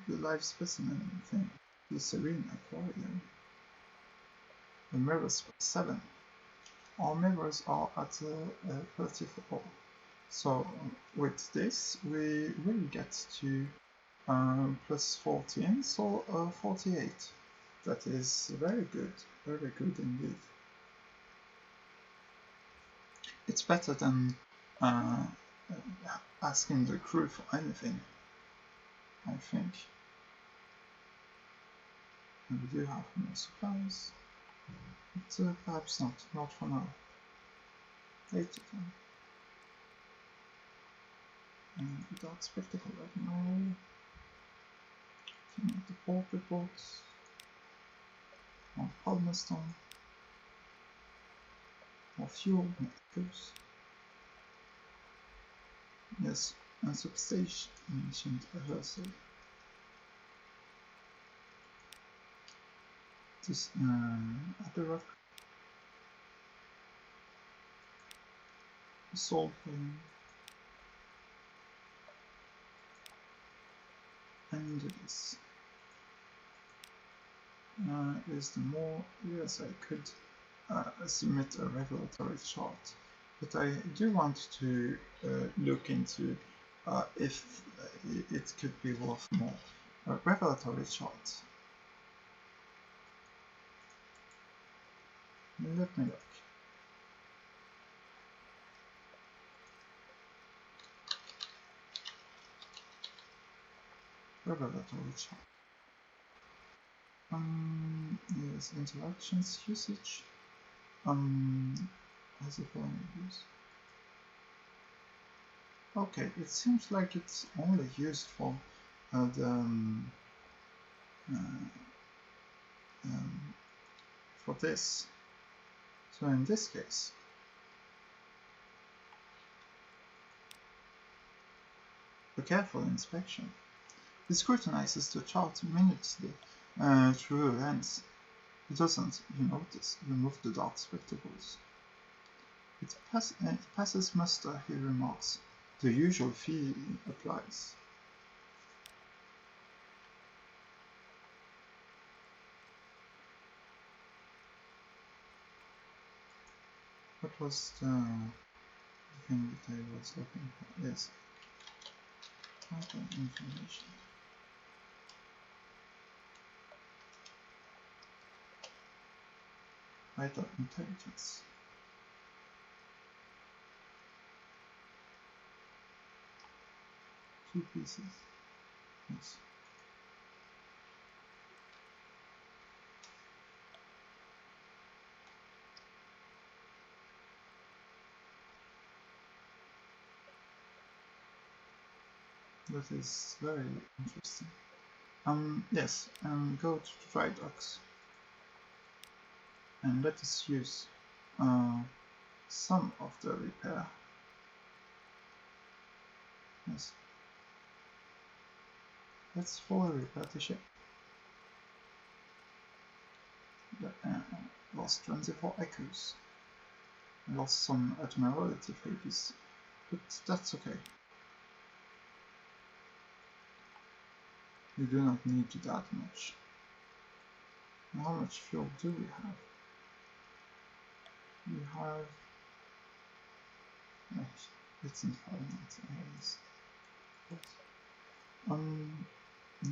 live specimen thing, the serene aquarium. The mirrors 7. All mirrors are at 34. So with this, we will get to plus 14, so 48. That is very good indeed. It's better than asking the crew for anything, I think. And we do have more supplies, but perhaps not for now. Later then. And the dark spectacle right now. The port reports. More palmerstone. More fuel, metals. Yes, and substation ancient rehearsal. This other rock. Salt plane. And this is the more. Yes, I could submit a regulatory chart, but I do want to look into if it could be worth more. A regulatory chart. Let me look. Regulatory chart. Yes, interactions usage. As a foreign use. Okay, it seems like it's only used for for this. So in this case, a careful inspection. It scrutinizes the chart minutely through a lens. It doesn't, you notice, remove the dark spectacles. It passes muster, he remarks. The usual fee applies. What was the thing that I was looking for? Yes. Vital information. Vital intelligence. Two pieces. Yes. That is very interesting. Yes, go to dry docks and let us use some of the repair. Yes. Let's fully repair the ship. Lost 24 echoes. Lost some Admiralty pages, but that's okay. We do not need that much. How much fuel do we have? We have No, it's in Fahrenheit.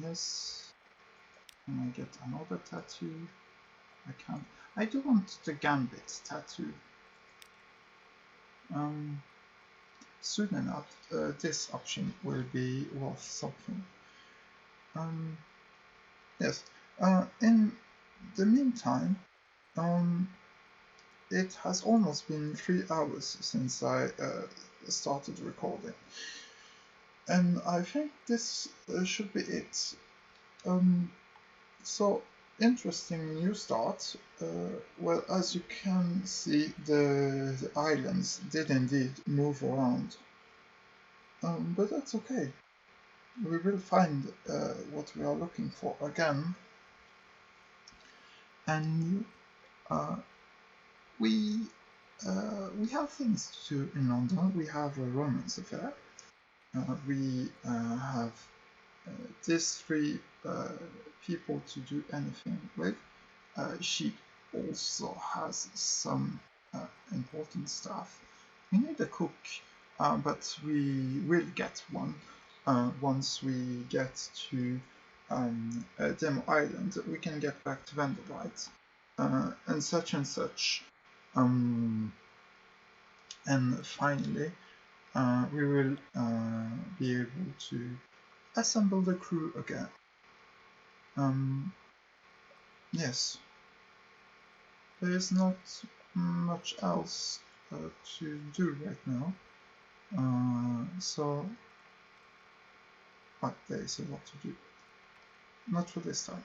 Yes. Can I get another tattoo? I can't. I do want the Gambit tattoo. Soon enough, this option will be worth something. Yes. In the meantime, it has almost been 3 hours since I started recording, and I think this should be it. So, interesting new start. Well, as you can see, the islands did indeed move around, but that's okay. We will find what we are looking for again, and we have things to do in London. We have a romance affair. We have these 3 people to do anything with. She also has some important stuff. We need a cook, but we will get one once we get to Demo Island. We can get back to Vanderbilt and such and such. And finally, we will be able to assemble the crew again. Yes, there is not much else to do right now. But there is a lot to do. Not for this time.